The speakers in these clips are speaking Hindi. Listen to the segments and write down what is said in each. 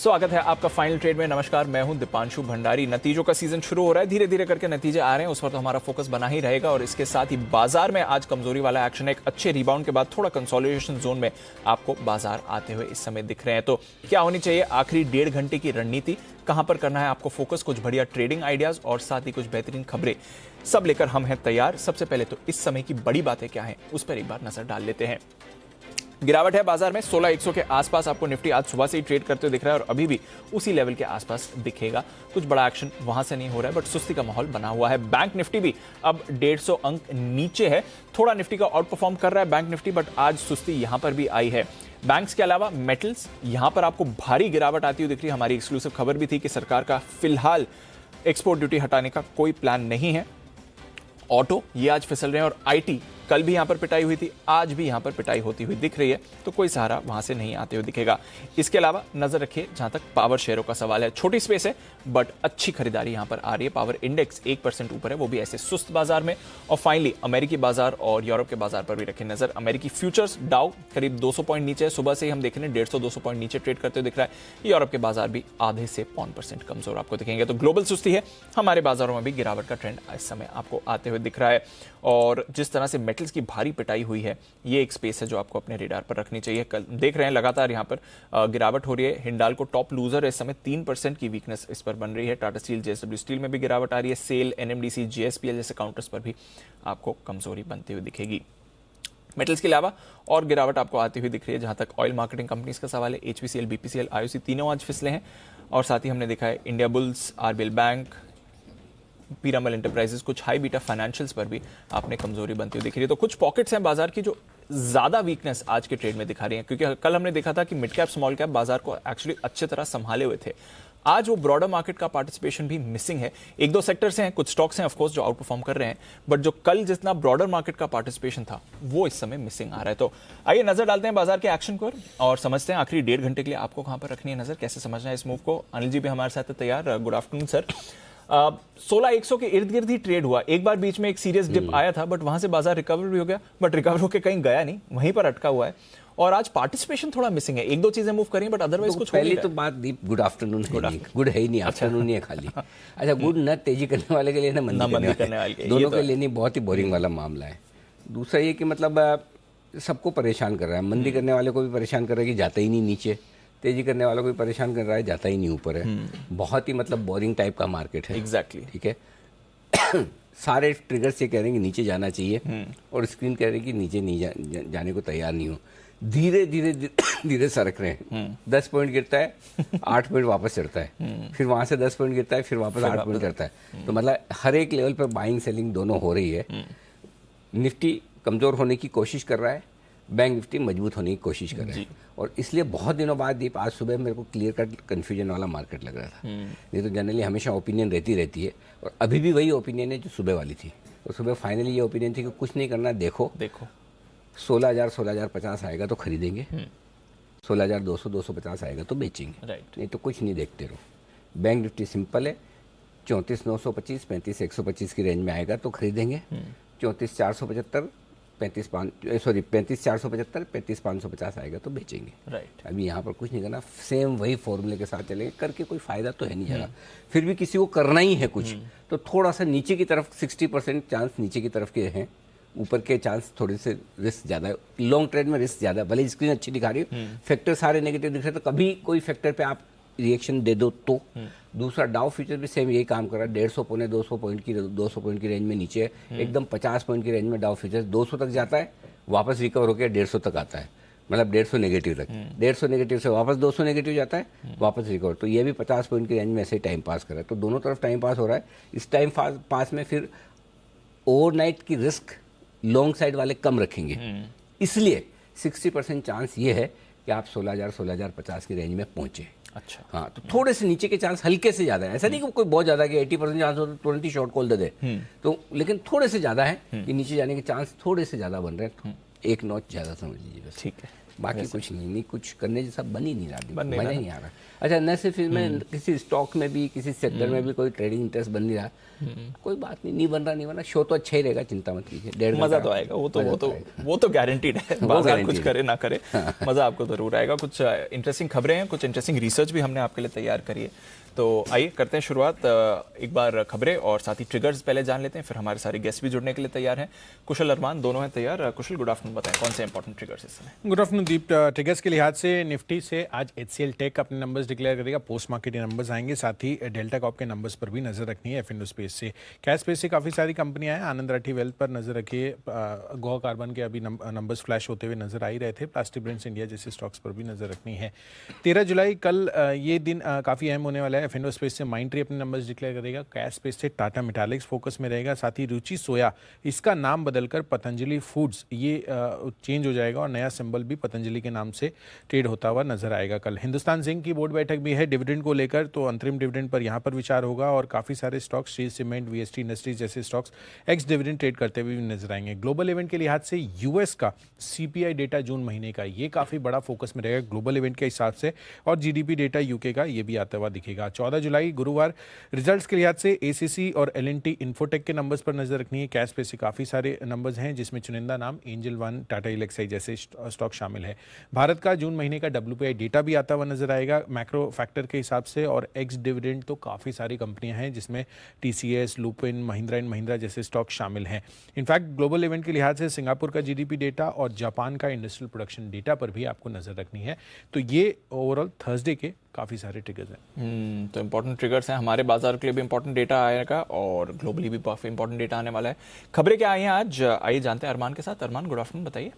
स्वागत है आपका फाइनल ट्रेड में। नमस्कार, मैं हूं दीपांशु भंडारी। नतीजों का सीजन शुरू हो रहा है, धीरे धीरे करके नतीजे आ रहे हैं, उस पर तो हमारा फोकस बना ही रहेगा। और इसके साथ ही बाजार में आज कमजोरी वाला एक्शन, एक अच्छे रिबाउंड के बाद थोड़ा कंसोलिडेशन जोन में आपको बाजार आते हुए इस समय दिख रहे हैं। तो क्या होनी चाहिए आखिरी 1.5 घंटे की रणनीति, कहां पर करना है आपको फोकस, कुछ बढ़िया ट्रेडिंग आइडियाज और साथ ही कुछ बेहतरीन खबरें, सब लेकर हम हैं तैयार। सबसे पहले तो इस समय की बड़ी बातें क्या हैं उस पर एक बार नजर डाल लेते हैं। गिरावट है बाजार में, 16,100 के आसपास आपको निफ्टी आज सुबह से ही ट्रेड करते हुए दिख रहा है और अभी भी उसी लेवल के आसपास दिखेगा। कुछ बड़ा एक्शन वहां से नहीं हो रहा है, बट सुस्ती का माहौल बना हुआ है। बैंक निफ्टी भी अब 150 अंक नीचे है, थोड़ा निफ्टी का आउट परफॉर्म कर रहा है बैंक निफ्टी, बट आज सुस्ती यहां पर भी आई है। बैंक्स के अलावा मेटल्स, यहां पर आपको भारी गिरावट आती हुई दिख रही है। हमारी एक्सक्लूसिव खबर भी थी कि सरकार का फिलहाल एक्सपोर्ट ड्यूटी हटाने का कोई प्लान नहीं है। ऑटो ये आज फिसल रहे हैं और आईटी कल भी यहां पर पिटाई हुई थी, आज भी यहां पर पिटाई होती हुई दिख रही है, तो कोई सहारा वहां से नहीं आते हुए दिखेगा। इसके अलावा नजर रखिए जहां तक पावर शेयरों का सवाल है, छोटी स्पेस है बट अच्छी खरीदारी यहां पर आ रही है। पावर इंडेक्स 1% ऊपर है, वो भी ऐसे सुस्त बाजार में। और फाइनली अमेरिकी बाजार और यूरोप के बाजार पर भी रखें नजर। अमेरिकी फ्यूचर्स डाउ करीब 200 पॉइंट नीचे है, सुबह से ही हम देख रहे हैं 150-200 पॉइंट नीचे ट्रेड करते हुए दिख रहा है। यूरोप के बाजार भी आधे से 1% कमजोर आपको दिखेंगे। तो ग्लोबल सुस्ती है, हमारे बाजारों में भी गिरावट का ट्रेंड इस समय आपको आते हुए दिख रहा है। और जिस तरह से मेटल्स की भारी पिटाई हुई है, ये एक स्पेस है जो आपको अपने रेडार पर रखनी चाहिए। कल देख रहे हैं लगातार यहां पर गिरावट हो रही है। हिंडाल्को टॉप लूजर है इस समय, 3% की वीकनेस इस पर बन रही है। टाटा स्टील, जेएसडब्ल्यू स्टील में भी गिरावट आ रही है। सेल, एनएमडीसी, जेएसपीएल जैसे काउंटर्स पर भी आपको कमजोरी बनती हुई दिखेगी। मेटल्स के अलावा और गिरावट आपको आती हुई दिख रही है जहां तक ऑयल मार्केटिंग कंपनीज का सवाल है। एचपीसीएल, बीपीसीएल, आईओसी तीनों आज फिसले हैं। और साथ ही हमने देखा है India bulls, RBL bank, Piramal enterprises, कुछ हाई बीटा फाइनेंशियल्स पर भी आपने कमजोरी बनती हुई दिख रही है। तो कुछ पॉकेट्स हैं बाजार की जो ज्यादा वीकनेस आज के ट्रेड में दिखा रही हैं, क्योंकि कल हमने देखा था कि मिड कैप स्मॉल कैप बाजार को एक्चुअली अच्छे तरह संभाले हुए थे। आज वो ब्रॉडर मार्केट का पार्टिसिपेशन भी मिसिंग है। एक दो सेक्टर्स हैं, कुछ स्टॉक्स हैं ऑफ कोर्स जो आउट परफॉर्म कर रहे हैं, बट जो कल जितना ब्रॉडर मार्केट का पार्टिसिपेशन था वो इस समय मिसिंग आ रहा है। तो आइए नजर डालते हैं बाजार के एक्शन पर और समझते हैं आखिरी 1.5 घंटे के लिए आपको कहां पर रखनी है नजर, कैसे समझना है इस मूव को। अनिल जी भी हमारे साथ है तैयार। Good afternoon sir. 16,100 के इर्द गिर्द ही ट्रेड हुआ, एक बार बीच में एक सीरियस डिप आया था, बट वहां से बाजार रिकवर भी हो गया, बट रिकवर होकर कहीं गया नहीं, वहीं पर अटका हुआ है। और आज पार्टिसिपेशन थोड़ा मिसिंग है, एक दो चीजें मूव करी बट अदरवाइज कुछ पहली तो बात दीप, गुड आफ्टरनून है नहीं, गुड है ही नहीं, आफ्टरनून ही है खाली। अच्छा, गुड न तेजी करने वाले के लिए ना मंदी करने वाले, दोनों के लिए नहीं, बहुत ही बोरिंग वाला मामला है। दूसरा ये कि मतलब सबको परेशान कर रहा है, मंदी करने वाले को भी परेशान कर रहा है कि जाता ही नहीं नीचे, तेजी करने वालों को भी परेशान कर रहा है, जाता ही नहीं ऊपर है। बहुत ही मतलब बोरिंग टाइप का मार्केट है। एग्जैक्टली, ठीक है। सारे ट्रिगर्स ये कह रहे हैं कि नीचे जाना चाहिए और स्क्रीन कह रही है कि नीचे नहीं जाने को तैयार नहीं हो। धीरे धीरे धीरे सरक रहे हैं। 10 पॉइंट गिरता है, 8 पॉइंट वापस चढ़ता है, फिर वहां से 10 पॉइंट गिरता है, फिर वापस 8 पॉइंट चढ़ता है। तो मतलब हर एक लेवल पर बाइंग सेलिंग दोनों हो रही है। निफ्टी कमजोर होने की कोशिश कर रहा है, बैंक निफ्टी मजबूत होने की कोशिश कर रहा है। और इसलिए बहुत दिनों बाद दीप आज सुबह मेरे को क्लियर कट कन्फ्यूजन वाला मार्केट लग रहा था। नहीं तो जनरली हमेशा ओपिनियन रहती है और अभी भी वही ओपिनियन है जो सुबह वाली थी। तो सुबह फाइनली ये ओपिनियन थी कि कुछ नहीं करना, देखो 16,000-16,050 आएगा तो खरीदेंगे, 16,200-250 आएगा तो बेचेंगे, नहीं तो कुछ नहीं, देखते रहो। बैंक निफ्टी सिंपल है, 34,925, 35,125 की रेंज में आएगा तो खरीदेंगे, 34,475, 35,475, 35,550 आएगा तो बेचेंगे। अभी यहाँ पर कुछ नहीं करना, सेम वही फॉर्मूले के साथ चलेंगे, करके कोई फायदा तो है नहीं जरा। फिर भी किसी को करना ही है कुछ, तो थोड़ा सा नीचे की तरफ 60% चांस नीचे की तरफ के हैं, ऊपर के चांस थोड़े से रिस्क ज्यादा है। लॉन्ग ट्रेड में रिस्क ज्यादा है, भले स्क्रीन अच्छी दिखा रही है, फैक्टर सारे नेगेटिव दिख रहे, तो कभी कोई फैक्टर पे आप रिएक्शन दे दो तो। दूसरा डाउ फ्यूचर भी सेम यही काम कर रहा है, 150 पौने 200 पॉइंट की रेंज में नीचे है, एकदम 50 पॉइंट की रेंज में डाउ फ्यूचर 200 तक जाता है, वापस रिकवर होकर 150 तक आता है, मतलब 150 नेगेटिव तक, 150 नेगेटिव से वापस 200 नेगेटिव जाता है, वापस रिकवर। तो ये भी 50 पॉइंट की रेंज में ऐसे ही टाइम पास कर रहा है। तो दोनों तरफ टाइम पास हो रहा है। इस टाइम पास में फिर ओवरनाइट की रिस्क लॉन्ग साइड वाले कम रखेंगे, इसलिए 60% चांस ये है कि आप 16,000-16,050 की रेंज में पहुंचे। अच्छा, हाँ, तो थोड़े से नीचे के चांस हल्के से ज्यादा है, ऐसा नहीं कि कोई बहुत ज्यादा कि 80% चांस हो तो तुरंत ही शॉर्ट कॉल दे दे, तो लेकिन थोड़े से ज्यादा है कि नीचे जाने के चांस थोड़े से ज्यादा बन रहे हैं, एक नॉच ज्यादा समझ लीजिए बस। ठीक है, बाकी कुछ नहीं कुछ करने जैसा बन ही नहीं रहा, मजा ही नहीं आ रहा। अच्छा, न सिर्फ इसमें किसी स्टॉक में भी किसी सेक्टर में भी कोई ट्रेडिंग इंटरेस्ट बन नहीं रहा, कोई बात नहीं बन रहा, शो तो अच्छा ही रहेगा, चिंता मत कीजिए, मजा तो आएगा, वो तो गारंटीड है, बाजार कुछ करे ना करे मजा आपको जरूर आएगा। कुछ इंटरेस्टिंग खबरें हैं, कुछ इंटरेस्टिंग रिसर्च भी हमने आपके लिए तैयार करी है, तो आइए करते हैं शुरुआत। एक बार खबरें और साथ ही ट्रिगर्स पहले जान लेते हैं, फिर हमारे सारे गेस्ट भी जुड़ने के लिए तैयार हैं। कुशल अरमान दोनों हैं तैयार। कुशल, गुड आफ्टरनून, बताएं कौन से इंपॉर्टेंट ट्रिगर्स इस समय? गुड आफ्टरनून दीप। ट्रिगर्स के लिहाज से निफ्टी से आज HCL टेक अपने नंबर्स डिक्लेयर करेगा, पोस्ट मार्केट नंबर्स आएंगे, साथ ही डेल्टा कॉप के नंबर्स पर भी नजर रखनी है। एफ स्पेस से, कैश स्पेस से काफी सारी कंपनियां हैं, आनंद राठी वेल्थ पर नजर रखिए, गोवा कार्बन के अभी नंबर्स फ्लैश होते हुए नजर आ ही रहे थे, प्लास्टिक ब्रिंट्स इंडिया जैसे स्टॉक्स पर भी नजर रखनी है। 13 जुलाई कल ये दिन काफी अहम होने वाला है। एफ स्पेस से माइंडट्री अपने नंबर्स डिक्लेयर करेगा, कैश स्पेस से टाटा मेटालिक्स फोकस में रहेगा, साथ ही रुचि सोया, इसका नाम बदलकर पतंजलि फूड्स ये चेंज हो जाएगा और नया सिंबल भी पतंजलि के नाम से ट्रेड होता हुआ नजर आएगा। कल हिंदुस्तान जिंक की बोर्ड बैठक भी है डिविडेंड को लेकर, तो अंतरिम डिविडेंड पर यहां पर विचार होगा और काफी सारे stocks, Shri cement, VST industries जैसे स्टॉक्स एक्स डिविडेंड ट्रेड करते हुए भी नजर आएंगे। ग्लोबल इवेंट के लिहाज से यूएस का सीपीआई डेटा जून महीने का, ये काफी बड़ा फोकस में रहेगा ग्लोबल इवेंट के हिसाब से, और जीडीपी डेटा यूके का ये भी आता हुआ दिखेगा। 14 जुलाई गुरुवार रिजल्ट्स के लिहाज से एसीसी और एलएनटी इन्फोटेक के नंबर्स पर नजर रखनी है। कैश पे से काफी सारे नंबर्स हैं, जिसमें चुनिंदा नाम एंजल वन, टाटा एलेक्साई जैसे स्टॉक शामिल है। भारत का जून महीने का WPI डेटा भी आता हुआ नजर आएगा मैक्रो फैक्टर के हिसाब से, और एक्स डिविडेंड तो काफी सारी कंपनियां हैं, जिसमें TCS, Lupin, Mahindra and Mahindra जैसे स्टॉक शामिल हैं। इनफैक्ट ग्लोबल इवेंट के लिहाज से सिंगापुर का जीडीपी डेटा और जापान का इंडस्ट्रियल प्रोडक्शन डेटा पर भी आपको नजर रखनी है। तो ये ओवरऑल थर्सडे के काफी सारे ट्रिगर्स हैं। तो इंपॉर्टेंट ट्रिगर्स हैं, हमारे बाजार के लिए भी इंपॉर्टेंट डेटा आएगा और ग्लोबली भी काफी इंपॉर्टेंट डेटा आने वाला है। खबरें क्या आई हैं आज, आइए जानते हैं अरमान के साथ। अरमान, गुड आफ्टरनून, बताइए।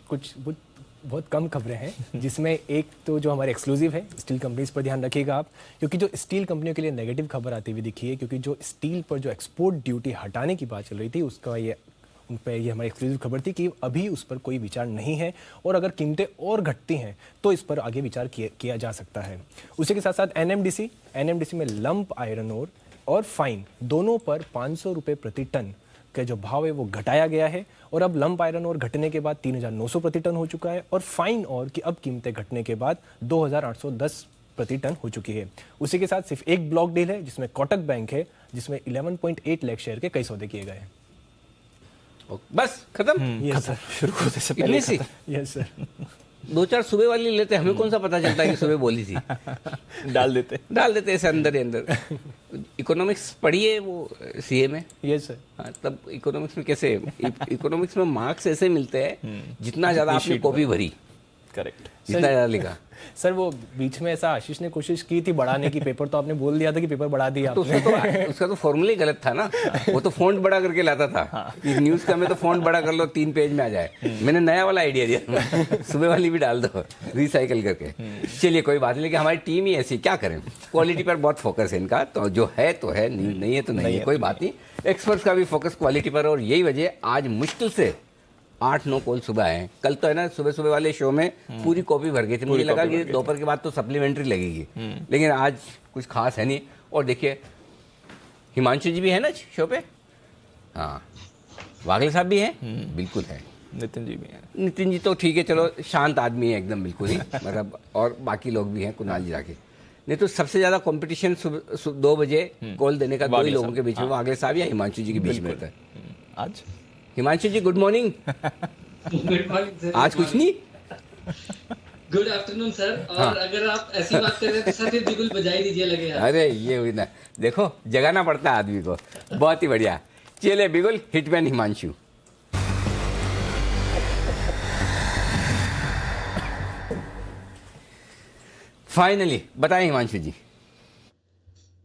कुछ बहुत कम खबरें हैं, जिसमें एक तो जो हमारे एक्सक्लूसिव है, स्टील कंपनीज पर ध्यान रखिएगा आप, क्योंकि जो स्टील कंपनियों के लिए नेगेटिव खबर आती हुई दिखी है, क्योंकि जो स्टील पर जो एक्सपोर्ट ड्यूटी हटाने की बात चल रही थी, उसका उन पर ये हमारी एक्सक्लूसिव खबर थी कि अभी उस पर कोई विचार नहीं है, और अगर कीमतें और घटती हैं तो इस पर आगे विचार किया जा सकता है। उसी के साथ साथ एनएमडीसी में लंप आयरन ओर और फाइन दोनों पर 500 रुपये प्रति टन का जो भाव है वो घटाया गया है, और अब लंप आयरन और घटने के बाद 3900 प्रति टन हो चुका है, और फाइन और की अब कीमतें घटने के बाद 2810 प्रति टन हो चुकी है। उसी के साथ सिर्फ एक ब्लॉक डील है, जिसमें कोटक बैंक है, जिसमें 11.8 लाख शेयर के कई सौदे किए गए हैं। बस खत्म। यस सर, शुरू होने से पहले यस सर। 2-4 सुबह वाली लेते, हमें कौन सा पता चलता है कि सुबह बोली थी। डाल देते ऐसे अंदर ही अंदर। इकोनॉमिक्स पढ़िए वो सीए में। Yes sir. हाँ, तब इकोनॉमिक्स में कैसे, इकोनॉमिक्स में मार्क्स ऐसे मिलते हैं जितना ज्यादा आपने कॉपी भरी, करेक्ट, जितना ज्यादा लिखा। सर वो बीच में ऐसा आशीष ने कोशिश की थी बढ़ाने की पेपर, तो आपने बोल दिया था कि पेपर बढ़ा दिया तो उसका तो फॉर्मूला ही गलत था ना। वो तो फॉन्ट बड़ा करके लाता था, इस न्यूज का में तो फॉन्ट बड़ा कर लो 3 पेज में आ जाए। मैंने नया वाला आइडिया दिया, सुबह वाली भी डाल दो रिसाइकल करके। चलिए कोई बात नहीं, लेकिन हमारी टीम ही ऐसी, क्या करें, क्वालिटी पर बहुत फोकस है इनका, तो जो है तो है, नहीं है तो नहीं है, कोई बात नहीं। एक्सपर्ट्स का भी फोकस क्वालिटी पर, और यही वजह आज मुश्किल से 8-9 कॉल सुबह आए। कल तो है ना सुबह वाले शो में पूरी कॉपी भर गई थी, मुझे लगा कि दोपहर के बाद तो सप्लीमेंट्री लगेगी, लेकिन आज कुछ खास है नहीं। और देखिए हिमांशु जी भी है ना शो पे, हाँ, वागले साहब भी हैं, बिल्कुल है, नितिन जी भी हैं। नितिन जी तो ठीक है, चलो शांत आदमी है एकदम बिल्कुल ही, मतलब, और बाकी लोग भी हैं, कुणाल जी राके। नहीं तो सबसे ज्यादा कंपटीशन 2 बजे कॉल देने का 2 ही लोगों के बीच में, वागले साहब या हिमांशु जी के बीच में होता है। आज Himanshu ji good morning. Good morning sir. आज कुछ नहीं, गुड आफ्टरनून सर। और हाँ। अगर आप ऐसी बात कर रहे हैं तो सर फिर बिल्कुल बजाई दीजिए लगे यार। अरे ये हुई ना, देखो जगाना पड़ता है आदमी को, बहुत ही बढ़िया। चलिए बिल्कुल हिटमैन हिमांशु। फाइनली बताएं हिमांशु जी।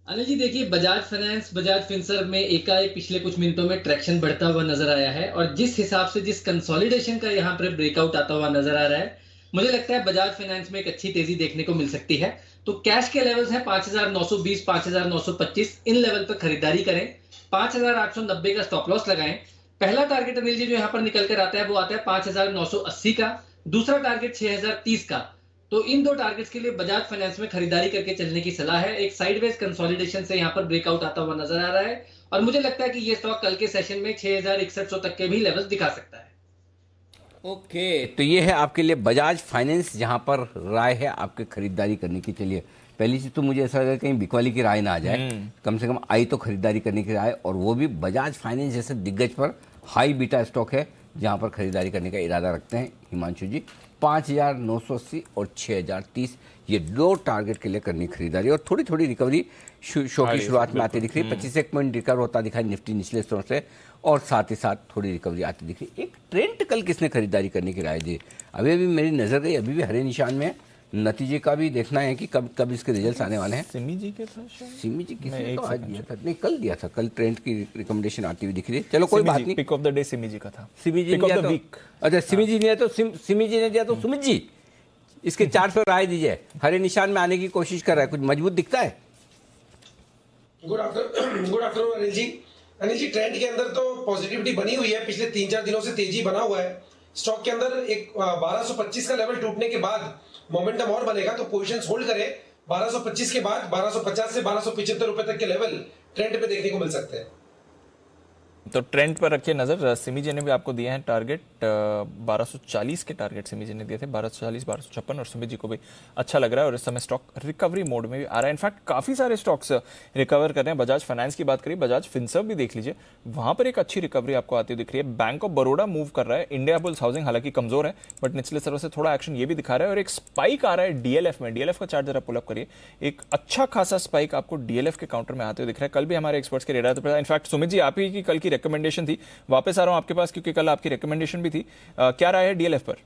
अनिल जी देखिए, बजाज फाइनेंस, बजाज फिनसर्व में एकाएक पिछले कुछ मिनटों में ट्रैक्शन बढ़ता हुआ नजर आया है, और जिस हिसाब से जिस कंसोलिडेशन का यहाँ पर ब्रेकआउट आता हुआ नजर आ रहा है, मुझे लगता है बजाज फाइनेंस में एक अच्छी तेजी देखने को मिल सकती है। तो कैश के लेवल्स हैं 5920, 5925, इन लेवल पर खरीदारी करें। 5890 का स्टॉप लॉस लगाएं। पहला टारगेट अनिल जी जो यहाँ पर निकल कर आता है वो आता है 5980 का, दूसरा टारगेट 6030 का। तो इन 2 टारगेट्स के लिए बजाज फाइनेंस में खरीदारी करके चलने की सलाह है। एक साइडवेज कंसोलिडेशन से यहाँ पर ब्रेकआउट आता हुआ नजर आ रहा है, और मुझे लगता है कि ये स्टॉक कल के सेशन में 6100 तक के भी लेवल्स दिखा सकता है। ओके, तो ये है आपके लिए बजाज फाइनेंस, जहां पर राय है आपके खरीदारी करने की। चलिए, पहली चीज तो मुझे ऐसा लगा कहीं बिकवाली की राय ना आ जाए, कम से कम आई तो खरीदारी करने की राय, और वो भी बजाज फाइनेंस जैसे दिग्गज पर हाई बीटा स्टॉक है जहां पर खरीदारी करने का इरादा रखते हैं हिमांशु जी। 5,980 और 6,030 ये दो टारगेट के लिए करनी खरीदारी, और थोड़ी थोड़ी रिकवरी शो की शुरुआत में आती दिख रही है। 25 एक पॉइंट रिकवर होता दिखाई निफ्टी निचले स्तर से, और साथ ही साथ थोड़ी रिकवरी आती दिख रही। एक ट्रेंड कल किसने खरीदारी करने की राय दी? अभी मेरी नजर गई, अभी भी हरे निशान में। नतीजे का भी देखना है कि कब इसके रिजल्ट्स आने वाले हैं। सिमी जी के साथ शायद? सिमी जी किसने तो आज दिया था, नहीं कल दिया था, कल ट्रेंड की रिकमेंडेशन आती हुई दिख रही है। चलो कोई बात नहीं, pick of the day Simi ji का था। सिमी जी ने वीक, अच्छा सिमी जी ने तो सिमी जी ने दिया, तो सुमित जी इसके चार्ट पर राय दीजिए। हरे निशान में आने की कोशिश कर रहा है, कुछ मजबूत दिखता है? गुड आफ्टरनून अनिल जी। अनिल जी, ट्रेंड के अंदर तो पॉजिटिविटी बनी हुई है, पिछले 3-4 दिनों से तेजी बना हुआ है। स्टॉक के अंदर एक 1225 का लेवल टूटने के बाद मोमेंटम और बनेगा, तो पोजीशंस होल्ड करें। 1225 के बाद 1250 से 1275 रुपए तक के लेवल ट्रेंड पे देखने को मिल सकते हैं। तो ट्रेंड पर रखिए नजर। सिमी जी ने भी आपको दिए हैं टारगेट, 1240 के टारगेट सिमी जी ने दिए थे, 1240, 1256, और सुमित जी को भी अच्छा लग रहा है और इस समय स्टॉक रिकवरी मोड में भी आ रहा है। इनफैक्ट काफी सारे स्टॉक्स रिकवर कर रहे हैं। बजाज फाइनेंस की बात करिए, बजाज फिनसर्व भी देख लीजिए, वहां पर एक अच्छी रिकवरी आपको आती हुई दिख रही है। बैंक ऑफ बड़ौदा मूव कर रहा है। इंडिया बुल्स हाउसिंग हालांकि कमजोर है, बट निचले स्तरों से थोड़ा एक्शन ये भी दिखा रहा है, और एक स्पाइक आ रहा है डीएलएफ में। डीएलएफ का चार्ट जरा पुल अप करिए, एक अच्छा खासा स्पाइक आपको डीएलएफ के काउंटर में आते हुए दिख रहा है। कल भी हमारे एक्सपर्ट्स के रेडार पर, इनफैक्ट सुमित जी आप ही की कल की रिकमेंडेशन थी, वापस आ रहा हूं आपके पास क्योंकि कल आपकी रिकमेंडेशन भी थी। क्या राय है डीएलएफ पर?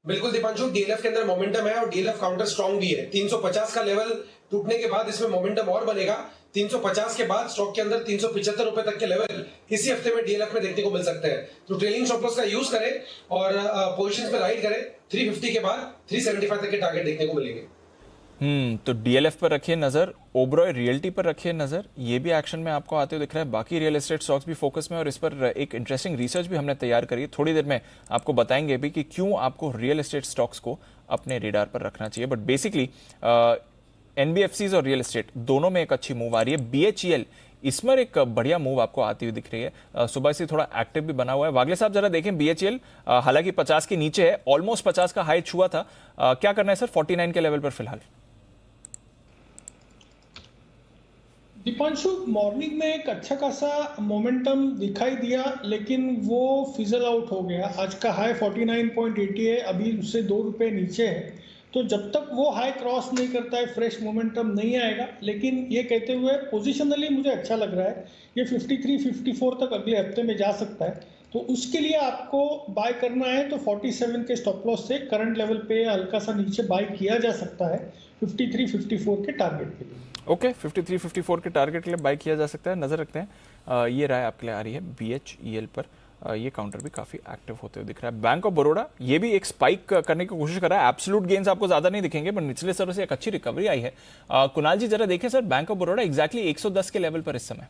बिल्कुल दीपांशु, डीएलएफ के अंदर मोमेंटम है और डीएलएफ काउंटर स्ट्रांग भी है। 350 का लेवल टूटने के बाद इसमें मोमेंटम और बनेगा। 350 के बाद स्टॉक के अंदर 375 रुपए तक के लेवल इसी हफ्ते में डीएलएफ में देखने को मिल सकते हैं। तो ट्रेलिंग स्टॉप लॉस का यूज करें और पोजीशंस पे राइड करें। 350 के बाद 375 तक के टारगेट देखने को मिलेंगे। तो डीएलएफ पर रखिए नजर, ओबरॉय रियल्टी पर रखिए नजर, ये भी एक्शन में आपको आते हुए दिख रहा है। बाकी रियल एस्टेट स्टॉक्स भी फोकस में, और इस पर एक इंटरेस्टिंग रिसर्च भी हमने तैयार करी है। थोड़ी देर में आपको बताएंगे भी कि क्यों आपको रियल एस्टेट स्टॉक्स को अपने रेडार पर रखना चाहिए। बट बेसिकली एनबीएफसीज और रियल एस्टेट दोनों में एक अच्छी मूव आ रही है। बीएचईएल इसमें एक बढ़िया मूव आपको आती हुई दिख रही है, सुबह से थोड़ा एक्टिव भी बना हुआ है। वागले साहब जरा देखें, बीएचईएल हालांकि 50 के नीचे है, ऑलमोस्ट 50 का हाई छुआ था, क्या करना है सर 49 के लेवल पर फिलहाल? दीपांशु, मॉर्निंग में एक अच्छा खासा मोमेंटम दिखाई दिया, लेकिन वो फिजल आउट हो गया। आज का हाई 49.80 है, अभी उससे 2 रुपए नीचे है। तो जब तक वो हाई क्रॉस नहीं करता है, फ्रेश मोमेंटम नहीं आएगा। लेकिन ये कहते हुए पोजिशनली मुझे अच्छा लग रहा है, ये 53-54 तक अगले हफ्ते में जा सकता है। तो उसके लिए आपको बाय करना है तो 47 के स्टॉप लॉस से करंट लेवल पे हल्का सा नीचे बाय किया जा सकता है 53-54 के टारगेट के लिए। ओके, 53-54 के टारगेट के लिए बाय किया जा सकता है, नजर रखते हैं। ये राय आपके लिए आ रही है बीएचईएल पर। ये काउंटर भी काफी एक्टिव होते हुए दिख रहा है। बैंक ऑफ बड़ौदा ये भी एक स्पाइक करने की कोशिश कर रहा है। एब्सोल्यूट गेन्स आपको ज्यादा नहीं दिखेंगे, पर निचले स्तरों से एक अच्छी रिकवरी आई है। कुणाल जी जरा देखें sir, bank of Baroda exactly 110 के लेवल पर इस समय।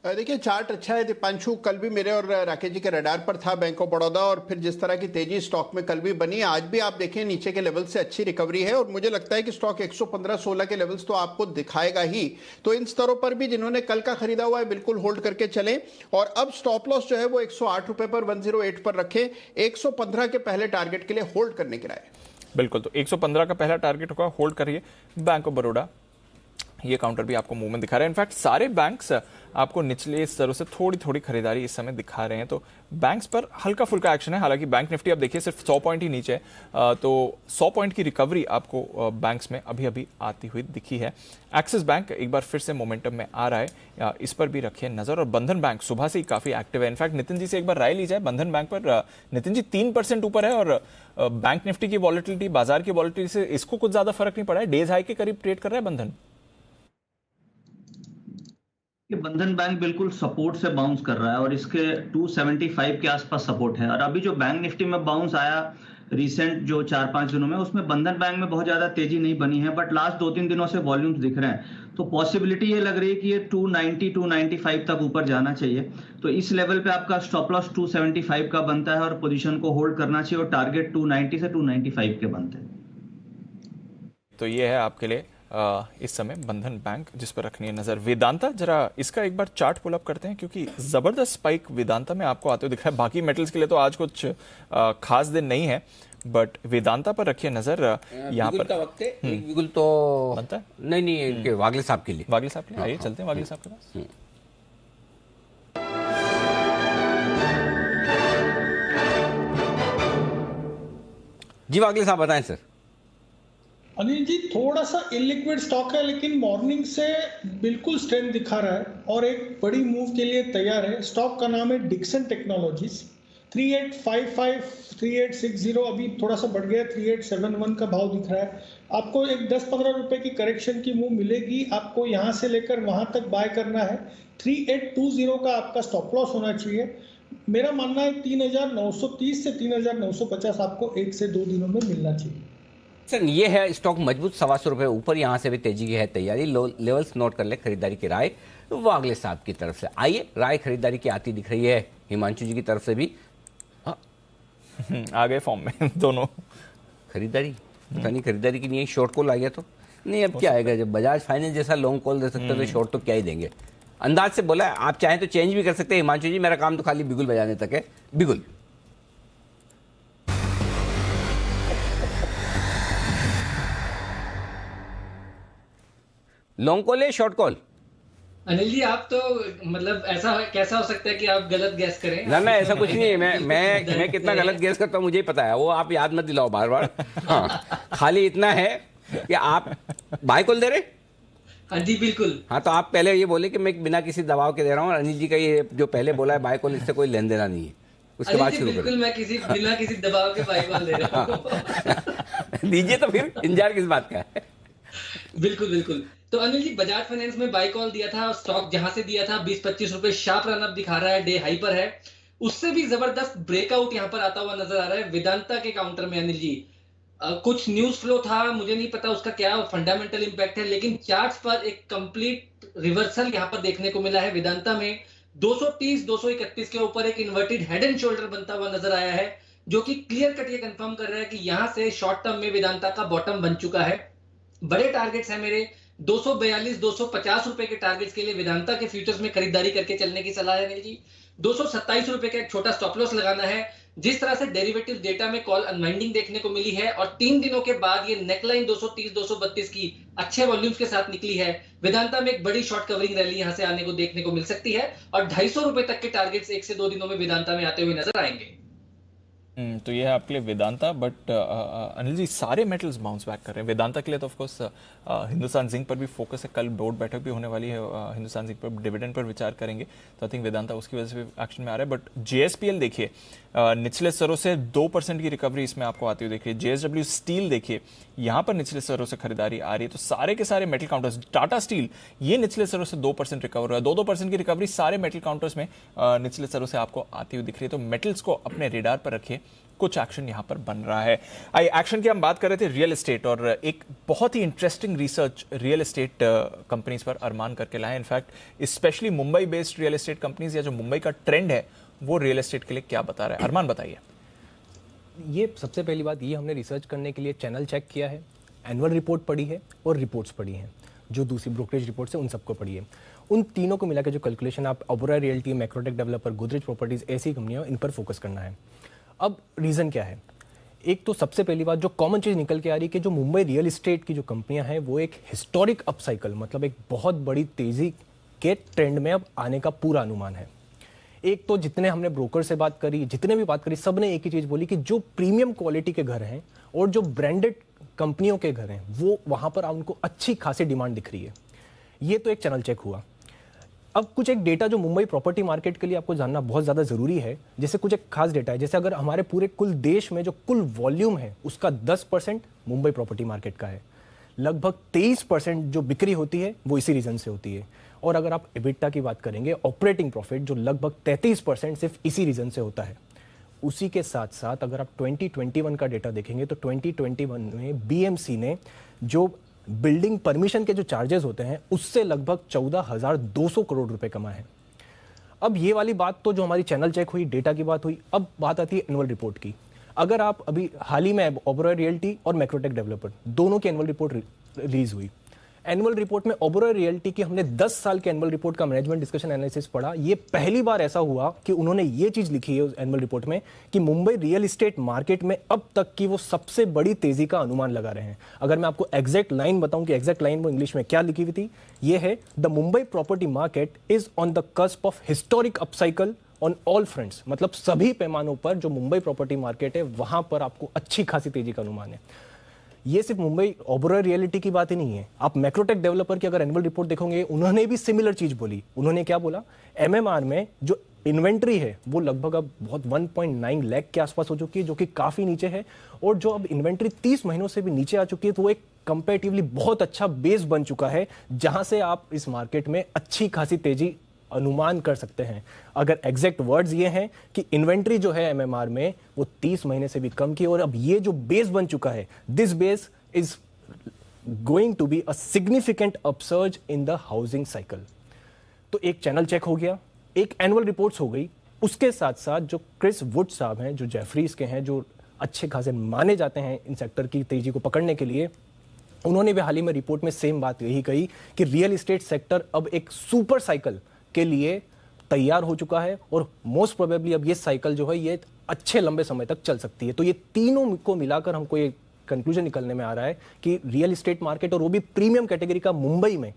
देखिए, चार्ट अच्छा है दीपांशु। कल भी मेरे और राकेश जी के रडार पर था बैंक ऑफ बड़ौदा, और फिर जिस तरह की तेजी स्टॉक में कल भी बनी, आज भी आप देखें नीचे के लेवल से अच्छी रिकवरी है, और मुझे लगता है कि स्टॉक 115-16 के लेवल्स तो आपको दिखाएगा ही। तो इन स्तरों पर भी जिन्होंने कल का खरीदा हुआ है बिल्कुल होल्ड करके चलें, और अब स्टॉप लॉस जो है वो 108 रुपए पर 108 पर रखें। 115 के पहले टारगेट के लिए होल्ड करने की राय। बिल्कुल, तो 115 का पहला टारगेट होगा, होल्ड करिए बैंक ऑफ बड़ौदा। ये काउंटर भी आपको मूवमेंट दिखा रहे हैं। इनफैक्ट सारे बैंक्स आपको निचले स्तरों से थोड़ी थोड़ी खरीदारी इस समय दिखा रहे हैं, तो बैंक्स पर हल्का फुल्का एक्शन है। हालांकि बैंक निफ्टी आप देखिए सिर्फ 100 पॉइंट ही नीचे है, तो 100 पॉइंट की रिकवरी आपको बैंक्स में अभी अभी आती हुई दिखी है। एक्सिस बैंक एक बार फिर से मोमेंटम में आ रहा है, इस पर भी रखिए नजर। और बंधन बैंक सुबह से ही काफी एक्टिव है। इनफैक्ट नितिन जी से एक बार राय ली जाए बंधन बैंक पर। नितिन जी 3% ऊपर है, और बैंक निफ्टी की वॉलेटिलिटी, बाजार की वॉलेटिलिटी से इसको कुछ ज्यादा फर्क नहीं पड़ा है। डेज हाई के करीब ट्रेड कर रहा है बंधन। बंधन बैंक बिल्कुल सपोर्ट से बाउंस कर रहा है, और इसके 275 के आसपास सपोर्ट है। और अभी जो बैंक निफ्टी में बाउंस आया रिसेंट जो 4-5 दिनों में, उसमें बंधन बैंक में बहुत ज्यादा तेजी नहीं बनी है, बट लास्ट 2-3 दिनों से वॉल्यूम्स दिख रहे हैं। तो पॉसिबिलिटी ये लग रही है कि ये 290-295 तक ऊपर जाना चाहिए। तो इस लेवल पे आपका स्टॉप लॉस 275 का बनता है, और पोजीशन को होल्ड करना चाहिए, और टारगेट 290 से 295 के बनते हैं। तो ये है आपके लिए इस समय बंधन बैंक जिस पर रखनी है नजर। वेदांता, जरा इसका एक बार चार्ट पुल अप करते हैं क्योंकि जबरदस्त स्पाइक वेदांता में आपको आते हुए दिख रहा है। बाकी मेटल्स के लिए तो आज कुछ खास दिन नहीं है, बट वेदांता पर रखिए नजर। यहाँ पर का वक्त है, एक बिगुल तो बनता है। नहीं वागले साहब के लिए, वागले साहब के लिए आइए चलते हैं वागले साहब के पास। जी वागले साहब बताएं सर। अनिल जी, थोड़ा सा इलिक्विड स्टॉक है लेकिन मॉर्निंग से बिल्कुल स्ट्रेंथ दिखा रहा है और एक बड़ी मूव के लिए तैयार है। स्टॉक का नाम है डिक्सन टेक्नोलॉजीज। 3855 3860 अभी थोड़ा सा बढ़ गया, 3871 का भाव दिख रहा है। आपको एक 10-15 रुपए की करेक्शन की मूव मिलेगी, आपको यहां से लेकर वहां तक बाय करना है। 3820 का आपका स्टॉप लॉस होना चाहिए। मेरा मानना है 3930 से 3950 आपको 1 से 2 दिनों में मिलना चाहिए। सर ये है स्टॉक मजबूत 125 रुपए ऊपर, यहाँ से भी तेजी की है तैयारी। लो लेवल्स नोट कर ले खरीदारी की राय वागले साहब की तरफ से। आइए राय खरीदारी की आती दिख रही है हिमांशु जी की तरफ से भी। आ गए फॉर्म में दोनों। खरीदारी पता नहीं खरीदारी की नहीं है, शॉर्ट कॉल आ गया तो नहीं। अब क्या आएगा, जब बजाज फाइनेंस जैसा लॉन्ग कॉल दे सकते तो शॉर्ट तो क्या ही देंगे। अंदाज से बोला है, आप चाहें तो चेंज भी कर सकते हैं हिमांशु जी, मेरा काम तो खाली बिगुल बजाने तक है। बिगुल लॉन्ग कॉल है शॉर्ट कॉल? अनिल जी, आप तो मतलब ऐसा कैसा हो सकता है कि आप गलत गैस करें? ना ऐसा कुछ नहीं है। मैं कितना गलत गैस करता हूँ मुझे ही पता है, वो आप याद मत दिलाओ बार बार। हाँ, खाली इतना है कि आप बाय कॉल दे रहे। हाँ जी बिल्कुल। हाँ तो आप पहले ये बोले कि मैं बिना किसी दबाव के दे रहा हूँ, और अनिल जी का ये जो पहले बोला है बाय कॉल, इससे कोई लेन देना नहीं है। उसके बाद शुरू बिल्कुल मैं बिना किसी दबाव के बाय कॉल दे रहा हूँ। दीजिए तो फिर इंतजार किस बात का है। बिल्कुल बिल्कुल। तो अनिल जी, बजाज फाइनेंस में बाय कॉल दिया था, स्टॉक जहां से दिया था 20-25 रुपए शार्प रन अप दिखा रहा है, डे हाई पर है। उससे भी जबरदस्त ब्रेकआउट यहां पर आता हुआ नजर आ रहा है वेदांता के काउंटर में। अनिल जी, कुछ न्यूज फ्लो था, मुझे नहीं पता उसका क्या फंडामेंटल इंपैक्ट है, लेकिन चार्ट्स पर एक कंप्लीट रिवर्सल यहां पर देखने को मिला है। वेदांता में 230-231 के ऊपर एक इन्वर्टेड हेड एंड शोल्डर बनता हुआ नजर आया है, जो कि क्लियर कट ये कंफर्म कर रहा है कि यहां से शॉर्ट टर्म में वेदांता का बॉटम बन चुका है। बड़े टारगेट्स हैं मेरे 242-250 रुपए के टारगेट्स के लिए वेदांता के फ्यूचर्स में खरीदारी करके चलने की सलाह है अनिल जी। 227 रुपए का एक छोटा स्टॉप लॉस लगाना है। जिस तरह से डेरिवेटिव डेटा में कॉल अनवाइंडिंग देखने को मिली है और 3 दिनों के बाद ये नेकलाइन 230-232 की अच्छे वॉल्यूम्स के साथ निकली है, वेदांता में एक बड़ी शॉर्ट कवरिंग रैली यहां से आने को देखने को मिल सकती है और 250 रुपए तक के टारगेट्स 1 से 2 दिनों में वेदांता में आते हुए नजर आएंगे। तो ये है आपके लिए वेदांता। बट अनिल जी, सारे मेटल्स बाउंस बैक कर रहे हैं। वेदांता के लिए तो ऑफकोर्स हिंदुस्तान जिंक पर भी फोकस है, कल बोर्ड बैठक भी होने वाली है, हिंदुस्तान जिंक पर डिविडेंड पर विचार करेंगे, तो आई थिंक वेदांता उसकी वजह से भी एक्शन में आ रहा है। बट जेएसपीएल देखिए, निचले स्तरों से 2% की रिकवरी इसमें आपको आती हुई देखिए। जेएसडब्ल्यू स्टील देखिए, यहाँ पर निचले स्तरों से खरीदारी आ रही है। तो सारे के सारे मेटल काउंटर्स, टाटा स्टील ये निचले स्तरों से 2% रिकवर हुआ है, 2% की रिकवरी सारे मेटल काउंटर्स में निचले स्तरों से आपको आती हुई दिख रही है। तो मेटल्स को अपने रेडार पर रखिए, कुछ एक्शन यहां पर बन रहा है। आई एक्शन की हम बात कर रहे थे रियल एस्टेट, और एक बहुत ही interesting research real estate companies पर अरमान करके लाए। In fact especially Mumbai based real estate companies, या जो मुंबई का ट्रेंड है वो रियल एस्टेट के लिए क्या बता रहा है, अरमान बताइए। ये सबसे पहली बात, ये हमने रिसर्च करने के लिए चैनल चेक किया है, एनुअल रिपोर्ट पढ़ी है और रिपोर्ट्स पढ़ी हैं, जो दूसरी ब्रोकरेज रिपोर्ट्स है उन सबको पढ़ी है। उन तीनों को मिला के जो कैलकुलेशन, आप Oberoi realty, Macrotech developer, Godrej properties, ऐसी कंपनियां, इन पर फोकस करना है। अब रीज़न क्या है? एक तो सबसे पहली बात जो कॉमन चीज़ निकल के आ रही है कि जो मुंबई रियल एस्टेट की जो कंपनियां हैं वो एक हिस्टोरिक अप साइकिल, मतलब एक बहुत बड़ी तेज़ी के ट्रेंड में अब आने का पूरा अनुमान है। एक तो जितने हमने ब्रोकर से बात करी, जितने भी बात करी, सब ने एक ही चीज़ बोली कि जो प्रीमियम क्वालिटी के घर हैं और जो ब्रांडेड कंपनियों के घर हैं वो वहाँ पर उनको अच्छी खासी डिमांड दिख रही है। ये तो एक चैनल चेक हुआ। अब कुछ एक डेटा जो मुंबई प्रॉपर्टी मार्केट के लिए आपको जानना बहुत ज़्यादा ज़रूरी है, जैसे कुछ एक खास डेटा है। जैसे अगर हमारे पूरे कुल देश में जो कुल वॉल्यूम है उसका 10% मुंबई प्रॉपर्टी मार्केट का है, लगभग 23% जो बिक्री होती है वो इसी रीज़न से होती है। और अगर आप एबिटा की बात करेंगे, ऑपरेटिंग प्रॉफिट, जो लगभग 33% सिर्फ इसी रीज़न से होता है। उसी के साथ साथ अगर आप 2021 का डेटा देखेंगे तो 2021 में बीएमसी ने जो बिल्डिंग परमिशन के जो चार्जेस होते हैं उससे लगभग 14,200 करोड़ रुपए कमाए हैं। अब ये वाली बात तो जो हमारी चैनल चेक हुई, डेटा की बात हुई। अब बात आती है एनुअल रिपोर्ट की। अगर आप अभी हाल ही में ओबेरॉय रियल्टी और मैक्रोटेक डेवलपर दोनों की एनुअल रिपोर्ट रिलीज हुई, एनुअल रिपोर्ट में ओबेरॉय रियल्टी की हमने 10 साल के एनुअल रिपोर्ट का मैनेजमेंट डिस्कशन एनालिसिस पढ़ा। ये पहली बार ऐसा हुआ कि उन्होंने ये चीज लिखी है उस एनुअल रिपोर्ट में कि मुंबई रियल एस्टेट मार्केट में अब तक की वो सबसे बड़ी तेजी का अनुमान लगा रहे हैं। अगर मैं आपको एग्जैक्ट लाइन बताऊं कि एग्जैक्ट लाइन वो इंग्लिश में क्या लिखी हुई थी, ये है the Mumbai property market is on the cusp of historic upcycle on all fronts. मतलब सभी पैमानों पर जो मुंबई प्रॉपर्टी मार्केट है वहां पर आपको अच्छी खासी तेजी का अनुमान है। ये सिर्फ मुंबई ओबेरॉय रियलिटी की बात ही नहीं है, आप मैक्रोटेक डेवलपर की अगर एनुअल रिपोर्ट देखोगे उन्होंने भी सिमिलर चीज बोली। उन्होंने क्या बोला, एमएमआर में जो इन्वेंट्री है वो लगभग अब बहुत 1.9 लाख के आसपास हो चुकी है, जो कि काफी नीचे है। और जो अब इन्वेंट्री 30 महीनों से भी नीचे आ चुकी है, तो वो एक कंपैरेटिवली बहुत अच्छा बेस बन चुका है जहां से आप इस मार्केट में अच्छी खासी तेजी अनुमान कर सकते हैं। अगर एग्जैक्ट वर्ड्स ये हैं कि इन्वेंट्री जो है एमएमआर में वो 30 महीने से भी कम की, और अब ये जो बेस बन चुका है, this base is going to be a significant upsurge in the housing cycle. तो एक चैनल चेक हो गया, एक एनुअल रिपोर्ट्स हो गई, उसके साथ साथ जो क्रिस वुड साहब हैं, जो जेफरीज के हैं, जो अच्छे खासे माने जाते हैं इन सेक्टर की तेजी को पकड़ने के लिए, उन्होंने भी हाल ही में रिपोर्ट में सेम बात यही कही कि रियल एस्टेट सेक्टर अब एक सुपर साइकिल के लिए तैयार हो चुका है और मोस्ट प्रोबेबली अब ये साइकिल जो है ये अच्छे लंबे समय तक चल सकती है। तो ये तीनों को मिलाकर हमको ये कंक्लूजन निकलने में आ रहा है कि रियल एस्टेट मार्केट और वो भी प्रीमियम कैटेगरी का मुंबई में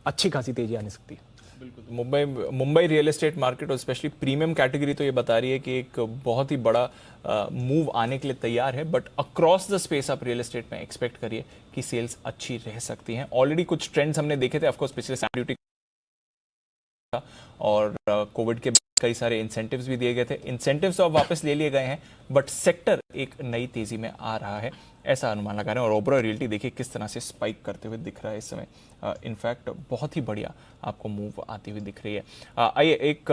अच्छी खासी तेजी आने सकती है। बिल्कुल, मुंबई रियल एस्टेट मार्केट और स्पेशली प्रीमियम कैटेगरी तो ये बता रही है कि एक बहुत ही बड़ा मूव आने के लिए तैयार है। बट अक्रॉस द स्पेस आप रियल एस्टेट में एक्सपेक्ट करिए कि सेल्स अच्छी रह सकती हैं। ऑलरेडी कुछ ट्रेंड्स हमने देखे थे, ऑफकोर्स पिछले स्टैंप ड्यूटी और कोविड के कई सारे इंसेंटिव्स भी दिए गए थे। इंसेंटिव्स तो अब वापस ले लिए गए हैं, बट सेक्टर एक नई तेजी में आ रहा है, ऐसा अनुमान लगा रहे हैं। और ओबेरॉय रियल्टी देखिए किस तरह से स्पाइक करते हुए दिख रहा है इस समय। इनफैक्ट बहुत ही बढ़िया आपको मूव आती हुई दिख रही है। आइए एक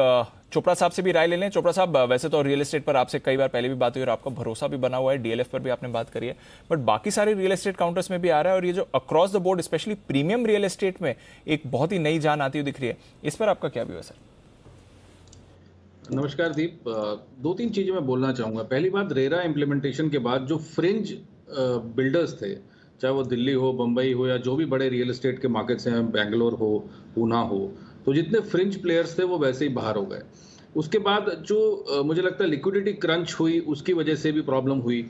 चोपड़ा साहब से भी राय ले लें। चोपड़ा साहब, वैसे तो रियल एस्टेट पर आपसे कई बार पहले भी बात हुई और आपका भरोसा भी बना हुआ है, डीएलएफ पर भी आपने बात करी है, बट बाकी सारे रियल एस्टेट काउंटर्स में भी आ रहा है और ये जो across the board specially premium real estate में एक बहुत ही नई जान आती हुई दिख रही है, इस पर आपका क्या व्यू है सर? नमस्कार दीप, दो तीन चीजें मैं बोलना चाहूंगा। पहली बात, रेरा इम्प्लीमेंटेशन के बाद जो फ्रिंज बिल्डर्स थे, चाहे वो दिल्ली हो, बंबई हो या जो भी बड़े रियल एस्टेट के मार्केट्स हैं, बेंगलोर हो, पूना हो, तो जितने फ्रिंज प्लेयर्स थे वो वैसे ही बाहर हो गए। उसके बाद जो मुझे लगता है लिक्विडिटी क्रंच हुई, उसकी वजह से भी प्रॉब्लम हुई।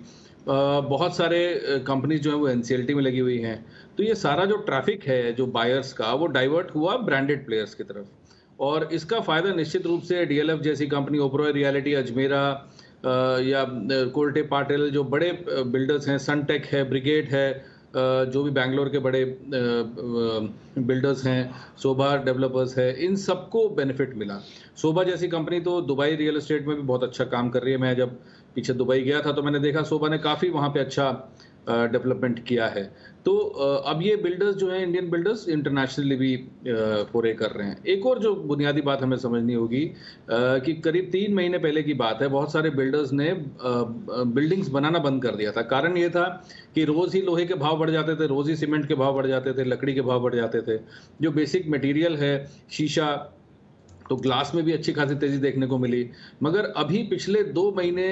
बहुत सारे कंपनीज जो है वो एनसीएलटी में लगी हुई हैं। तो ये सारा जो ट्रैफिक है जो बायर्स का, वो डाइवर्ट हुआ ब्रांडेड प्लेयर्स की तरफ, और इसका फायदा निश्चित रूप से डीएलएफ जैसी कंपनी, ओबेरॉय रियलिटी, अजमेरा या कोल्टे पाटिल, जो बड़े बिल्डर्स हैं, सनटेक है, ब्रिगेड है, जो भी बैंगलोर के बड़े बिल्डर्स हैं, शोभा डेवलपर्स है, इन सबको बेनिफिट मिला। शोभा जैसी कंपनी तो दुबई रियल एस्टेट में भी बहुत अच्छा काम कर रही है। मैं जब पीछे दुबई गया था तो मैंने देखा शोभा ने काफ़ी वहाँ पे अच्छा डेवलपमेंट किया है। तो अब ये बिल्डर्स जो हैं, इंडियन बिल्डर्स, इंटरनेशनली भी फोरे कर रहे हैं। एक और जो बुनियादी बात हमें समझनी होगी कि करीब 3 महीने पहले की बात है, बहुत सारे बिल्डर्स ने बिल्डिंग्स बनाना बंद कर दिया था। कारण ये था कि रोज़ ही लोहे के भाव बढ़ जाते थे, रोज़ ही सीमेंट के भाव बढ़ जाते थे, लकड़ी के भाव बढ़ जाते थे। जो बेसिक मटेरियल है, शीशा, तो ग्लास में भी अच्छी खासी तेजी देखने को मिली। मगर अभी पिछले 2 महीने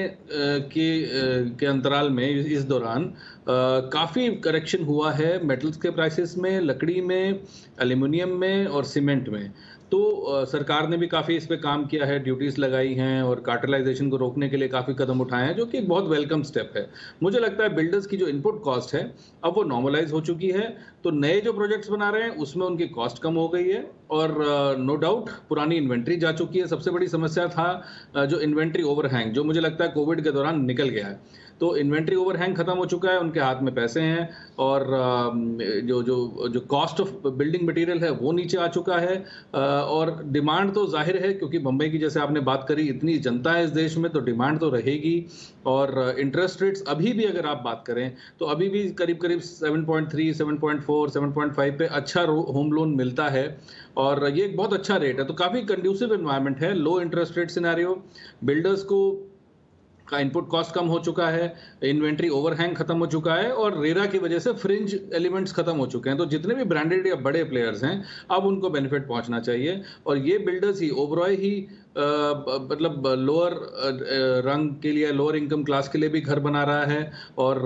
के अंतराल में, इस दौरान काफ़ी करेक्शन हुआ है मेटल्स के प्राइसेस में, लकड़ी में, एल्यूमिनियम में और सीमेंट में। तो सरकार ने भी काफ़ी इस पे काम किया है, ड्यूटीज़ लगाई हैं और कार्टेलाइजेशन को रोकने के लिए काफ़ी कदम उठाए हैं, जो कि एक बहुत वेलकम स्टेप है। मुझे लगता है बिल्डर्स की जो इनपुट कॉस्ट है अब वो नॉर्मलाइज हो चुकी है, तो नए जो प्रोजेक्ट्स बना रहे हैं उसमें उनकी कॉस्ट कम हो गई है और नो डाउट पुरानी इन्वेंट्री जा चुकी है। सबसे बड़ी समस्या था जो इन्वेंट्री ओवरहैंग, जो मुझे लगता है कोविड के दौरान निकल गया है। तो इन्वेंट्री ओवरहैंग खत्म हो चुका है, उनके हाथ में पैसे हैं और जो कॉस्ट ऑफ बिल्डिंग मटेरियल है वो नीचे आ चुका है। और डिमांड तो जाहिर है, क्योंकि मुंबई की जैसे आपने बात करी, इतनी जनता है इस देश में, तो डिमांड तो रहेगी। और इंटरेस्ट रेट्स अभी भी अगर आप बात करें तो अभी भी करीब करीब 7.3, 7.4, 7.5 पे अच्छा होम लोन मिलता है और ये एक बहुत अच्छा रेट है। तो काफ़ी कंड्यूसिव एनवायरनमेंट है, लो इंटरेस्ट रेट सिनेरियो, बिल्डर्स को का इनपुट कॉस्ट कम हो चुका है, इन्वेंट्री ओवरहैंग खत्म हो चुका है और रेरा की वजह से फ्रिंज एलिमेंट्स खत्म हो चुके हैं। तो जितने भी ब्रांडेड या बड़े प्लेयर्स हैं अब उनको बेनिफिट पहुंचना चाहिए और ये बिल्डर्स ही, ओबरॉय ही मतलब लोअर रंग के लिए, लोअर इनकम क्लास के लिए भी घर बना रहा है, और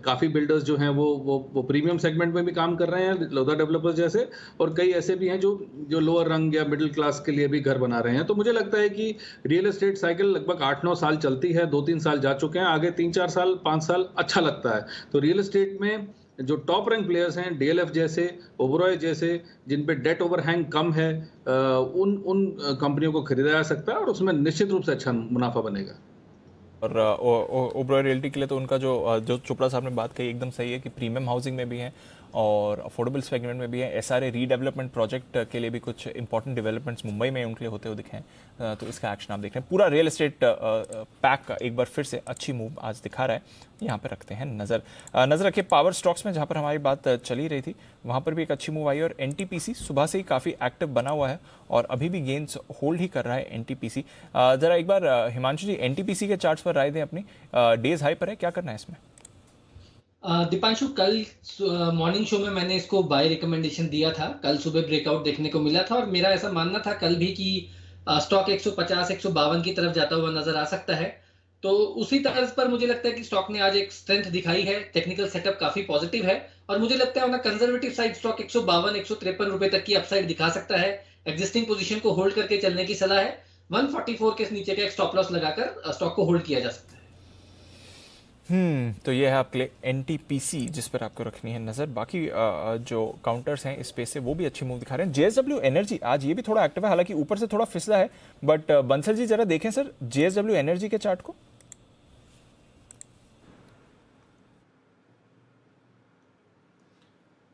काफ़ी बिल्डर्स जो हैं वो प्रीमियम सेगमेंट में भी काम कर रहे हैं, लोधा डेवलपर्स जैसे, और कई ऐसे भी हैं जो लोअर रंग या मिडिल क्लास के लिए भी घर बना रहे हैं। तो मुझे लगता है कि रियल एस्टेट साइकिल लगभग 8-9 साल चलती है, 2-3 साल जा चुके हैं, आगे 3-4 साल 5 साल अच्छा लगता है। तो रियल एस्टेट में जो टॉप रैंक प्लेयर्स हैं, डीएलएफ जैसे, ओबरॉय जैसे, जिन पे डेट ओवरहैंग कम है, उन कंपनियों को खरीदा जा सकता है और उसमें निश्चित रूप से अच्छा मुनाफा बनेगा। और ओबरॉय रियल्टी के लिए तो उनका जो चोपड़ा साहब ने बात कही एकदम सही है कि प्रीमियम हाउसिंग में भी है और अफोर्डेबल सेगमेंट में भी है। एसआरए रीडेवलपमेंट प्रोजेक्ट के लिए भी कुछ इंपॉर्टेंट डेवलपमेंट्स मुंबई में उनके लिए होते हुए दिखे हैं, तो इसका एक्शन आप देख रहे हैं। पूरा रियल एस्टेट पैक एक बार फिर से अच्छी मूव आज दिखा रहा है। यहाँ पर रखते हैं नज़र रखिए पावर स्टॉक्स में, जहाँ पर हमारी बात चली रही थी वहाँ पर भी एक अच्छी मूव आई और एनटीपीसी सुबह से ही काफ़ी एक्टिव बना हुआ है और अभी भी गेंस होल्ड ही कर रहा है एनटीपीसी। ज़रा एक बार हिमांशु जी एनटीपीसी के चार्ट्स पर राय दें अपनी, डेज हाई पर है, क्या करना है इसमें? दीपांशु, कल मॉर्निंग शो में मैंने इसको बाय रिकमेंडेशन दिया था, कल सुबह ब्रेकआउट देखने को मिला था और मेरा ऐसा मानना था कल भी कि स्टॉक 150-152 की तरफ जाता हुआ नजर आ सकता है। तो उसी तर्ज पर मुझे लगता है कि स्टॉक ने आज एक स्ट्रेंथ दिखाई है, टेक्निकल सेटअप काफी पॉजिटिव है और मुझे लगता है ऑन कंजर्वेटिव साइड स्टॉक 152-153 रुपए तक की अपसाइड दिखा सकता है। एग्जिस्टिंग पोजीशन को होल्ड करके चलने की सलाह है। 144 के नीचे का एक स्टॉप लॉस लगाकर स्टॉक को होल्ड किया जा सकता है। तो ये है आपके लिए एनटीपीसी जिस पर आपको रखनी है नज़र। बाकी जो काउंटर्स हैं इस स्पेस से वो भी अच्छी मूव दिखा रहे हैं। जेएसडब्ल्यू एनर्जी आज ये भी थोड़ा एक्टिव है, हालांकि ऊपर से थोड़ा फिसला है, बट बंसल जी जरा देखें सर जेएसडब्ल्यू एनर्जी के चार्ट को।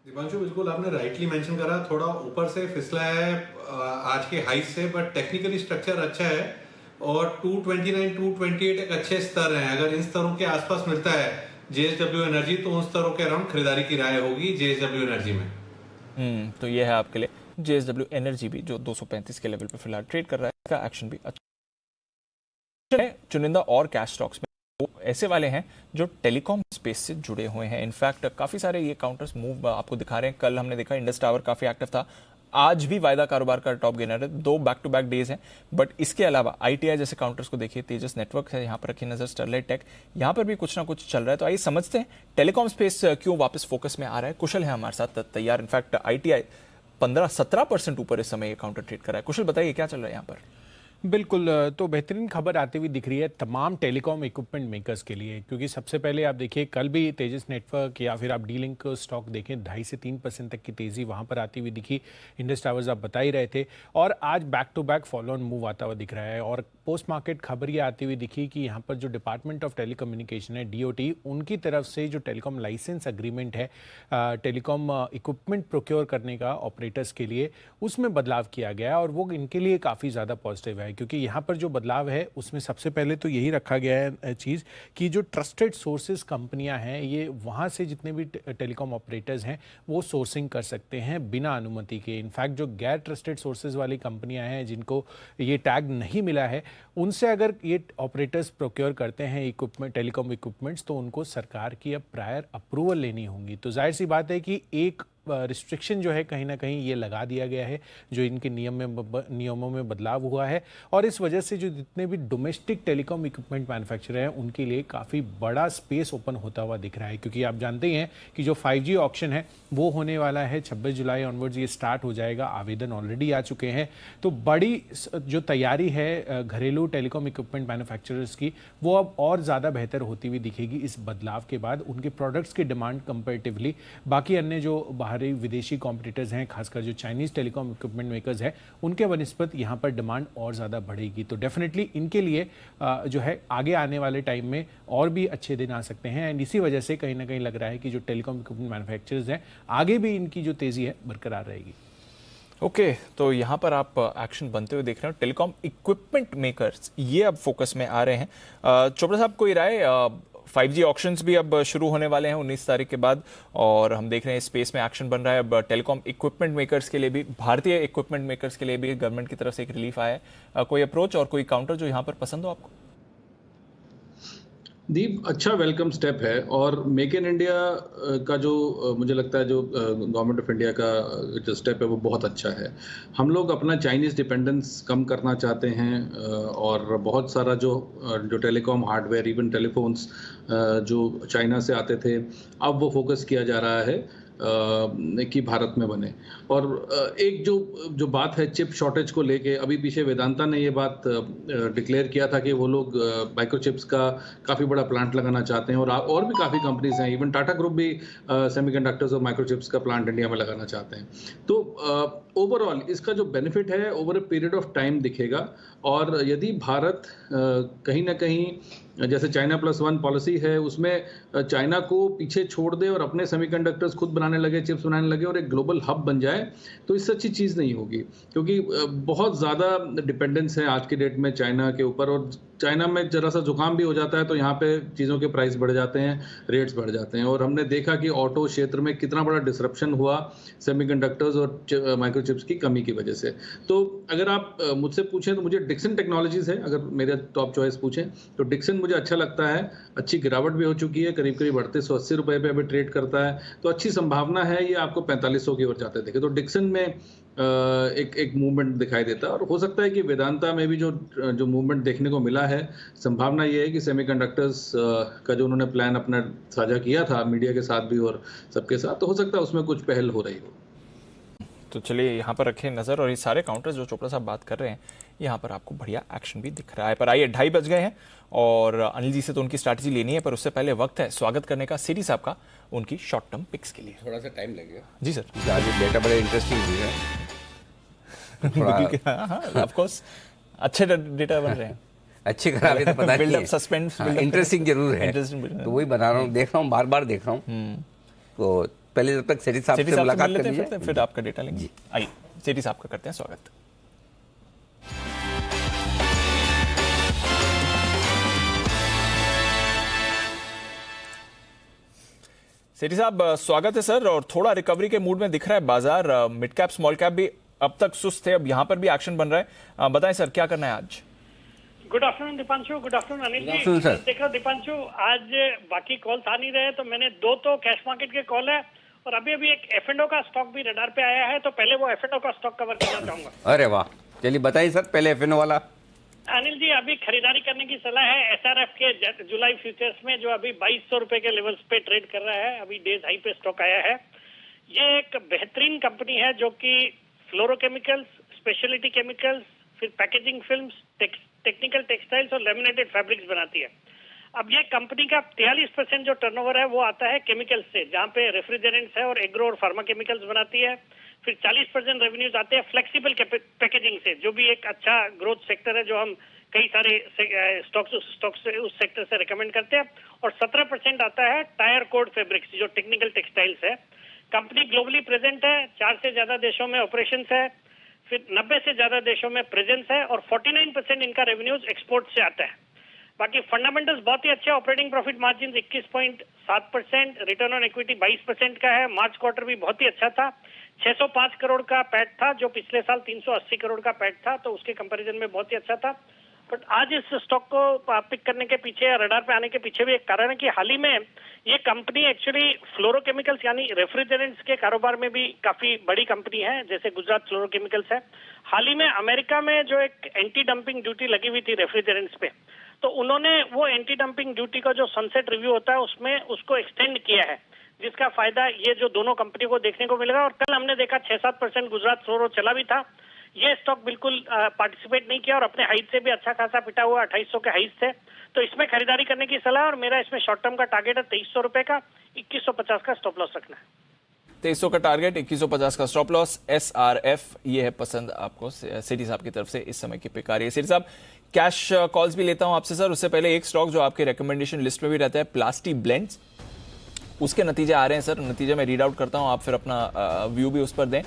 दीपांशु, बिल्कुल आपने राइटली मेंशन करा, थोड़ा ऊपर से फिसला है आज के हाई से, बट टेक्निकली स्ट्रक्चर अच्छा है और 229 228 एक अच्छे स्तर हैं। अगर इन स्तरों के आसपास मिलता है जेएसडब्ल्यू एनर्जी तो उन स्तरों के अराउंड खरीदारी की राय होगी जेएसडब्ल्यू एनर्जी में। तो ये है आपके लिए जेएसडब्ल्यू एनर्जी भी जो 235 के लेवल पे फिलहाल ट्रेड कर रहा है, इसका एक्शन भी अच्छा है। चुनिंदा और कैश स्टॉक्स में वो ऐसे वाले हैं जो टेलीकॉम स्पेस से जुड़े हुए हैं। इनफैक्ट काफी सारे ये काउंटर्स मूव आपको दिखा रहे हैं। कल हमने देखा इंडस टावर काफी एक्टिव था, आज भी वायदा कारोबार का टॉप गेनर है, 2 बैक टू बैक डेज हैं। बट इसके अलावा आईटीआई जैसे काउंटर्स को देखिए, तेजस नेटवर्क है यहाँ पर रखी नजर, स्टरलाइट टेक, यहाँ पर भी कुछ ना कुछ चल रहा है। तो आइए समझते हैं टेलीकॉम स्पेस क्यों वापस फोकस में आ रहा है। कुशल है हमारे साथ तैयार। इनफैक्ट आईटीआई 15-17% ऊपर इस समय ये काउंटर ट्रेड कर रहा है। कुशल बताइए क्या चल रहा है यहाँ पर? बिल्कुल, तो बेहतरीन खबर आती हुई दिख रही है तमाम टेलीकॉम इक्विपमेंट मेकर्स के लिए, क्योंकि सबसे पहले आप देखिए कल भी तेजस नेटवर्क या फिर आप डी लिंक स्टॉक देखें 2.5 से 3% तक की तेज़ी वहाँ पर आती हुई दिखी। इंडस टावर्स आप बता ही रहे थे और आज back to back follow on move आता हुआ दिख रहा है। और पोस्ट मार्केट खबर ये आती हुई दिखी कि यहाँ पर जो डिपार्टमेंट ऑफ टेलीकम्युनिकेशन है डीओटी, उनकी तरफ से जो टेलीकॉम लाइसेंस अग्रीमेंट है टेलीकॉम इक्विपमेंट प्रोक्योर करने का ऑपरेटर्स के लिए, उसमें बदलाव किया गया है और वो इनके लिए काफ़ी ज़्यादा पॉजिटिव है। क्योंकि यहाँ पर जो बदलाव है उसमें सबसे पहले तो यही रखा गया है चीज़ कि जो ट्रस्टेड सोर्सेज कंपनियां हैं, ये वहाँ से जितने भी टेलीकॉम ऑपरेटर्स हैं वो सोर्सिंग कर सकते हैं बिना अनुमति के। इनफैक्ट जो गैर ट्रस्टेड सोर्सेज वाली कंपनियां हैं जिनको ये टैग नहीं मिला है, उनसे अगर ये ऑपरेटर्स प्रोक्योर करते हैं इक्विपमेंट, टेलीकॉम इक्विपमेंट्स, तो उनको सरकार की अब प्रायर अप्रूवल लेनी होगी। तो जाहिर सी बात है कि एक रिस्ट्रिक्शन जो है कहीं ना कहीं ये लगा दिया गया है, जो इनके नियमों में बदलाव हुआ है और इस वजह से जो जितने भी डोमेस्टिक टेलीकॉम इक्विपमेंट मैन्युफैक्चरर हैं उनके लिए काफ़ी बड़ा स्पेस ओपन होता हुआ दिख रहा है। क्योंकि आप जानते ही हैं कि जो 5G ऑक्शन है वो होने वाला है 26 जुलाई ऑनवर्ड्स, ये स्टार्ट हो जाएगा। आवेदन ऑलरेडी आ चुके हैं। तो बड़ी जो तैयारी है घरेलू टेलीकॉम इक्विपमेंट मैन्युफैक्चरर्स की, वो अब और ज़्यादा बेहतर होती हुई दिखेगी इस बदलाव के बाद। उनके प्रोडक्ट्स की डिमांड कंपेरेटिवली बाकी अन्य जो विदेशी कॉम्पिटिटर्स हैं, खासकर जो चाइनीज टेलीकॉम इक्विपमेंट मेकर्स हैं, उनके बनस्पत यहाँ पर डिमांड और ज़्यादा बढ़ेगी। तो डेफिनेटली इनके लिए जो है आगे आने वाले टाइम में और भी अच्छे दिन आ सकते हैं। एंड इसी वजह से कहीं ना कहीं लग रहा है कि जो टेलीकॉम इक्विपमेंट मैन्युफैक्चरर्स हैं आगे भी इनकी जो तेज़ी है बरकरार रहेगी। ओके, तो यहाँ पर आप एक्शन बनते हुए देख रहे हो। टेलीकॉम इक्विपमेंट मेकर्स ये अब फोकस में आ रहे हैं। चोपड़ा साहब कोई राय? 5G ऑक्शंस भी अब शुरू होने वाले हैं 19 तारीख के बाद और हम देख रहे हैं स्पेस में एक्शन बन रहा है। अब टेलीकॉम इक्विपमेंट मेकर्स के लिए भी, भारतीय इक्विपमेंट मेकर्स के लिए भी गवर्नमेंट की तरफ से एक रिलीफ आया है। कोई अप्रोच और कोई काउंटर जो यहाँ पर पसंद हो आपको? दीप अच्छा वेलकम स्टेप है, और मेक इन इंडिया का जो मुझे लगता है जो गवर्नमेंट ऑफ इंडिया का जो स्टेप है वो बहुत अच्छा है। हम लोग अपना चाइनीज़ डिपेंडेंस कम करना चाहते हैं, और बहुत सारा जो टेलीकॉम हार्डवेयर, इवन टेलीफोन्स जो चाइना से आते थे, अब वो फोकस किया जा रहा है कि भारत में बने। और एक जो बात है चिप शॉर्टेज को लेके, अभी पीछे वेदांता ने ये बात डिक्लेयर किया था कि वो लोग माइक्रोचिप्स का काफ़ी बड़ा प्लांट लगाना चाहते हैं, और भी काफ़ी कंपनीज हैं, इवन टाटा ग्रुप भी सेमीकंडक्टर्स और माइक्रोचिप्स का प्लांट इंडिया में लगाना चाहते हैं। तो ओवरऑल इसका जो बेनिफिट है over a period of time दिखेगा, और यदि भारत कहीं ना कहीं जैसे चाइना +1 पॉलिसी है उसमें चाइना को पीछे छोड़ दे और अपने सेमीकंडक्टर्स खुद बनाने लगे, चिप्स बनाने लगे और एक ग्लोबल हब बन जाए, तो इससे अच्छी चीज़ नहीं होगी, क्योंकि बहुत ज़्यादा डिपेंडेंस है आज के डेट में चाइना के ऊपर। और चाइना में जरा सा जुकाम भी हो जाता है तो यहाँ पे चीज़ों के प्राइस बढ़ जाते हैं, रेट्स बढ़ जाते हैं। और हमने देखा कि ऑटो क्षेत्र में कितना बड़ा डिसरप्शन हुआ सेमीकंडक्टर्स और माइक्रोचिप्स की कमी की वजह से। तो अगर आप मुझसे पूछें तो मुझे डिक्सन टेक्नोलॉजीज है, अगर मेरे टॉप चॉइस पूछें तो डिक्सन मुझे अच्छा लगता है। अच्छी गिरावट भी हो चुकी है, करीब करीब 3880 रुपये पे अभी ट्रेड करता है, तो अच्छी संभावना है ये आपको 4500 की ओर जाते देखे। तो डिक्सन में एक मूवमेंट दिखाई देता है, और हो सकता है कि वेदांता में भी जो मूवमेंट देखने को मिला है, संभावना ये है कि सेमीकंडक्टर्स का जो उन्होंने प्लान अपना साझा किया था मीडिया के साथ भी और सबके साथ, तो हो सकता है उसमें कुछ पहल हो रही हो। तो चलिए यहाँ पर रखें नजर, और ये सारे काउंटर्स जो चोपड़ा साहब बात कर रहे हैं यहाँ पर आपको बढ़िया एक्शन भी दिख रहा है। पर आइए 2:30 बज गए हैं और अनिल जी से तो उनकी स्ट्रैटेजी लेनी है, पर उससे पहले वक्त है स्वागत करने का सिटी साहब का उनकी शॉर्ट टर्म पिक्स के लिए। थोड़ा सा टाइम लगेगा जी सर, आज डेटा बड़े इंटरेस्टिंग भी है। ऑफ कोर्स अच्छे डेटा बन रहे हैं। अच्छे खराब तो पता नहीं, बिल्डअप सस्पेंस इंटरेस्टिंग जरूर है, तो वही बना रहा हूँ, देख रहा हूँ, बार बार देख रहा हूँ। तो पहले जब तक सेठी साहब से मुलाकात कर लीजिए, फिर आपका डेटा लेंगे। आइए सेठी साहब का करते हैं स्वागत। सेठी साहब स्वागत है सर। और थोड़ा रिकवरी के मूड में दिख रहा है बाजार, मिड कैप स्मॉल कैप भी अब तक सुस्त थे, अब यहाँ पर भी एक्शन बन रहा है। बताएं सर क्या करना है आज? Good afternoon Deepanshu, good afternoon Anil ji. देखो दीपांशु, आज बाकी कॉल्स आ नहीं रहे तो मैंने 2 तो कैश मार्केट के कॉल है, और अभी एक F&O का स्टॉक भी रडार पे आया है, तो पहले वो F&O का स्टॉक कवर करना चाहूंगा। अरे वाह, चलिए बताइए सर, पहले F&O वाला। अनिल जी, अभी खरीदारी करने की सलाह है SRF के जुलाई फ्यूचर्स में, जो अभी 2200 रुपए के लेवल्स पे ट्रेड कर रहा है, अभी डेज हाई पे स्टॉक आया है। ये एक बेहतरीन कंपनी है जो कि फ्लोरोकेमिकल्स, स्पेशलिटी केमिकल्स, फिर पैकेजिंग फिल्म्स, टेक्निकल टेक्सटाइल्स और लेमिनेटेड फैब्रिक्स बनाती है। अब ये कंपनी का 43% जो टर्नओवर है वो आता है केमिकल्स से, जहाँ पे रेफ्रिजरेंट्स है और एग्रो और फार्मा केमिकल्स बनाती है। फिर 40% रेवेन्यूज आते हैं फ्लेक्सिबल पैकेजिंग से, जो भी एक अच्छा ग्रोथ सेक्टर है, जो हम कई सारे स्टॉक्स से उस सेक्टर से रिकमेंड करते हैं। और 17% आता है टायर कोड फैब्रिक्स, जो टेक्निकल टेक्सटाइल्स है। कंपनी ग्लोबली प्रेजेंट है, 4 से ज्यादा देशों में ऑपरेशंस है, फिर 90 से ज्यादा देशों में प्रेजेंस है, और 49% इनका रेवेन्यूज एक्सपोर्ट से आता है। बाकी फंडामेंटल्स बहुत ही अच्छे, operating profit margin 21.7%, return on equity 22% का है। मार्च क्वार्टर भी बहुत ही अच्छा था, 605 करोड़ का पैट था, जो पिछले साल 380 करोड़ का पैट था, तो उसके कंपैरिजन में बहुत ही अच्छा था। बट आज इस स्टॉक को पिक करने के पीछे, रडार पे आने के पीछे भी एक कारण है कि हाल ही में ये कंपनी एक्चुअली फ्लोरोकेमिकल्स यानी रेफ्रिजरेंट्स के कारोबार में भी काफी बड़ी कंपनी है, जैसे गुजरात फ्लोरोकेमिकल्स है। हाल ही में अमेरिका में जो एक एंटी डंपिंग ड्यूटी लगी हुई थी रेफ्रिजरेंट्स पे, तो उन्होंने वो एंटी डंपिंग ड्यूटी का जो सनसेट रिव्यू होता है उसमें उसको एक्सटेंड किया है, जिसका फायदा ये जो दोनों कंपनी को देखने को मिलेगा। और कल हमने देखा 6-7% गुजरात फ्लोरो चला भी था, ये स्टॉक बिल्कुल पार्टिसिपेट नहीं किया और अपने हाइट से भी अच्छा खासा पिटा हुआ, 2800 के हाइट से। तो इसमें खरीदारी करने की सलाह, और मेरा इसमें शॉर्ट टर्म का टारगेट है 2300 रुपए का, 2150 का स्टॉप लॉस रखना है। 2300 का टारगेट, 2150 का स्टॉप लॉस। SRF ये है पसंद आपको सिटी साहब की तरफ से इस समय की पिक आ रही है। सिटी साहब कैश कॉल्स भी लेता हूं आपसे सर, उससे पहले एक स्टॉक जो आपके रिकमेंडेशन लिस्ट में भी रहता है, प्लास्टी ब्लेंड्स, उसके नतीजे आ रहे हैं सर। नतीजे मैं रीड आउट करता हूं, आप फिर अपना व्यू भी उस पर दें।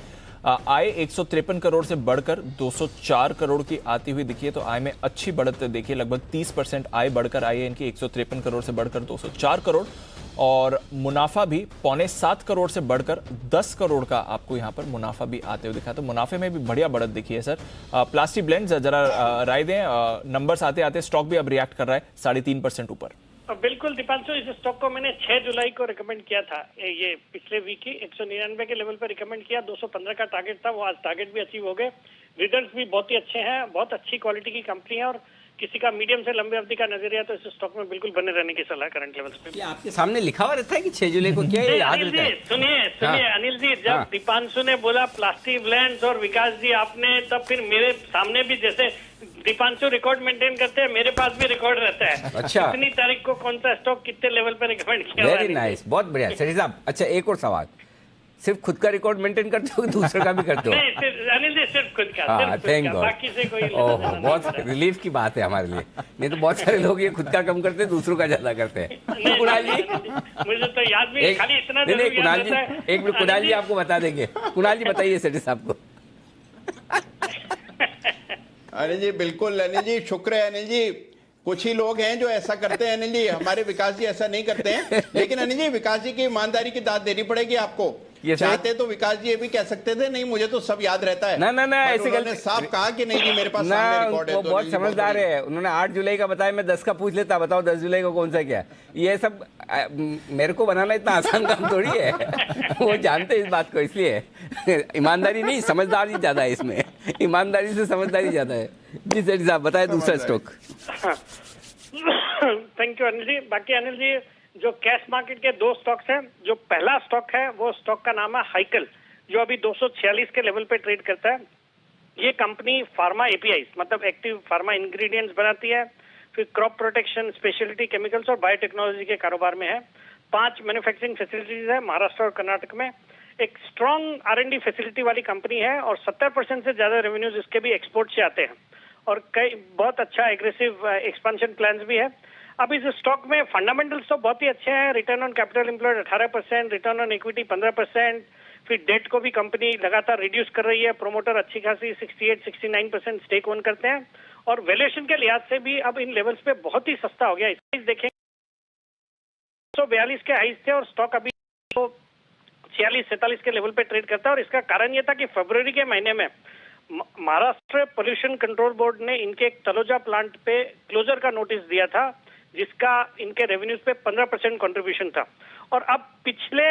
आय 153 करोड़ से बढ़कर 204 करोड़ की आती हुई दिखी है, तो आय में अच्छी बढ़त देखिए, लगभग 30% आय बढ़कर आई है इनकी, 153 करोड़ से बढ़कर 204 करोड़। और मुनाफा भी 6.25 करोड़ से बढ़कर 10 करोड़ का आपको यहाँ पर मुनाफा भी आते हुए दिखा, तो मुनाफे में भी बढ़िया बढ़त दिखी है सर। प्लास्टिक ब्लेंड्स जरा राय दें, नंबर्स आते आते स्टॉक भी अब रिएक्ट कर रहा है 3.5% ऊपर। बिल्कुल दीपांशु, इस स्टॉक को मैंने 6 जुलाई को रिकमेंड किया था, ये पिछले वीक ही 199 के लेवल पर रिकमेंड किया। 215 का टारगेट था, वो आज टारगेट भी अचीव हो गए। रिजल्ट्स भी बहुत ही अच्छे हैं, बहुत अच्छी क्वालिटी की कंपनी है और किसी का मीडियम से लंबे अवधि का नजरिया तो इस स्टॉक में बिल्कुल बने रहने की सलाह करंट लेवल्स पे। आपके सामने लिखा हुआ रहता है कि 6 जुलाई को क्या है, याद रहता है? सुनिए अनिल जी, जब दीपांशु ने बोला प्लास्टिक ब्लैंड्स और विकास जी आपने, तब फिर मेरे सामने भी, जैसे दीपांशु रिकॉर्ड मेंटेन करते हैं, मेरे पास भी रिकॉर्ड रहता है। अच्छा, कितनी तारीख को कौन सा स्टॉक कितने लेवल पर रिकमेंड किया? वेरी नाइस, बहुत बढ़िया सेठी साहब। अच्छा, एक और सवाल, सिर्फ खुद का रिकॉर्ड मेंटेन करते हो, दूसरे का भी करते हो? नहीं अनिल जी, सिर्फ खुद का। थैंक गॉड, बाकी से कोई बहुत रिलीफ की बात है हमारे लिए। नहीं तो बहुत सारे लोग ये खुद का कम करते हैं, दूसरों का ज्यादा करते हैं। कुणाल जी, मुझे तो याद भी खाली इतना नहीं कुणाल जी, एक मिनट, कुणाल जी आपको बता देंगे। कुणाल जी बताइए सेठी साहब को। अनिल जी बिल्कुल, अनिल जी शुक्र है अनिल जी, कुछ ही लोग हैं जो ऐसा करते हैं अनिल जी, हमारे विकास जी ऐसा नहीं करते हैं। लेकिन अनिल जी, विकास जी की ईमानदारी की दाद देनी पड़ेगी आपको। ये चाहते तो विकास जी ये भी कह सकते थे, नहीं मुझे तो सब याद रहता है। ना ऐसे उन्होंने साफ कहा कि नहीं जी मेरे पास सामने रिकॉर्ड है। वो बहुत समझदार है, उन्होंने 8 जुलाई का बताया, मैं 10 का पूछ लेता, बताओ 10 जुलाई को कौन सा क्या। ये सब मेरे को बनाना इतना आसान काम थोड़ी है। वो जानते हैं इस बात को, इसलिए ईमानदारी नहीं, समझदारी ज्यादा है इसमें, ईमानदारी से समझदारी ज्यादा है। जी सेठी साहब बताए दूसरा stock. Thank you Anil ji. बाकी अनिल जी, जो कैश मार्केट के 2 स्टॉक्स हैं, जो पहला स्टॉक है वो स्टॉक का नाम है हाइकल, जो अभी 246 के लेवल पे ट्रेड करता है। ये कंपनी फार्मा एपीआई मतलब एक्टिव फार्मा इंग्रेडिएंट्स बनाती है, फिर क्रॉप प्रोटेक्शन, स्पेशलिटी केमिकल्स और बायोटेक्नोलॉजी के कारोबार में है। 5 मैन्युफैक्चरिंग फैसिलिटीज है महाराष्ट्र और कर्नाटक में। एक स्ट्रॉन्ग R&D फैसिलिटी वाली कंपनी है और 70% से ज्यादा रेवेन्यूज इसके भी एक्सपोर्ट से आते हैं और कई बहुत अच्छा एग्रेसिव एक्सपेंशन प्लान्स भी है। अब इस स्टॉक में फंडामेंटल्स तो बहुत ही अच्छे हैं। Return on capital employed 18%, return on equity 15%, फिर डेट को भी कंपनी लगातार रिड्यूस कर रही है। प्रोमोटर अच्छी खासी 68-69% स्टेक ओन करते हैं और वैल्यूएशन के लिहाज से भी अब इन लेवल्स पे बहुत ही सस्ता हो गया। इस देखें 142 के हाइज थे और स्टॉक अभी 46-47 के लेवल पे ट्रेड करता है और इसका कारण ये था कि फरवरी के महीने में महाराष्ट्र पोल्यूशन कंट्रोल बोर्ड ने इनके एक तलोजा प्लांट पे क्लोजर का नोटिस दिया था, जिसका इनके रेवेन्यूज पे 15% कंट्रीब्यूशन था। और अब पिछले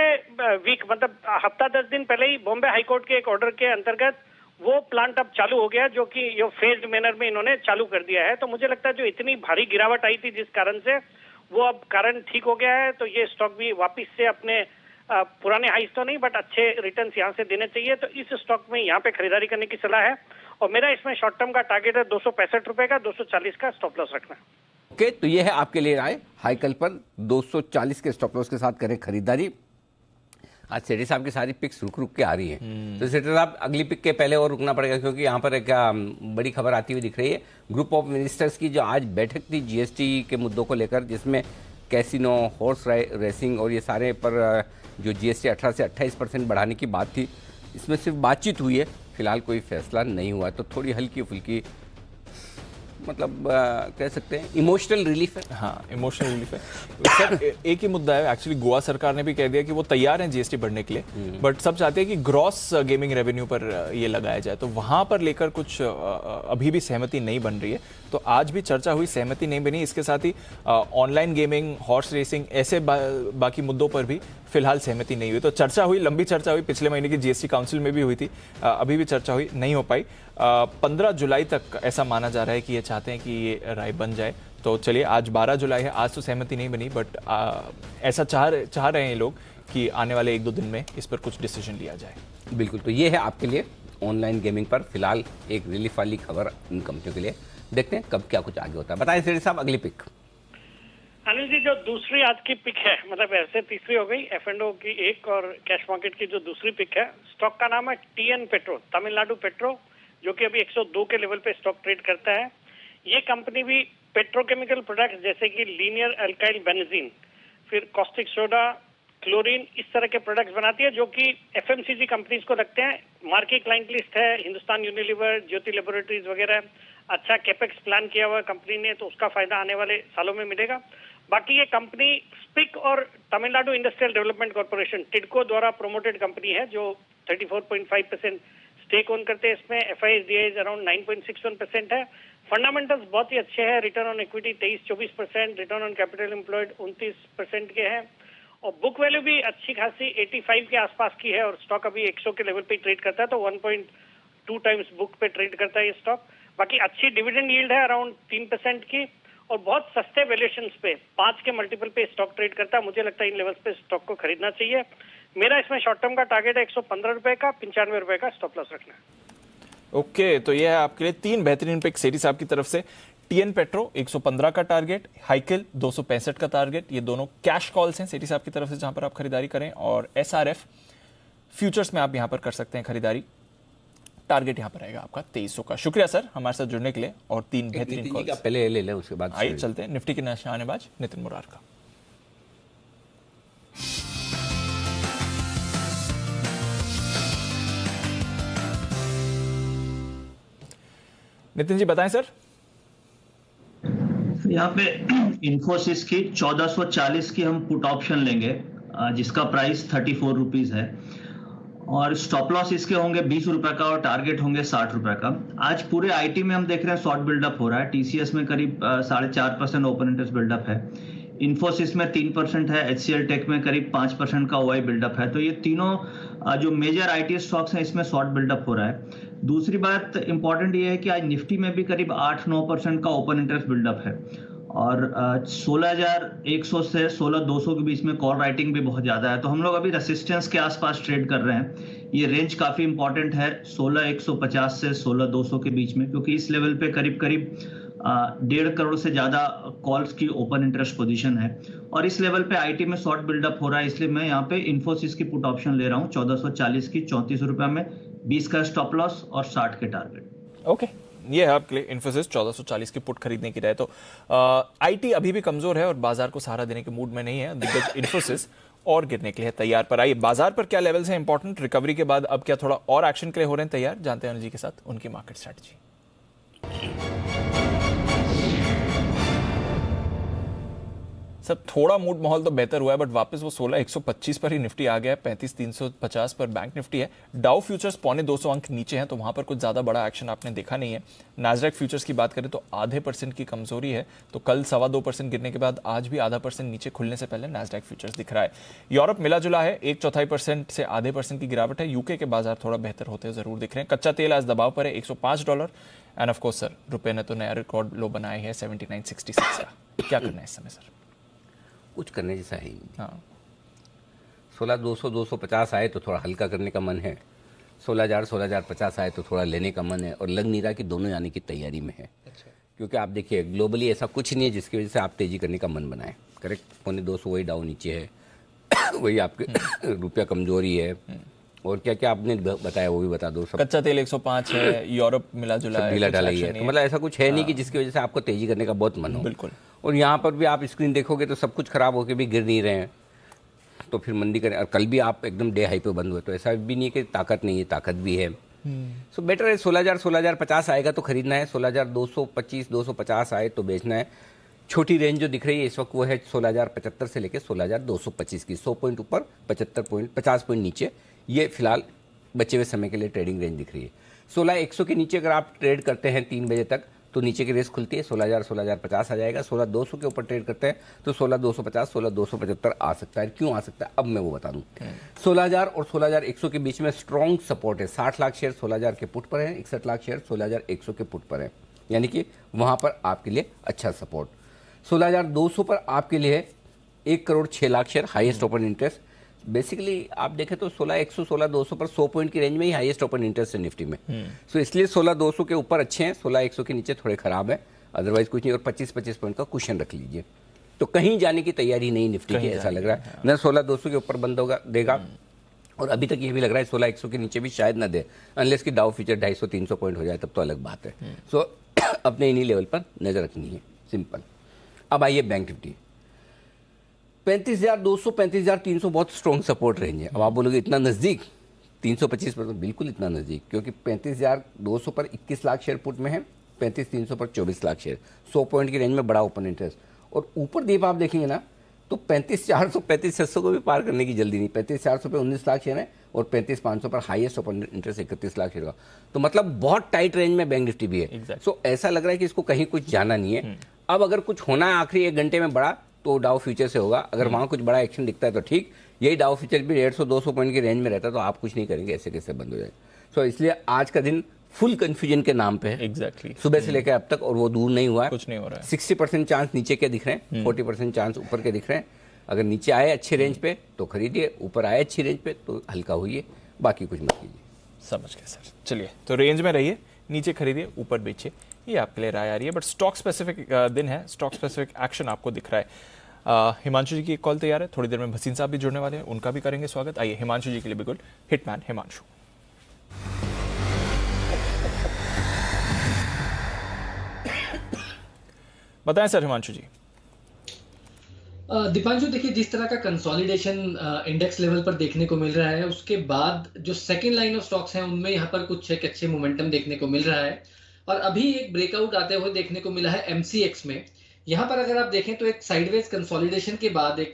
वीक मतलब हफ्ता 10 दिन पहले ही बॉम्बे हाईकोर्ट के एक ऑर्डर के अंतर्गत वो प्लांट अब चालू हो गया, जो कि ये फेज्ड मैनर में इन्होंने चालू कर दिया है। तो मुझे लगता है जो इतनी भारी गिरावट आई थी जिस कारण से, वो अब कारण ठीक हो गया है। तो ये स्टॉक भी वापिस से अपने पुराने हाइस तो नहीं बट अच्छे रिटर्न्स यहाँ से देने चाहिए। तो इस स्टॉक में यहाँ पे खरीदारी करने की सलाह है और मेरा इसमें शॉर्ट टर्म का टारगेट है 265 रुपए का, 240 का स्टॉप लॉस रखना। ओके, तो ये है आपके लिए राय, हाइकल पर 240 के स्टॉप लॉस के साथ करें खरीदारी। आज सेठी साहब की सारी पिक्स रुक के आ रही है, तो सेठी साहब अगली पिक के पहले और रुकना पड़ेगा क्योंकि यहाँ पर एक बड़ी खबर आती हुई दिख रही है। ग्रुप ऑफ मिनिस्टर्स की जो आज बैठक थी जीएसटी के मुद्दों को लेकर, जिसमें कैसीनो, हॉर्स रेसिंग और ये सारे पर जो जीएसटी 18 से 28% बढ़ाने की बात थी, इसमें सिर्फ बातचीत हुई है, फिलहाल कोई फैसला नहीं हुआ। तो थोड़ी हल्की फुल्की मतलब कह सकते हैं इमोशनल रिलीफ है। हाँ, इमोशनल रिलीफ है। सर एक ही मुद्दा है, एक्चुअली गोवा सरकार ने भी कह दिया कि वो तैयार हैं जीएसटी बढ़ने के लिए, बट सब चाहते हैं कि ग्रॉस गेमिंग रेवेन्यू पर ये लगाया जाए, तो वहां पर लेकर कुछ अभी भी सहमति नहीं बन रही है। तो आज भी चर्चा हुई, सहमति नहीं बनी। इसके साथ ही ऑनलाइन गेमिंग, हॉर्स रेसिंग, ऐसे बाकी मुद्दों पर भी फिलहाल सहमति नहीं हुई। तो चर्चा हुई, लंबी चर्चा हुई, पिछले महीने की जीएसटी काउंसिल में भी हुई थी, अभी भी चर्चा हुई, नहीं हो पाई। 15 जुलाई तक ऐसा माना जा रहा है कि ये चाहते हैं कि ये राय बन जाए। तो चलिए, आज 12 जुलाई है, आज तो सहमति नहीं बनी, बट ऐसा चाह रहे हैं लोग कि आने वाले 1-2 दिन में इस पर कुछ डिसीजन लिया जाए। बिल्कुल, तो ये है आपके लिए ऑनलाइन गेमिंग पर फिलहाल एक रिलीफ वाली खबर इन कंपनियों के लिए। देखते हैं कब क्या कुछ आगे होता है। बताएं सेठी साहब अगली पिक। अनिल जी, जो दूसरी आज की पिक है, मतलब ऐसे तीसरी हो गई, F&O की एक और कैश मार्केट की जो दूसरी पिक है, स्टॉक का नाम है TN पेट्रो, तमिलनाडु पेट्रो, जो कि अभी 102 के लेवल पे स्टॉक ट्रेड करता है। ये कंपनी भी पेट्रोकेमिकल प्रोडक्ट्स जैसे कि लीनियर अल्काइल बेंजीन, फिर कॉस्टिक सोडा, क्लोरीन, इस तरह के प्रोडक्ट्स बनाती है जो कि FMCG कंपनीज को लगते हैं। मार्केट क्लाइंट लिस्ट है हिंदुस्तान यूनिलीवर, ज्योति लेबोरेटरीज वगैरह। अच्छा कैपेक्स प्लान किया हुआ कंपनी ने, तो उसका फायदा आने वाले सालों में मिलेगा। बाकी ये कंपनी स्पिक और तमिलनाडु इंडस्ट्रियल डेवलपमेंट कॉर्पोरेशन टिडको द्वारा प्रोमोटेड कंपनी है, जो 34.5% स्टेक ओन करते हैं। इसमें FIS DIS अराउंड 9.61% है। फंडामेंटल्स बहुत ही अच्छे हैं, return on equity 23-24%, return on capital employed 29% के हैं और बुक वैल्यू भी अच्छी खासी 85 के आसपास की है और स्टॉक अभी 100 के लेवल पे ट्रेड करता है, तो 1.2 टाइम्स बुक पे ट्रेड करता है ये स्टॉक। बाकी अच्छी डिविडेंड यील्ड है अराउंड 3% की और बहुत सस्ते वैल्यूएशंस पे 5 के मल्टीपल पे स्टॉक ट्रेड करता है। मुझे लगता है इन लेवल्स पे स्टॉक को खरीदना चाहिए। मेरा इसमें शॉर्ट टर्म का टारगेट है 115 रुपए का, 95 रुपए का स्टॉप लॉस रखना है। ओके, तो ये है आपके लिए 3 बेहतरीन पिक सेठी साहब की तरफ से। टीएन पेट्रो 115 का टारगेट, हाइकिल 265 का टारगेट, ये दोनों कैश कॉल्स हैं सेठी साहब की तरफ से जहां पर आप खरीदारी करें, और एसआरएफ फ्यूचर्स में आप यहां पर कर सकते हैं खरीदारी। टारगेट यहां पर रहेगा आपका 2300 का। शुक्रिया सर हमारे साथ जुड़ने के लिए और 3 बेहतरीन कॉल्स। पहले ले लें उसके बाद आइए चलते हैं निफ्टी के निशानेबाज नितिन मुरार का। नितिन जी बताएं सर। यहाँ पे इन्फोसिस की 1440 की हम पुट ऑप्शन लेंगे जिसका प्राइस 34 रुपीज है और स्टॉप लॉस इसके होंगे 20 रुपए का और टारगेट होंगे 60 रुपए का। आज पूरे आईटी में हम देख रहे हैं शॉर्ट बिल्डअप हो रहा है। टीसीएस में करीब 4.5% ओपन इंटरेस्ट बिल्डअप है, इन्फोसिस में 3% है, एचसीएल टेक में करीब 5% का ओआई बिल्डअप है। तो ये तीनों जो मेजर आईटी स्टॉक्स हैं इसमें शॉर्ट बिल्डअप हो रहा है। दूसरी बात इंपॉर्टेंट ये है कि आज निफ्टी में भी करीब 8-9% का ओपन इंटरेस्ट बिल्डअप है और 16,100 से 16,200 के बीच में कॉल राइटिंग भी बहुत ज्यादा है। तो हम लोग अभी रेसिस्टेंस के आसपास ट्रेड कर रहे हैं। ये रेंज काफी इंपॉर्टेंट है 16,150 से 16,200 के बीच में, क्योंकि इस लेवल पे करीब 1.5 करोड़ से ज्यादा कॉल्स की ओपन इंटरेस्ट पोजीशन है और इस लेवल पे आईटी में शॉर्ट बिल्डअप हो रहा है। इसलिए मैं यहाँ पे इन्फोसिस की पुट ऑप्शन ले रहा हूँ 1440 की, 34 रुपए में, 20 का स्टॉप लॉस और 60 के टारगेट। ओके, ये है आपके लिए इन्फोसिस 1440 की पुट खरीदने की राय। तो आईटी अभी भी कमजोर है और बाजार को सहारा देने के मूड में नहीं है। दिग्गज इन्फोसिस और गिरने के लिए तैयार। पर आइए बाजार पर क्या लेवल्स हैं इंपॉर्टेंट, रिकवरी के बाद अब क्या थोड़ा और एक्शन के लिए हो रहे हैं तैयार, जानते हैं अनुजी के साथ उनकी मार्केट स्ट्रेटजी। सब थोड़ा मूड माहौल तो बेहतर हुआ है बट वापस वो 16,125 पर ही निफ्टी आ गया है। 35,350 पर बैंक निफ्टी है। डाउ फ्यूचर्स 250 अंक नीचे हैं तो वहां पर कुछ ज्यादा बड़ा एक्शन आपने देखा नहीं है। नास्डैक फ्यूचर्स की बात करें तो 0.5% की कमजोरी है, तो कल 2.25% गिरने के बाद आज भी 0.5% नीचे खुलने से पहले नास्डैक फ्यूचर्स दिख रहा है। यूरोप मिला जुला है, 1/4% से $0.5% की गिरावट है। यूके के बाजार थोड़ा बेहतर होते जरूर दिख रहे हैं। कच्चा तेल आज दबाव पर है $105 एंड ऑफ कोर्स सर रुपए ने तो नया रिकॉर्ड लो बनाए है 79.66 का। क्या करना है इस समय सर? कुछ करने जैसा है नहीं। हाँ, 16,200 250 आए तो थोड़ा हल्का करने का मन है, 16,000 16,050 आए तो थोड़ा लेने का मन है और लग नहीं रहा कि दोनों आने की तैयारी में है। अच्छा। क्योंकि आप देखिए ग्लोबली ऐसा कुछ नहीं है जिसकी वजह से आप तेजी करने का मन बनाए। करेक्ट, 250 वही डाउन नीचे है वही आपके रुपया कमजोरी है और क्या क्या आपने बताया वो भी बता दो। सब कच्चा तेल 105 है, यूरोप मिला जुला है, ढीला ढाला ही है, तो मतलब ऐसा कुछ है नहीं कि जिसकी वजह से आपको तेजी करने का बहुत मन हो। बिल्कुल। और यहाँ पर भी आप स्क्रीन देखोगे तो सब कुछ खराब होकर भी गिर नहीं रहे हैं, तो फिर मंदी करें। और कल भी आप एकदम डे हाई पे बंद हुए, तो ऐसा भी नहीं कि ताकत नहीं है, ताकत भी है। सो बेटर है 16,000 16,050 आएगा तो खरीदना है, 16,225 250 आए तो बेचना है। छोटी रेंज जो दिख रही है इस वक्त वो है 16,075 से लेकर 16,225 की, 100 पॉइंट ऊपर 75 पॉइंट 50 पॉइंट नीचे, ये फिलहाल बचे हुए समय के लिए ट्रेडिंग रेंज दिख रही है। 16,100 के नीचे अगर आप ट्रेड करते हैं 3 बजे तक तो नीचे की रेस खुलती है 16,000 16,050 आ जाएगा। 16,200 के ऊपर ट्रेड करते हैं तो 16,250 16,275 आ सकता है। क्यों आ सकता है अब मैं वो बता दूं। 16,000 और 16,100 के बीच में स्ट्रॉन्ग सपोर्ट है। 60 लाख शेयर 16,000 के पुट पर है, 61 लाख शेयर 16,100 के पुट पर है, यानी कि वहां पर आपके लिए अच्छा सपोर्ट। 16,200 पर आपके लिए 1 crore 6 lakh share highest open interest. Basically आप देखें तो 16,100 16,200 पर 100 पॉइंट की रेंज में ही हाईएस्ट ओपन इंटरेस्ट है निफ्टी में। सो इसलिए 16,200 के ऊपर अच्छे हैं, 16,100 के नीचे थोड़े खराब है, अदरवाइज कुछ नहीं। और 25-25 पॉइंट का कुशन रख लीजिए, तो कहीं जाने की तैयारी नहीं निफ्टी की, ऐसा लग रहा है ना। 16,200 के ऊपर बंद होगा देगा और अभी तक ये भी लग रहा है 16,100 के नीचे भी शायद ना दे, अनलेस की डाउ फ्यूचर 250-300 पॉइंट हो जाए, तब तो अलग बात है। सो अपने इन्हीं लेवल पर नजर रखनी है, सिंपल। अब आइए बैंक निफ्टी 35,200 35,300 बहुत स्ट्रॉन्ग सपोर्ट रेंज है। अब आप बोलोगे इतना नज़दीक 325%, बिल्कुल इतना नज़दीक, क्योंकि 35,200 पर 21 लाख शेयर पुट में है, 35,300 पर 24 लाख शेयर, 100 पॉइंट की रेंज में बड़ा ओपन इंटरेस्ट। और ऊपर दीप आप देखेंगे ना तो 35,400 35,600 को भी पार करने की जल्दी नहीं। 35,400 पे 19 लाख शेयर है, और 35,500 पर highest open interest 31 lakh share का। तो मतलब बहुत टाइट रेंज में बैंक निफ्टी भी है। सो ऐसा लग रहा है कि इसको कहीं कुछ जाना नहीं है। अब अगर कुछ होना है आखिरी 1 घंटे में बड़ा तो डाउ फ्यूचर से होगा। अगर वहां कुछ बड़ा एक्शन दिखता है तो ठीक, यही डाउ फ्यूचर भी 150-200 पॉइंट की रेंज में रहता है तो आप कुछ नहीं करेंगे, ऐसे कैसे बंद हो जाए। सो इसलिए आज का दिन फुल कंफ्यूजन के नाम पे है। एग्जैक्टली सुबह से लेकर अब तक, और वो दूर नहीं हुआ है। कुछ नहीं हो रहा है। 60% चांस नीचे के दिख रहे हैं, 40% चांस ऊपर के दिख रहे हैं। अगर नीचे आए अच्छे रेंज पे तो खरीदिए, ऊपर आए अच्छी रेंज पे तो हल्का होइए, बाकी कुछ मत कीजिए। समझ गए सर। चलिए, तो रेंज में रहिए, नीचे खरीदिए, ऊपर बेचिए, ये आपके लिए राय आ रही है। बट स्टॉक स्पेसिफिक दिन है, स्टॉक स्पेसिफिक एक्शन आपको दिख रहा है। हिमांशु जी की एक कॉल तैयार है, थोड़ी देर में भसीन साहब भी जुड़ने वाले हैं, उनका भी करेंगे स्वागत। आइए हिमांशु जी के लिए बिल्कुल हिटमैन हिमांशु। बताएं सर हिमांशु जी। दीपांशु देखिए, जिस तरह का कंसोलिडेशन इंडेक्स लेवल पर देखने को मिल रहा है, उसके बाद जो सेकंड लाइन ऑफ स्टॉक्स हैं उनमें यहाँ पर कुछ एक अच्छे मोमेंटम देखने को मिल रहा है। और अभी एक ब्रेकआउट आते हुए देखने को मिला है एमसीएक्स में। यहाँ पर अगर आप देखें तो एक साइडवेज कंसोलिडेशन के बाद, एक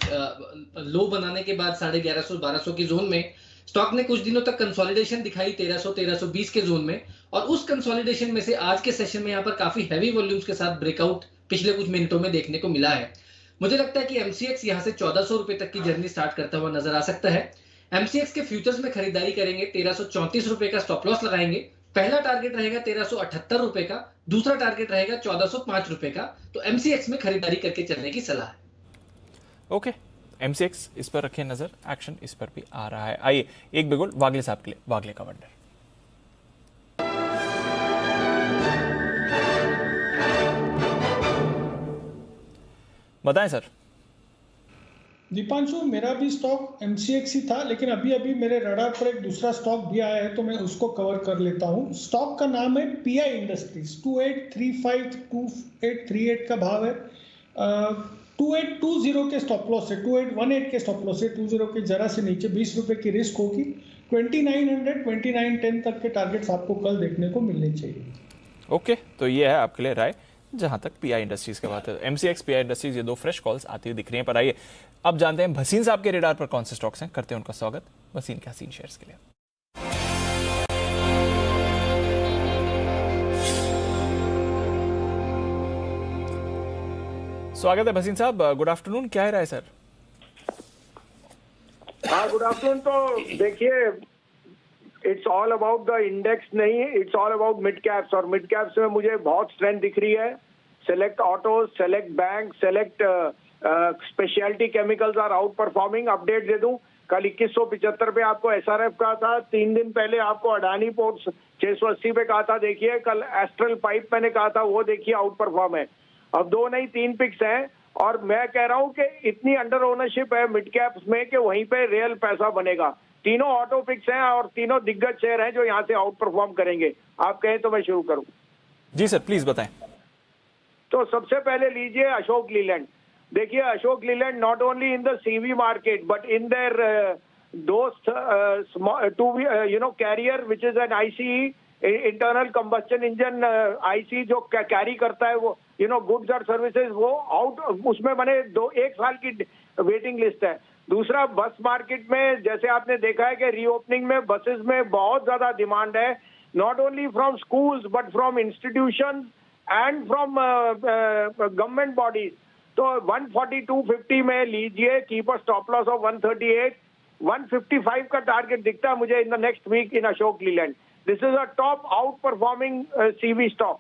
लो बनाने के बाद 1150-1200 की जोन में स्टॉक ने कुछ दिनों तक कंसोलिडेशन दिखाई 1300-1320 के जोन में। और उस कंसोलिडेशन में से आज के सेशन में यहाँ पर काफी हैवी वॉल्यूम्स के साथ ब्रेकआउट पिछले कुछ मिनटों में देखने को मिला है। मुझे लगता है कि एमसीएक्स यहां से 1400 रुपए तक की जर्नी स्टार्ट करता हुआ नजर आ सकता है। एमसीएक्स के फ्यूचर्स में खरीदारी करेंगे, 1334 रुपए का स्टॉप लॉस लगाएंगे। पहला टारगेट रहेगा 1378 रुपए का, दूसरा टारगेट रहेगा 1405 रुपए का। तो एमसीएक्स में खरीदारी करके चलने की सलाह है। ओके, एमसीएक्स इस पर रखें नजर, एक्शन इस पर भी आ रहा है। आइए एक बिगुल वागले साहब के लिए, वागले का वंडर। बताएं सर। दीपांशु, मेरा भी स्टॉक एमसीएक्स ही था, लेकिन अभी अभी मेरे रडार पर एक दूसरा स्टॉक भी आया है तो मैं उसको कवर कर लेता हूं। स्टॉक का नाम है पीआई इंडस्ट्रीज। 2835 2838 का भाव है। 2820 के स्टॉप लॉस से, 2818 के स्टॉप लॉस से, 20 के जरा से नीचे 20 रुपए की रिस्क होगी। 2900 2910 तक के टारगेट्स आपको कल देखने को मिलने चाहिए। ओके, तो ये है आपके लिए राय जहां तक पीआई इंडस्ट्रीज की बात है। एमसीएक्स, पीआई इंडस्ट्रीज, ये दो फ्रेश कॉल्स आती हुई दिख रही हैं। पर आइए अब जानते हैं भसीन साहब के रेडार पर कौन से स्टॉक्स हैं, करते हैं उनका स्वागत भसीन के हसीन शेयर्स के लिए। स्वागत है भसीन साहब, गुड आफ्टरनून। क्या है राय सर? हाँ, गुड आफ्टरनून। तो देखिए, it's all about the index नहीं, it's all about mid caps. और मिड कैप्स में मुझे बहुत स्ट्रेंथ दिख रही है। Select auto, select bank, select speciality chemicals are outperforming. Update दे दूं, कल 2175 पे आपको एसआरएफ कहा था, 3 दिन पहले आपको अडानी पोर्ट्स 680 पे कहा था। देखिए, कल एस्ट्रल पाइप मैंने कहा था, वो देखिए आउट परफॉर्म है। अब 2 नहीं 3 पिक्स हैं, और मैं कह रहा हूं कि इतनी अंडर ओनरशिप है मिड कैप्स में कि वहीं पे रियल पैसा बनेगा। तीनों ऑटो पिक्स हैं और तीनों दिग्गज शेयर हैं जो यहाँ से आउट परफॉर्म करेंगे। आप कहें तो मैं शुरू करूं? जी सर, प्लीज बताएं। तो सबसे पहले लीजिए अशोक लीलैंड। देखिए, Ashok Leyland not only in the CV market but in their दोस्त carrier which is an ICE, internal combustion engine IC जो कैरी करता है वो गुड्स और सर्विसेज, वो आउट, उसमें बने 1 साल की वेटिंग लिस्ट है। दूसरा, बस मार्केट में जैसे आपने देखा है कि रीओपनिंग में बसेस में बहुत ज्यादा डिमांड है, not only from schools but from institutions and from government bodies. तो 142.50 में लीजिए, keep a stop loss of 138। 155 का टारगेट दिखता है मुझे in the next week in Ashok Leyland. This is a top out performing CV stock.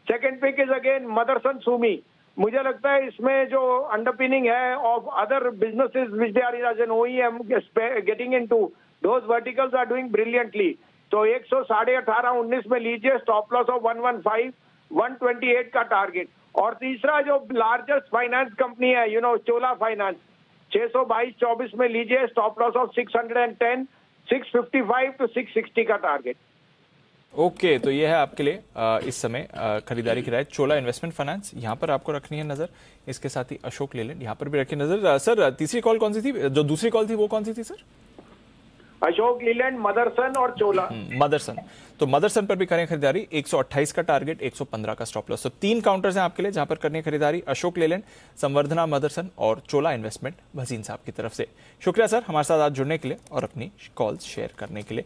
Second pick is again Motherson Sumi. मुझे लगता है इसमें जो अंडरपिनिंग है of other businesses which they are as an OEM getting into, those verticals are doing brilliantly. तो 118.19 में लीजिए, स्टॉप लॉस ऑफ 115, 128 का टारगेट। और तीसरा जो लार्जेस्ट फाइनेंस कंपनी है चोला फाइनेंस, 622.24 में लीजिए, स्टॉप लॉस ऑफ 610, 655 to 660 का टारगेट। ओके, तो ये है आपके लिए इस समय खरीदारी की राय। चोला इन्वेस्टमेंट फाइनेंस यहाँ पर आपको रखनी है नजर, इसके साथ ही अशोक लेलैंड यहाँ पर भी रखी नजर। सर, तीसरी कॉल कौन सी थी? जो दूसरी कॉल थी वो कौन सी थी सर? अशोक लीलैंड, मदरसन और चोला। मदरसन, तो मदरसन पर भी करें खरीदारी, 128 का टारगेट, 115 का स्टॉप लॉस। तो 3 काउंटर्स हैं आपके लिए जहां पर करनी है खरीदारी, अशोक लेलैंड, संवर्धना मदरसन और चोला इन्वेस्टमेंट भसीन साहब की तरफ से। शुक्रिया सर हमारे साथ आज जुड़ने के लिए और अपनी कॉल्स शेयर करने के लिए।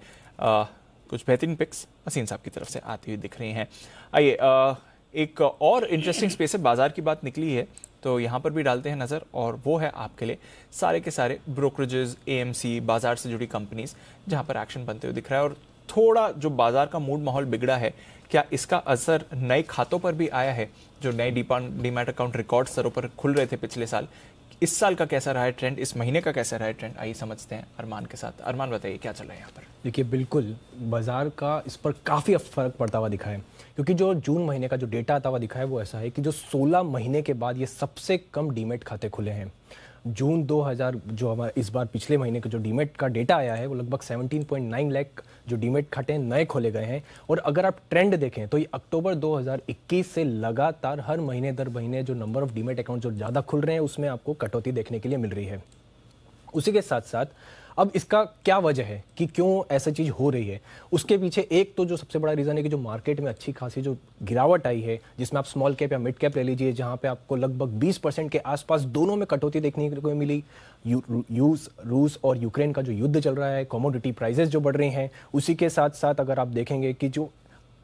कुछ बेहतरीन पिक्स भसीन साहब की तरफ से आती हुई दिख रही हैं। आइए एक और इंटरेस्टिंग स्पेस से बाजार की बात निकली है तो यहाँ पर भी डालते हैं नज़र, और वो है आपके लिए सारे के सारे ब्रोकरेजेस, एएमसी, बाजार से जुड़ी कंपनीज जहाँ पर एक्शन बनते हुए दिख रहा है। और थोड़ा जो बाजार का मूड माहौल बिगड़ा है, क्या इसका असर नए खातों पर भी आया है? जो नए डीमैट अकाउंट रिकॉर्ड स्तरों पर खुल रहे थे पिछले साल, इस साल का कैसा रहा है ट्रेंड, इस महीने का कैसा रहा है ट्रेंड, आइए समझते हैं अरमान के साथ। अरमान बताइए क्या चल रहा है यहाँ पर? देखिए बिल्कुल बाजार का इस पर काफ़ी फर्क पड़ता हुआ दिखा है, क्योंकि जो जून महीने का जो डेटा आता हुआ दिखा है वो ऐसा है कि जो 16 महीने के बाद ये सबसे कम डीमैट खाते खुले हैं। जून 2000 जो हमारा इस बार पिछले महीने का जो डीमैट का डेटा आया है वो लगभग 17.9 लाख जो डीमैट खाते नए खोले गए हैं। और अगर आप ट्रेंड देखें तो ये अक्टूबर 2021 से लगातार हर महीने दर महीने जो नंबर ऑफ डीमैट अकाउंट जो ज़्यादा खुल रहे हैं उसमें आपको कटौती देखने के लिए मिल रही है। उसी के साथ साथ अब इसका क्या वजह है कि क्यों ऐसा चीज़ हो रही है, उसके पीछे एक तो जो सबसे बड़ा रीज़न है कि जो मार्केट में अच्छी खासी जो गिरावट आई है, जिसमें आप स्मॉल कैप या मिड कैप ले लीजिए, जहां पे आपको लगभग 20% के आसपास दोनों में कटौती देखने को मिली। रूस और यूक्रेन का जो युद्ध चल रहा है, कमोडिटी प्राइसेस जो बढ़ रही हैं, उसी के साथ साथ अगर आप देखेंगे कि जो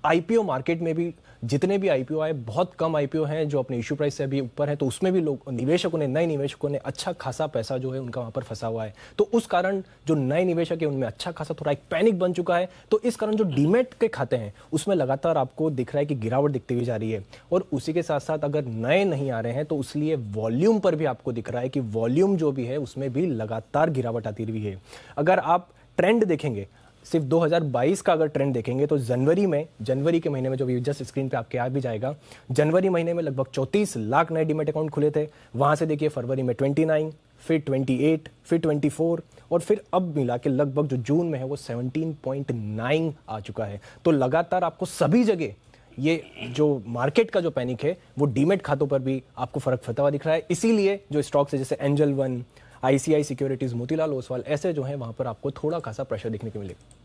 आईपीओ मार्केट में भी जितने भी आईपीओ आए, बहुत कम आईपीओ हैं जो अपने इश्यू प्राइस से अभी ऊपर है, तो उसमें भी लोग निवेशकों ने, नए निवेशकों ने अच्छा खासा पैसा जो है उनका वहां पर फंसा हुआ है। तो उस कारण जो नए निवेशक है उनमें अच्छा खासा थोड़ा एक पैनिक बन चुका है। तो इस कारण जो डीमैट के खाते हैं उसमें लगातार आपको दिख रहा है कि गिरावट दिखती हुई जा रही है। और उसी के साथ साथ अगर नए नहीं आ रहे हैं तो इसलिए वॉल्यूम पर भी आपको दिख रहा है कि वॉल्यूम जो भी है उसमें भी लगातार गिरावट आती रही है। अगर आप ट्रेंड देखेंगे, सिर्फ 2022 का अगर ट्रेंड देखेंगे तो जनवरी के महीने में जो जस्ट स्क्रीन पे आपके आ भी जाएगा, जनवरी महीने में लगभग 34 लाख नए डीमैट अकाउंट खुले थे। वहां से देखिए फरवरी में 29, फिर 28, फिर 24 और फिर अब मिला के लगभग जो जून में है वो 17.9 आ चुका है। तो लगातार आपको सभी जगह ये जो मार्केट का जो पैनिक है वो डीमैट खातों पर भी आपको फर्क पड़ता हुआ दिख रहा है। इसीलिए जो स्टॉक्स है जैसे angel one, ICI securities, Motilal Oswal, ऐसे जो हैं वहां पर आपको थोड़ा खासा प्रेशर देखने को मिलेगा।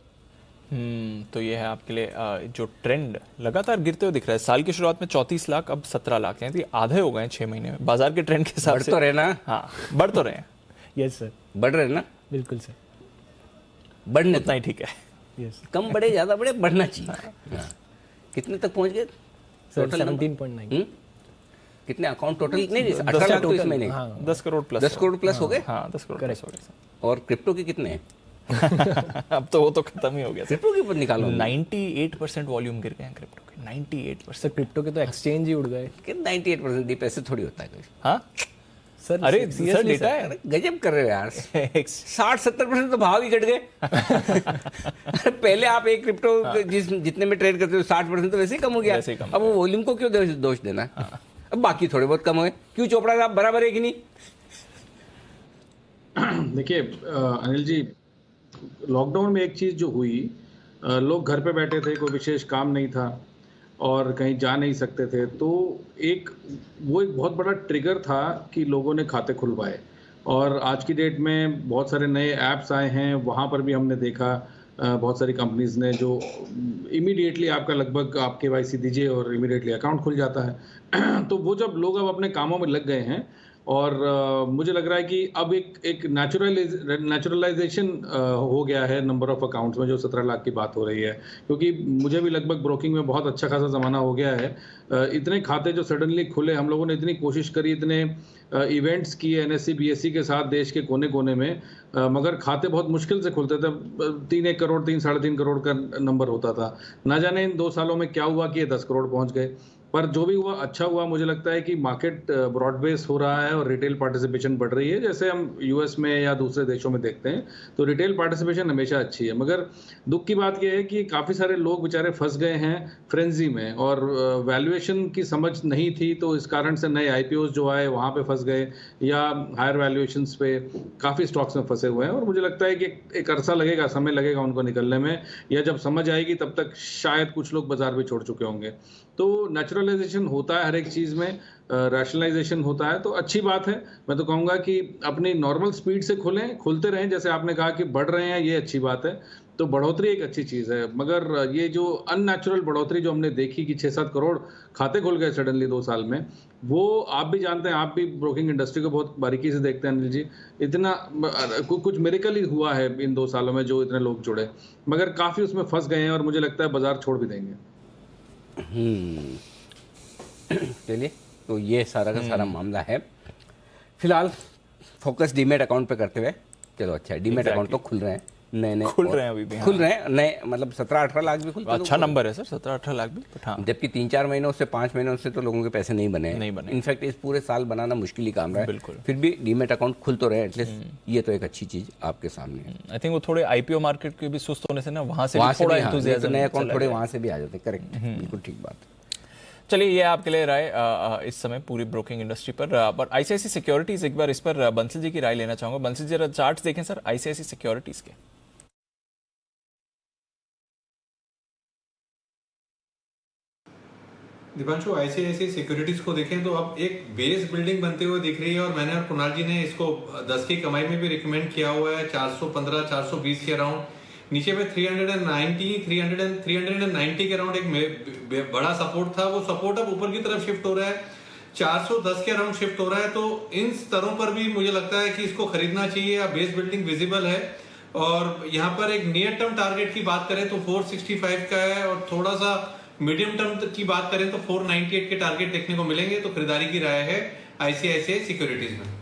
तो ये है आपके लिए जो ट्रेंड लगातार गिरते हुए दिख रहा है। साल की शुरुआत में 34 लाख, अब 17 लाख हैं, तो आधे हो गए हैं 6 महीने में। बाजार के ट्रेंड के हिसाब से बढ़ तो रहे ना? हाँ, बढ़ तो रहे हैं। यस सर, बढ़ रहे ना? बिल्कुल सर, बढ़ने उतना ही ठीक है। यस, कम बढ़े ज्यादा बढ़े, बढ़ना चाहिए। कितने तक पहुंच गए सर? 17.9। कितने अकाउंट टोटल? नहीं 18 लाख तो इस महीने। 10 करोड़ प्लस। 10 करोड़ प्लस हो गए। हाँ 10 करोड़ प्लस हो गए। और क्रिप्टो के कितने हैं? अब तो वो तो खत्म ही हो गया। क्रिप्टो के ऊपर निकालो। 98% वॉल्यूम गिर गए हैं क्रिप्टो के। 98%। सर क्रिप्टो के तो एक्सचेंज ही उड़ गए। 98% दीप ऐसे थोड़ी होता है कोई। हाँ सर, अरे सर डेटा है, गजब कर रहे हो यार। 60-70% तो भाव ही घट गए। पहले आप एक क्रिप्टो जितने में ट्रेड करते हो 60% तो वैसे ही कम हो गया। अब वो वॉल्यूम को क्यों दोष देना? अब बाकी थोड़े बहुत कम हुए, क्यों चोपड़ा साहब बराबर है कि नहीं? देखिए अनिल जी, लॉकडाउन में एक चीज़ जो हुई, लोग घर पे बैठे थे, कोई विशेष काम नहीं था और कहीं जा नहीं सकते थे, तो एक बहुत बड़ा ट्रिगर था कि लोगों ने खाते खुलवाए। और आज की डेट में बहुत सारे नए ऐप्स आए हैं, वहाँ पर भी हमने देखा बहुत सारी कंपनीज ने जो इमीडिएटली आपका लगभग आप KYC दीजिए और इमीडिएटली अकाउंट खुल जाता है। तो वो जब लोग अब अपने कामों में लग गए हैं और मुझे लग रहा है कि अब एक नेचुरलाइजेशन हो गया है नंबर ऑफ अकाउंट्स में, जो 17 लाख की बात हो रही है। क्योंकि मुझे भी लगभग ब्रोकिंग में बहुत अच्छा खासा ज़माना हो गया है। इतने खाते जो सडनली खुले, हम लोगों ने इतनी कोशिश करी, इतने इवेंट्स किए NSE BSE के साथ देश के कोने कोने में, मगर खाते बहुत मुश्किल से खुलते थे। 3-1 करोड़ 3-3.5 करोड़ का नंबर होता था। ना जाने इन 2 सालों में क्या हुआ कि ये 10 करोड़ पहुँच गए। पर जो भी हुआ अच्छा हुआ। मुझे लगता है कि मार्केट ब्रॉड बेस हो रहा है और रिटेल पार्टिसिपेशन बढ़ रही है, जैसे हम US में या दूसरे देशों में देखते हैं। तो रिटेल पार्टिसिपेशन हमेशा अच्छी है, मगर दुख की बात यह है कि काफ़ी सारे लोग बेचारे फंस गए हैं फ्रेंजी में, और वैल्यूएशन की समझ नहीं थी, तो इस कारण से नए IPOs जो आए वहाँ पे फंस गए, या हायर वैल्यूएशंस पे काफ़ी स्टॉक्स में फंसे हुए हैं। और मुझे लगता है कि एक अरसा लगेगा, समय लगेगा उनको निकलने में, या जब समझ आएगी तब तक शायद कुछ लोग बाजार भी छोड़ चुके होंगे। तो नेचुरलाइजेशन होता है हर एक चीज़ में, रैशनलाइजेशन होता है, तो अच्छी बात है। मैं तो कहूँगा कि अपनी नॉर्मल स्पीड से खुलते रहें, जैसे आपने कहा कि बढ़ रहे हैं, ये अच्छी बात है। तो बढ़ोतरी एक अच्छी चीज़ है, मगर ये जो अननेचुरल बढ़ोतरी जो हमने देखी कि 6-7 करोड़ खाते खुल गए सडनली 2 साल में, वो आप भी जानते हैं, आप भी ब्रोकिंग इंडस्ट्री को बहुत बारीकी से देखते हैं अनिल जी, इतना कुछ मिरेकल ही हुआ है इन 2 सालों में जो इतने लोग जुड़े, मगर काफ़ी उसमें फंस गए हैं और मुझे लगता है बाजार छोड़ भी देंगे। चलिए, तो ये सारा का सारा मामला है। फिलहाल फोकस डीमेट अकाउंट पे करते हुए, चलो अच्छा है, डीमेट अकाउंट तो खुल रहे हैं, नए खुल रहे हैं अभी भी, खुल रहे हैं नए, मतलब 17-18 लाख भी खुल, अच्छा नंबर है सर 17-18 लाख भी, हाँ। जबकि 3-4 महीनों से 5 महीनों से तो लोगों के पैसे नहीं बने। इनफैक्ट इस पूरे साल बनाना मुश्किल ही काम रहा है, बिल्कुल। फिर भी डीमेट अकाउंट खुल तो रहे हैं एटलीस्ट, ये तो एक अच्छी चीज आपके सामने है। आई थिंक वो थोड़े आईपीओ मार्केट के भी सुस्त होने से ना, वहां से थोड़ा एंथुसियाज्म, नए अकाउंट थोड़े वहां से भी आ जाते हैं, करेक्ट, बिल्कुल ठीक बात। चलिए, ये आपके लिए राय इस समय पूरी ब्रोकिंग इंडस्ट्री पर आईसीआईसी सिक्योरिटीज, एक बार इस पर बंसल जी की राय लेना चाहूंगा। बंसल जी, जरा चार्ट्स देखें सर आईसीआईसी सिक्योरिटीज के। दीपांशु, आईसीआईसी सिक्योरिटीज को देखें तो अब एक बेस बिल्डिंग बनते हुए दिख रही है, और मैंने और कुणाल जी ने इसको 10 की कमाई में भी रिकमेंड किया हुआ है, 415-420 के अराउंड। नीचे पे 390 के अराउंड एक बड़ा सपोर्ट था, वो सपोर्ट अब ऊपर की तरफ शिफ्ट हो रहा है, 410 के अराउंड शिफ्ट हो रहा है। तो इन स्तरों पर भी मुझे लगता है कि इसको खरीदना चाहिए। अब बेस बिल्डिंग विजिबल है, और यहाँ पर एक नियर टर्म टारगेट की बात करें तो 465 का है, और थोड़ा सा मीडियम टर्म की बात करें तो 498 के टारगेट देखने को मिलेंगे। तो खरीदारी की राय है आईसीआईसीआई सिक्योरिटीज में।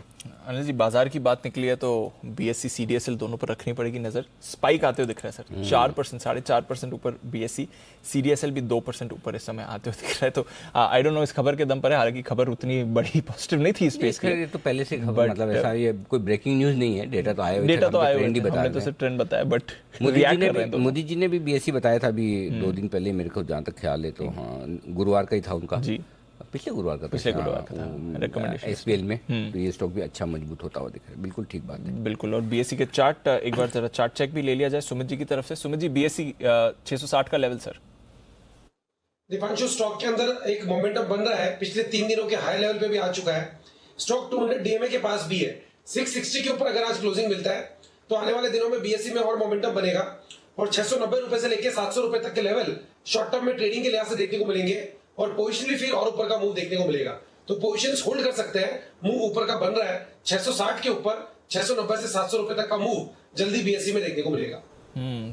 अनिल जी, बाजार की बात निकली है तो बीएससी सीडीएसएल दोनों पर रखनी पड़ेगी नजर। स्पाइक आते हुए दिख रहा है सर, 4%, 4.5% ऊपर बीएससी, सीडीएसएल भी 2% ऊपर इस समय आते हुए दिख रहा है। तो आई डोंट नो इस खबर के दम पर है, हालांकि खबर उतनी बड़ी पॉजिटिव नहीं थी स्पेस की, तो पहले से खबर, मतलब ऐसा ये कोई ब्रेकिंग न्यूज नहीं है, डेटा तो आया हुआ है, डेटा तो आया हुआ है, हमने तो सिर्फ ट्रेंड बताया, बट मोदी जी ने भी बीएससी बताया था अभी 2 दिन पहले, मेरे को जहाँ तक ख्याल है, तो हाँ गुरुवार का ही था उनका जी, पिछले गुरुवार का रिकमेंडेशन एसपीएल में। तो ये स्टॉक भी अच्छा मजबूत होता हुआ दिख रहा है, बिल्कुल ठीक बात है। बिल्कुल। और बीएससी के चार्ट एक बार जरा चार्ट चेक भी ले लिया जाए सुमित जी की तरफ से। सुमित जी, बीएससी 660 का लेवल सर। दीपांशु, स्टॉक के अंदर एक मोमेंटम बन रहा है, पिछले 3 दिनों के हाई लेवल पे भी आ चुका है। स्टॉक 200 डीएमए के पास भी है, 660 के ऊपर अगर आज क्लोजिंग मिलता है तो आने वाले दिनों में बीएससी में और मोमेंटम बनेगा, और 690 रुपए से लेकर 700 रुपए तक के लेवल शॉर्ट टर्म में ट्रेडिंग के लिहाज से देखने को मिलेंगे, और पोजिशनली फिर और ऊपर का मूव देखने को मिलेगा। तो पोजीशंस होल्ड कर सकते हैं, मूव ऊपर का बन रहा है 660 के ऊपर, 690 से 700 रुपए तक का मूव जल्दी बीएससी में देखने को मिलेगा।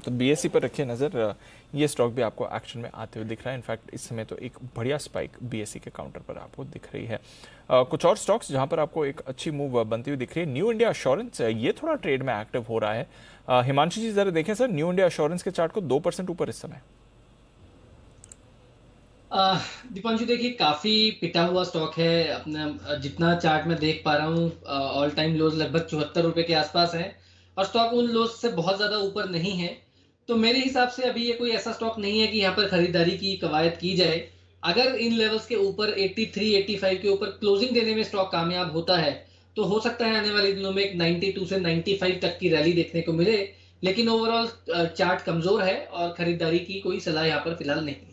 तो बीएससी पर रखिए नजर, ये स्टॉक भी आपको एक्शन में आते हुए दिख रहा है। इनफैक्ट इस समय तो एक बढ़िया स्पाइक बीएससी के काउंटर पर आपको दिख रही है। कुछ और स्टॉक्स जहां पर आपको एक अच्छी मूव बनती हुई दिख रही है, न्यू इंडिया एश्योरेंस, ये थोड़ा ट्रेड में एक्टिव हो रहा है। हिमांशु जी, जरा देखें सर न्यू इंडिया एश्योरेंस के चार्ट को, 2% ऊपर इस समय। दीपांशु, देखिए काफी पिटा हुआ स्टॉक है अपना, जितना चार्ट में देख पा रहा हूँ ऑल टाइम लोज लगभग 74 रुपए के आसपास है, और स्टॉक उन लोज से बहुत ज्यादा ऊपर नहीं है। तो मेरे हिसाब से अभी ये कोई ऐसा स्टॉक नहीं है कि यहाँ पर खरीदारी की कवायद की जाए। अगर इन लेवल्स के ऊपर 83-85 के ऊपर क्लोजिंग देने में स्टॉक कामयाब होता है तो हो सकता है आने वाले दिनों में एक 92 से 95 तक की रैली देखने को मिले, लेकिन ओवरऑल चार्ट कमजोर है और खरीदारी की कोई सलाह यहाँ पर फिलहाल नहीं है।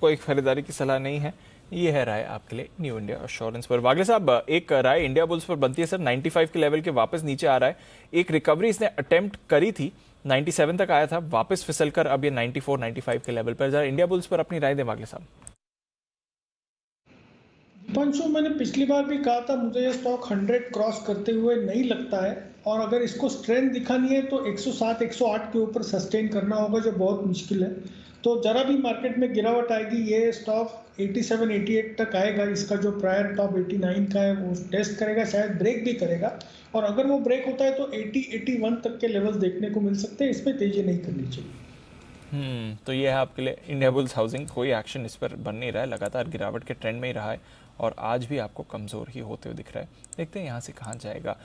कोई खरीदारी की सलाह नहीं है, ये है राय आपके लिए न्यू इंडिया एश्योरेंस पर। वागले साहब, एक राय इंडिया बुल्स पर बनती है सर, 95 के लेवल के वापस नीचे आ रहा है। एक रिकवरी इसने अटेम्प्ट करी थी, 97 तक आया था, वापस फिसलकर अब ये 94-95 के लेवल पर। जरा इंडिया बुल्स पर अपनी राय दें वागले साहब। दीपांशु, मैंने पिछली बार भी कहा था मुझे ये स्टॉक 100 क्रॉस करते हुए नहीं लगता है, और अगर इसको स्ट्रेंथ दिखानी है तो 107-108 के ऊपर सस्टेन करना होगा, जो बहुत मुश्किल है। तो जरा भी मार्केट में गिरावट आएगी ये स्टॉक 87-88 तक आएगा। इसका जो प्रायर टॉप 89 का है वो टेस्ट करेगा, शायद ब्रेक भी करेगा, और अगर वो ब्रेक होता है तो 80-81 तक के लेवल्स देखने को मिल सकते हैं। इसमें तेजी नहीं करनी चाहिए। तो ये है आपके लिए इंडिया बुल्स हाउसिंग। कोई एक्शन इस पर बन नहीं रहा है, लगातार गिरावट के ट्रेंड में ही रहा है, और आज भी आपको कमजोर ही होते हुए दिख रहा है। देखते हैं यहाँ से कहाँ जाएगा।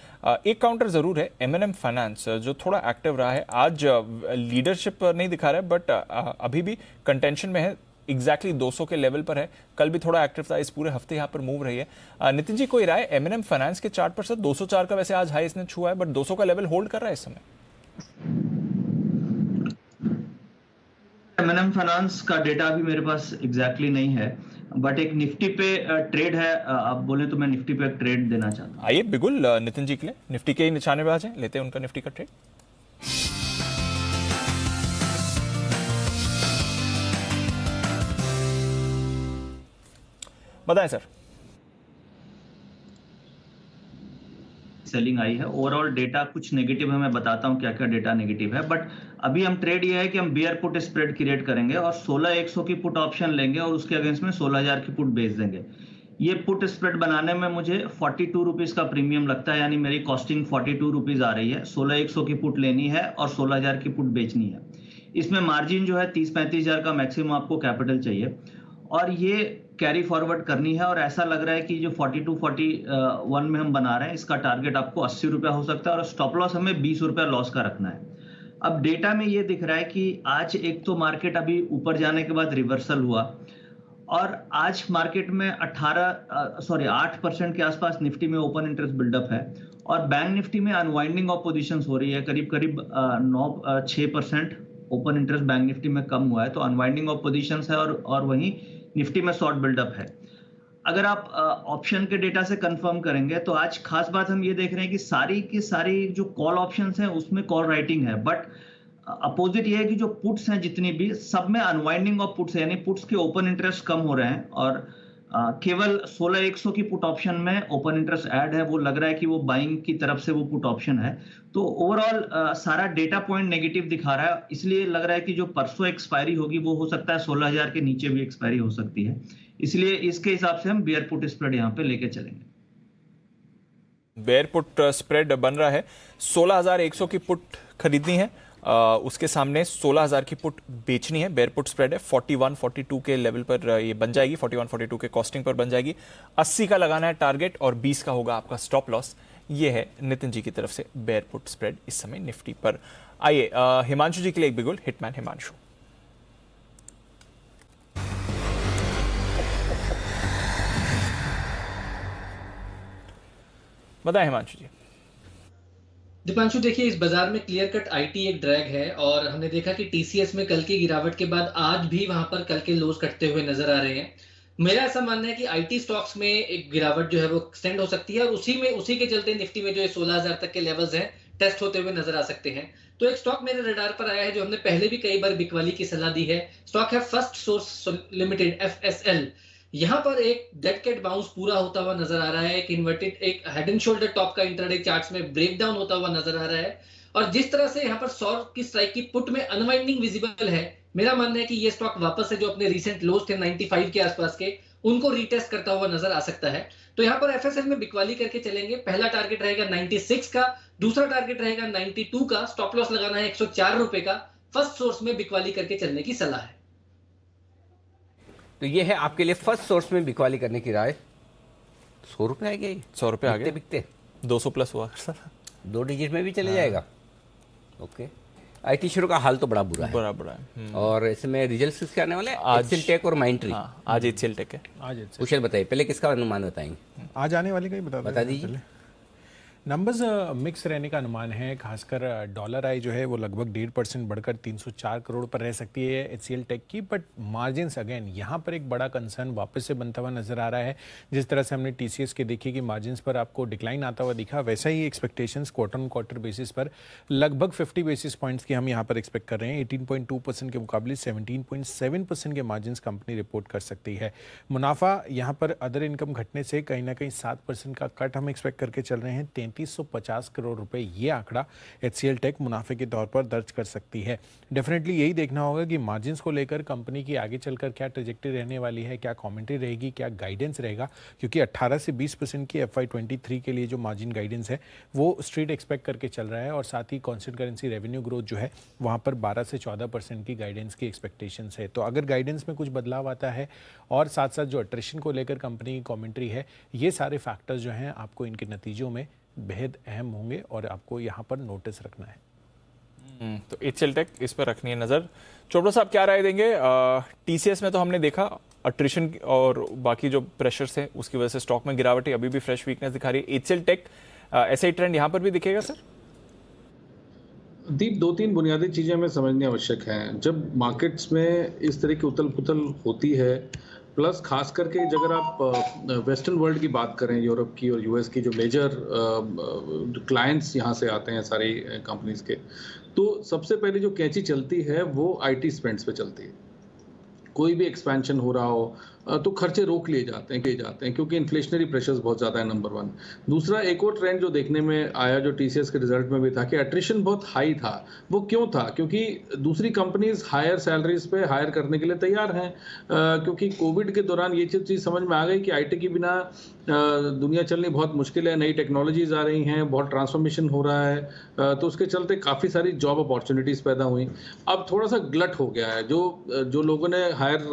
एक काउंटर जरूर है M&M फाइनेंस, जो थोड़ा एक्टिव रहा है। आज लीडरशिप नहीं दिखा रहा है, बट अभी भी कंटेंशन में है, एग्जैक्टली 200 के लेवल पर है। कल भी थोड़ा एक्टिव था, इस पूरे हफ्ते यहाँ पर मूव रही है। नितिन जी, कोई राय M&M फाइनेंस के चार्ट पर? सर 204 का वैसे आज हाई इसने छुआ है, बट 200 का लेवल होल्ड कर रहा है इस समय। M&M फाइनेंस का डेटा अभी मेरे पास एग्जैक्टली नहीं है, बट एक निफ्टी पे ट्रेड है, आप बोले तो मैं निफ्टी पे एक ट्रेड देना चाहता हूँ। आइए बिगुल नितिन जी के लिए निफ्टी के निशाने पे आ जाए, लेते हैं उनका निफ्टी का ट्रेड। बताएं सर। सेलिंग आई है, ओवरऑल डेटा कुछ नेगेटिव है, मैं बताता हूं क्या क्या डेटा नेगेटिव है, बट अभी हम ट्रेड ये है कि हम बियर पुट स्प्रेड क्रिएट करेंगे और 16,100 की पुट ऑप्शन लेंगे और उसके अगेंस्ट में 16,000 की पुट बेच देंगे। ये पुट स्प्रेड बनाने में मुझे 42 रुपीज का प्रीमियम लगता है, यानी मेरी कॉस्टिंग 42 रुपीज आ रही है। 16,100 की पुट लेनी है और 16,000 की पुट बेचनी है। इसमें मार्जिन जो है 30-35 हजार का मैक्सिमम आपको कैपिटल चाहिए और ये कैरी फॉरवर्ड करनी है। और ऐसा लग रहा है कि जो 42-41 में हम बना रहे हैं, इसका टारगेट आपको 80 रुपया हो सकता है और स्टॉप लॉस हमें 20 रुपया लॉस का रखना है। अब डेटा में ये दिख रहा है कि आज एक तो मार्केट अभी ऊपर जाने के बाद रिवर्सल हुआ और आज मार्केट में 8% के आसपास निफ्टी में ओपन इंटरेस्ट बिल्डअप है और बैंक निफ्टी में अनवाइंडिंग ऑफ पोजीशंस हो रही है। करीब 6% ओपन इंटरेस्ट बैंक निफ्टी में कम हुआ है, तो अनवाइंडिंग ऑफ पोजीशंस है और वहीं निफ्टी में शॉर्ट बिल्डअप है। अगर आप ऑप्शन के डेटा से कंफर्म करेंगे तो आज खास बात हम ये देख रहे हैं कि सारी की सारी जो कॉल ऑप्शंस हैं उसमें कॉल राइटिंग है, बट अपोजिट ये है कि जो पुट्स हैं जितनी भी, सब में अनवाइंडिंग ऑफ पुट्स है, यानी पुट्स के ओपन इंटरेस्ट कम हो रहे हैं और केवल 16,100 की पुट ऑप्शन में ओपन इंटरेस्ट ऐड है। वो लग रहा है कि वो बाइंग की तरफ से वो पुट ऑप्शन है। तो ओवरऑल सारा डेटा पॉइंट नेगेटिव दिखा रहा है, इसलिए लग रहा है कि जो परसों एक्सपायरी होगी वो हो सकता है 16,000 के नीचे भी एक्सपायरी हो सकती है, इसलिए इसके हिसाब से हम बेयर पुट स्प्रेड यहाँ पे लेके चलेंगे। बेयर पुट स्प्रेड बन रहा है, 16,100 की पुट खरीदनी है, उसके सामने 16,000 की पुट बेचनी है। बेयर पुट स्प्रेड है 41-42 के लेवल पर ये बन जाएगी, 41-42 के कॉस्टिंग पर बन जाएगी। 80 का लगाना है टारगेट और 20 का होगा आपका स्टॉप लॉस। ये है नितिन जी की तरफ से बेयर पुट स्प्रेड इस समय निफ्टी पर। आइए हिमांशु जी के लिए एक बिगुल, हिटमैन हिमांशु। बताएं हिमांशु जी। दीपांशु देखिए, इस बाजार में क्लियर कट आईटी एक ड्रैग है और हमने देखा कि टीसीएस में कल की गिरावट के बाद आज भी वहां पर कल के लोज कटते हुए नजर आ रहे हैं। मेरा ऐसा मानना है कि आईटी स्टॉक्स में एक गिरावट जो है वो एक्सटेंड हो सकती है और उसी के चलते निफ्टी में जो 16,000 तक के लेवल्स हैं टेस्ट होते हुए नजर आ सकते हैं। तो एक स्टॉक मेरे रडार पर आया है जो हमने पहले भी कई बार बिकवाली की सलाह दी है। स्टॉक है फर्स्ट सोर्स लिमिटेड, FSL। यहाँ पर एक डेड कैट बाउंस पूरा होता हुआ नजर आ रहा है, एक हेड एंड शोल्डर टॉप का इंट्राडे चार्ट्स में ब्रेकडाउन होता हुआ नजर आ रहा है और जिस तरह से यहाँ पर 100 की स्ट्राइक की पुट में अनवाइंडिंग विजिबल है, मेरा मानना है कि ये स्टॉक वापस से जो अपने रीसेंट लोज थे 95 के आसपास के, उनको रीटेस्ट करता हुआ नजर आ सकता है। तो यहाँ पर एफएसएल में बिकवाली करके चलेंगे। पहला टारगेट रहेगा 96 का, दूसरा टारगेट रहेगा 92 का, स्टॉप लॉस लगाना है 104 रुपए का। फर्स्ट सोर्स में बिकवाली करके चलने की सलाह है। तो ये है आपके लिए फर्स्ट सोर्स में बिकवाली करने की राय। 100 रुपए आ गया, 100 रुपए आ गए, बिकते 200 प्लस हुआ सर, 2 डिजिट में भी चले जाएगा। ओके, आईटी शेयरों का हाल तो बड़ा बुरा है। और इसमें रिजल्ट्स किसके आने वाले हैं? एचसीएल टेक और माइंट्री। आज एचसीएल टेक है। कुशल बताइए, पहले किसका अनुमान बताएंगे? आज आने वाले का ही बता दीजिए। नंबर्स मिक्स रहने का अनुमान है, खासकर डॉलर आई जो है वो लगभग 1.5% बढ़कर 304 करोड़ पर रह सकती है एचसीएल टेक की। बट मार्जिन्स अगेन यहाँ पर एक बड़ा कंसर्न वापस से बनता हुआ नजर आ रहा है। जिस तरह से हमने टीसीएस के देखी कि मार्जिन्स पर आपको डिक्लाइन आता हुआ दिखा, वैसा ही expectations quarter on quarter basis पर लगभग 50 बेसिस पॉइंट्स की हम यहाँ पर एक्सपेक्ट कर रहे हैं। 18.2% के मुकाबले 17.7% के मार्जिन्स कंपनी रिपोर्ट कर सकती है। मुनाफा यहाँ पर अदर इनकम घटने से कहीं ना कहीं 7% का कट हम एक्सपेक्ट करके चल रहे हैं। 3350 करोड़ रुपए ये आंकड़ा एचसीएल टेक मुनाफे के तौर पर दर्ज कर सकती है। डेफिनेटली यही देखना होगा कि मार्जिन्स को लेकर कंपनी की आगे चलकर क्या ट्रेजेक्टरी रहने वाली है, क्या कमेंट्री रहेगी, क्या गाइडेंस रहेगा, क्योंकि 18 से 20% की FY23 के लिए जो मार्जिन गाइडेंस है वो स्ट्रीट एक्सपेक्ट करके चल रहा है और साथ ही कांस्टेंट करेंसी रेवेन्यू ग्रोथ जो है वहाँ पर 12 से 14% की गाइडेंस की एक्सपेक्टेशंस है। तो अगर गाइडेंस में कुछ बदलाव आता है और साथ साथ जो अट्रेशन को लेकर कंपनी की कमेंट्री है, ये सारे फैक्टर्स जो हैं आपको इनके नतीजों में बेहद अहम होंगे और आपको यहाँ पर नोटिस रखना है। तो एचसीएल टेक इस पर रखनी है नजर। चोपड़ा साहब क्या राय देंगे? टीसीएस में तो हमने देखा अट्रिशन और बाकी जो प्रेशर्स है उसकी वजह से स्टॉक में गिरावट है, अभी भी फ्रेश वीकनेस दिखा रही है। एचसीएल टेक ऐसा ही ट्रेंड यहाँ पर भी दिखेगा सर? दीप, 2-3 बुनियादी चीज़ें हमें समझनी आवश्यक हैं। जब मार्केट्स में इस तरह की उथल-पुथल होती है, प्लस खास करके अगर आप वेस्टर्न वर्ल्ड की बात करें, यूरोप की और यूएस की, जो मेजर क्लाइंट्स यहाँ से आते हैं सारी कंपनीज के, तो सबसे पहले जो कैंची चलती है वो आईटी स्पेंड्स पे चलती है। कोई भी एक्सपेंशन हो रहा हो तो खर्चे रोक लिए जाते हैं क्योंकि इन्फ्लेशनरी प्रेशर्स बहुत ज़्यादा है, नंबर 1। दूसरा, एक और ट्रेंड जो देखने में आया, जो टीसीएस के रिजल्ट में भी था, कि एट्रिशन बहुत हाई था। वो क्यों था? क्योंकि दूसरी कंपनीज हायर सैलरीज पे हायर करने के लिए तैयार हैं, क्योंकि कोविड के दौरान ये चीज़ समझ में आ गई कि आईटी के बिना दुनिया चलनी बहुत मुश्किल है। नई टेक्नोलॉजीज आ रही हैं, बहुत ट्रांसफॉर्मेशन हो रहा है, तो उसके चलते काफ़ी सारी जॉब अपॉर्चुनिटीज़ पैदा हुई। अब थोड़ा सा ग्लट हो गया है, जो लोगों ने हायर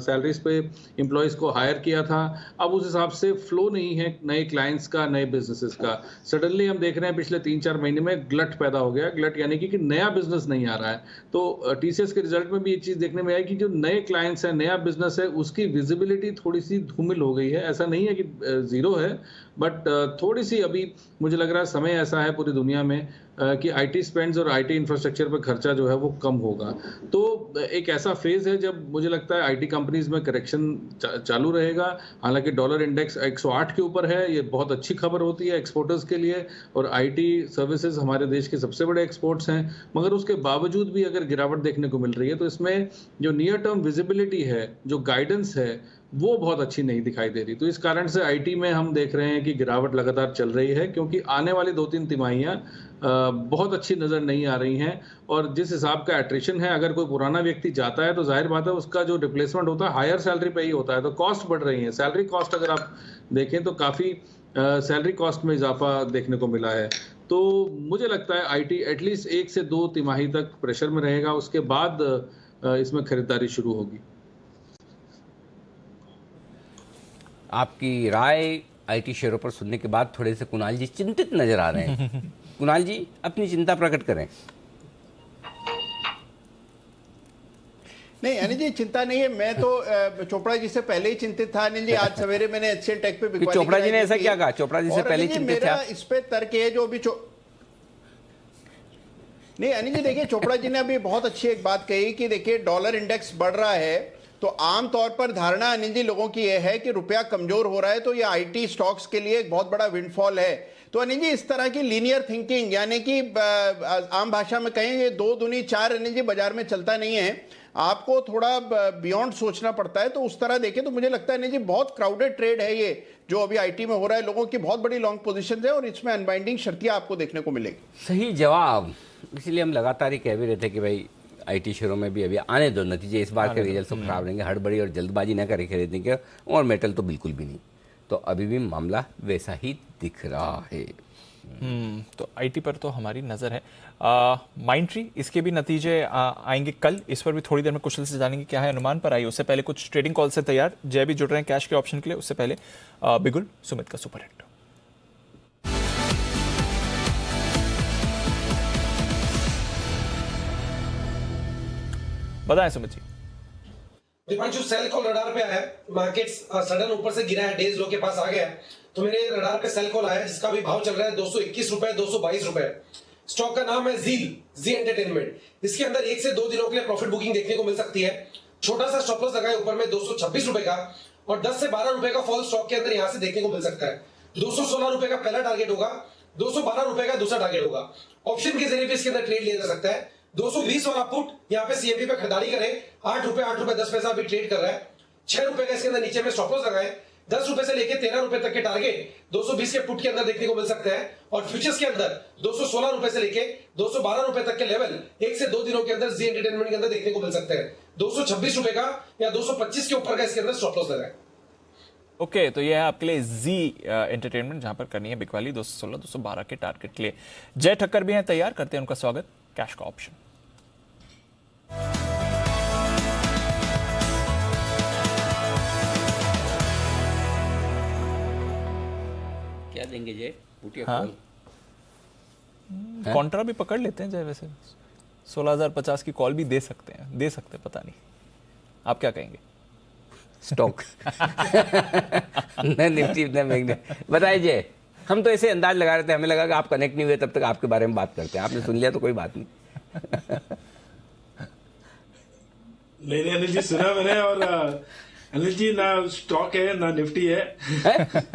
सैलरीज पे एम्प्लॉयज़ को हायर किया था, अब उस हिसाब से फ्लो नहीं है नए क्लाइंट्स का, नए बिजनेसेस का। सडनली हम देख रहे हैं पिछले 3-4 महीने में ग्लट पैदा हो गया। ग्लट यानी कि नया बिजनेस नहीं आ रहा है। तो टीसीएस के रिजल्ट में भी ये चीज़ देखने में आई कि जो नए क्लाइंट्स हैं, नया बिजनेस है, उसकी विजिबिलिटी थोड़ी सी धूमिल हो गई है। ऐसा नहीं है कि ज़ीरो है, बट थोड़ी सी अभी मुझे लग रहा है समय ऐसा है पूरी दुनिया में कि आईटी स्पेंड्स और आईटी इंफ्रास्ट्रक्चर पे खर्चा जो है वो कम होगा। तो एक ऐसा फेज़ है जब मुझे लगता है आईटी कंपनीज में करेक्शन चालू रहेगा। हालांकि डॉलर इंडेक्स 108 के ऊपर है, ये बहुत अच्छी खबर होती है एक्सपोर्टर्स के लिए, और आईटी सर्विसेज हमारे देश के सबसे बड़े एक्सपोर्ट्स हैं। मगर उसके बावजूद भी अगर गिरावट देखने को मिल रही है, तो इसमें जो नियर टर्म विजिबिलिटी है, जो गाइडेंस है, वो बहुत अच्छी नहीं दिखाई दे रही। तो इस कारण से आईटी में हम देख रहे हैं कि गिरावट लगातार चल रही है, क्योंकि आने वाली 2-3 तिमाहियां बहुत अच्छी नज़र नहीं आ रही हैं। और जिस हिसाब का एट्रिशन है, अगर कोई पुराना व्यक्ति जाता है तो जाहिर बात है उसका जो रिप्लेसमेंट होता है हायर सैलरी पे ही होता है, तो कॉस्ट बढ़ रही है। सैलरी कॉस्ट अगर आप देखें तो काफ़ी सैलरी कॉस्ट में इजाफा देखने को मिला है। तो मुझे लगता है आईटी एटलीस्ट 1 से 2 तिमाही तक प्रेशर में रहेगा, उसके बाद इसमें खरीदारी शुरू होगी। आपकी राय आईटी शेयरों पर सुनने के बाद थोड़े से कुणाल जी चिंतित नजर आ रहे हैं। कुणाल जी, अपनी चिंता प्रकट करें। नहीं अनिल जी, चिंता नहीं है। मैं तो चोपड़ा जी से पहले ही चिंतित था। अनिल जी, आज सवेरे मैंने एचसीएल टेक पे चोपड़ा जी ने ऐसा क्या कहा? चोपड़ा जी से पहले चिंतित था। इस पे तर्क है जो अभी नहीं अनिल जी, देखिए चोपड़ा जी ने अभी बहुत अच्छी एक बात कही कि देखिए डॉलर इंडेक्स बढ़ रहा है, तो आमतौर पर धारणा अनिल जी लोगों की यह है कि रुपया कमजोर हो रहा है, तो ये आईटी स्टॉक्स के लिए एक बहुत बड़ा विंडफॉल है। तो अनिल जी, इस तरह की लीनियर थिंकिंग, यानी कि आम भाषा में कहें ये 2 दूनी 4 अनिल जी बाजार में चलता नहीं है, आपको थोड़ा बियॉन्ड सोचना पड़ता है। तो उस तरह देखें तो मुझे लगता है अनिल जी बहुत क्राउडेड ट्रेड है ये जो अभी आईटी में हो रहा है। लोगों की बहुत बड़ी लॉन्ग पोजीशन है और इसमें अनबाइंडिंग शर्तियां आपको देखने को मिलेगी। सही जवाब। इसलिए हम लगातार ही कह भी रहे थे कि भाई आईटी शेयरों में भी अभी आने दो नतीजे, इस बार के रिजल्ट तो खराब रहेंगे, हड़बड़ी और जल्दबाजी न करें खरीदने के, और मेटल तो बिल्कुल भी नहीं। तो अभी भी मामला वैसा ही दिख रहा है। तो आईटी पर तो हमारी नज़र है। माइंडट्री, इसके भी नतीजे आएंगे कल, इस पर भी थोड़ी देर में कुशल से जानेंगे क्या है अनुमान। पर आई उससे पहले कुछ ट्रेडिंग कॉल से तैयार, जय भी जुड़ रहे हैं कैश के ऑप्शन के लिए। उससे पहले बिगुल सुमित का सुपर हिट। बताएं Sumit ji. Deepanshu, cell call radar पे आया, मार्केट्स सडन ऊपर से गिरा है, डेज लो के पास आ गया, तो मेरे रडार पे सेल कॉल आया जिसका भी भाव चल रहा है 221 रुपए, 222 रुपए। स्टॉक का नाम है जी एंटरटेनमेंट। इसके अंदर 1 से 2 दिनों के लिए प्रॉफिट बुकिंग देखने को मिल सकती है। छोटा सा स्टॉप लॉस लगाए ऊपर में 226 रुपए का, और 10 से 12 रुपए का फॉल स्टॉक के अंदर यहां से देखने को मिल सकता है। 216 रुपए का पहला टारगेट होगा, 212 रुपए का दूसरा टारगेट होगा। ऑप्शन के जरिए भी इसके अंदर ट्रेड लिया जा सकता है। 220 वाला पुट यहाँ पे सीएमपी पे खरीदारी करें, 8 रुपए 10 पैसा अभी ट्रेड कर रहा है। 6 रुपए का इसके अंदर नीचे में स्टॉप लॉस लगाए। 10 रुपए से लेके 13 रुपए तक के टारगेट 220 के पुट के अंदर देखने को मिल सकता है। और फ्यूचर्स के अंदर 216 रुपए से लेके 212 रुपए तक के लेवल 1 से 2 दिनों के अंदर जी एंटरटेनमेंट के अंदर देखने को मिल सकते हैं। 226 रुपए का या 225 के ऊपर का इसके अंदर स्टॉप लॉस लगाए। ओके, तो ये है आपके लिए जी एंटरटेनमेंट, जहां पर करनी है बिक वाली 216 212 के टारगेट के लिए। जय ठक्कर भी हैं तैयार, करते हैं उनका स्वागत। कैश का ऑप्शन क्या देंगे जय? हाँ, कॉन्ट्रा भी पकड़ लेते हैं जय, वैसे 16,050 की कॉल भी दे सकते हैं, पता नहीं, आप क्या कहेंगे? स्टॉक निफ्टी इतने महंगे बताइए जय। हम तो ऐसे अंदाज लगा रहे थे, हमें लगा कि आप कनेक्ट नहीं हुए, तब तक आपके बारे में बात करते हैं। आपने सुन लिया तो कोई बात नहीं। नहीं अनिल जी, सुना मैंने। और अनिल जी, ना स्टॉक है ना निफ्टी है,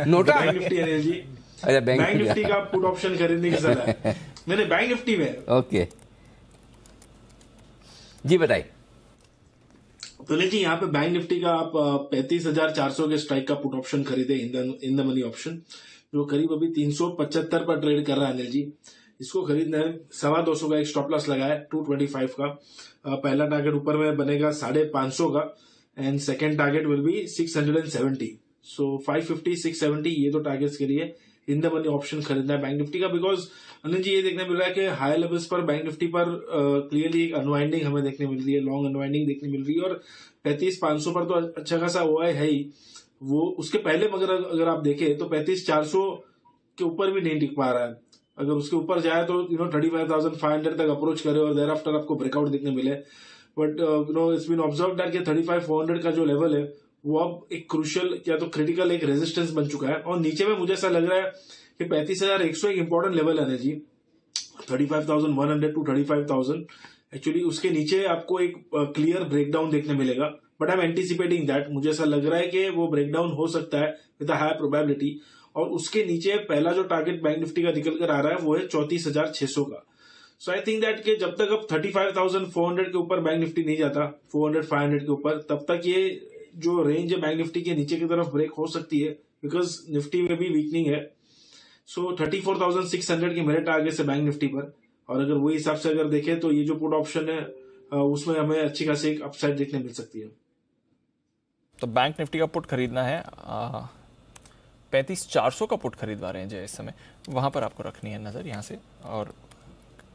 नोटा बैंक निफ्टी है अनिल जी। अच्छा, बैंक निफ्टी का पुट ऑप्शन खरीदने की सलाह है। मैंने बैंक निफ्टी में। ओके जी, बताइए। तो अनिल जी, यहाँ पे बैंक निफ्टी का आप 35,400 के स्ट्राइक का पुट ऑप्शन खरीदे इन द मनी ऑप्शन, जो करीब अभी 375 पर ट्रेड कर रहा है अनिल जी। इसको खरीदना है, 225 का एक स्टॉप लॉस लगाया 225 का। पहला टारगेट ऊपर में बनेगा 550 का, and second target will be 670। सो 550 670 ये दो टारगेट्स के लिए इन द मनी ऑप्शन खरीदना है बैंक निफ्टी का। बिकॉज अनिल जी, ये देखने मिल रहा है कि हाई लेवल्स पर बैंक निफ्टी पर क्लियरली एक अनवाइंडिंग हमें देखने मिल रही है, लॉन्ग अनवाइंडिंग देखने मिल रही है। और 35,500 पर तो अच्छा खासा ओआई है ही, वो उसके पहले मगर अगर आप देखें तो 35,400 के ऊपर भी नहीं टिक पा रहा है। अगर उसके ऊपर जाए तो 35,500 तक अप्रोच करे और देर आफ्टर आपको ब्रेकआउट देखने मिले। But it's been observe that कि 35,400 का जो लेवल है वो अब एक क्रूशियल या तो क्रिटिकल एक रेजिस्टेंस बन चुका है। और नीचे में मुझे ऐसा लग रहा है कि 35,100 एक इंपॉर्टेंट लेवल है जी, 35,100 टू 35,000। एक्चुअली उसके नीचे आपको एक क्लियर ब्रेकडाउन देखने मिलेगा, but I am anticipating that. मुझे ऐसा लग रहा है कि वो ब्रेकडाउन हो सकता है विद अ हाई प्रोबेबिलिटी। और उसके नीचे पहला जो टारगेट बैंक निफ्टी का निकल कर आ रहा है वो है 34,600 का। सो आई थिंक दैट कि जब तक अब 35,400 के ऊपर बैंक निफ्टी नहीं जाता, 400-500 के ऊपर, तब तक ये जो रेंज है बैंक निफ्टी के नीचे की तरफ ब्रेक हो सकती है, बिकॉज निफ्टी में भी वीकनिंग है। सो 34,600 के मेरे टारगेट है बैंक निफ्टी पर। और अगर वही हिसाब से अगर देखें तो ये जो पुट ऑप्शन है उसमें हमें अच्छी खासी एक अपसाइड देखने मिल सकती है। तो बैंक निफ्टी का पुट खरीदना है, 35,400 का पुट खरीदवा रहे हैं जो इस समय, वहां पर आपको रखनी है नजर यहाँ से और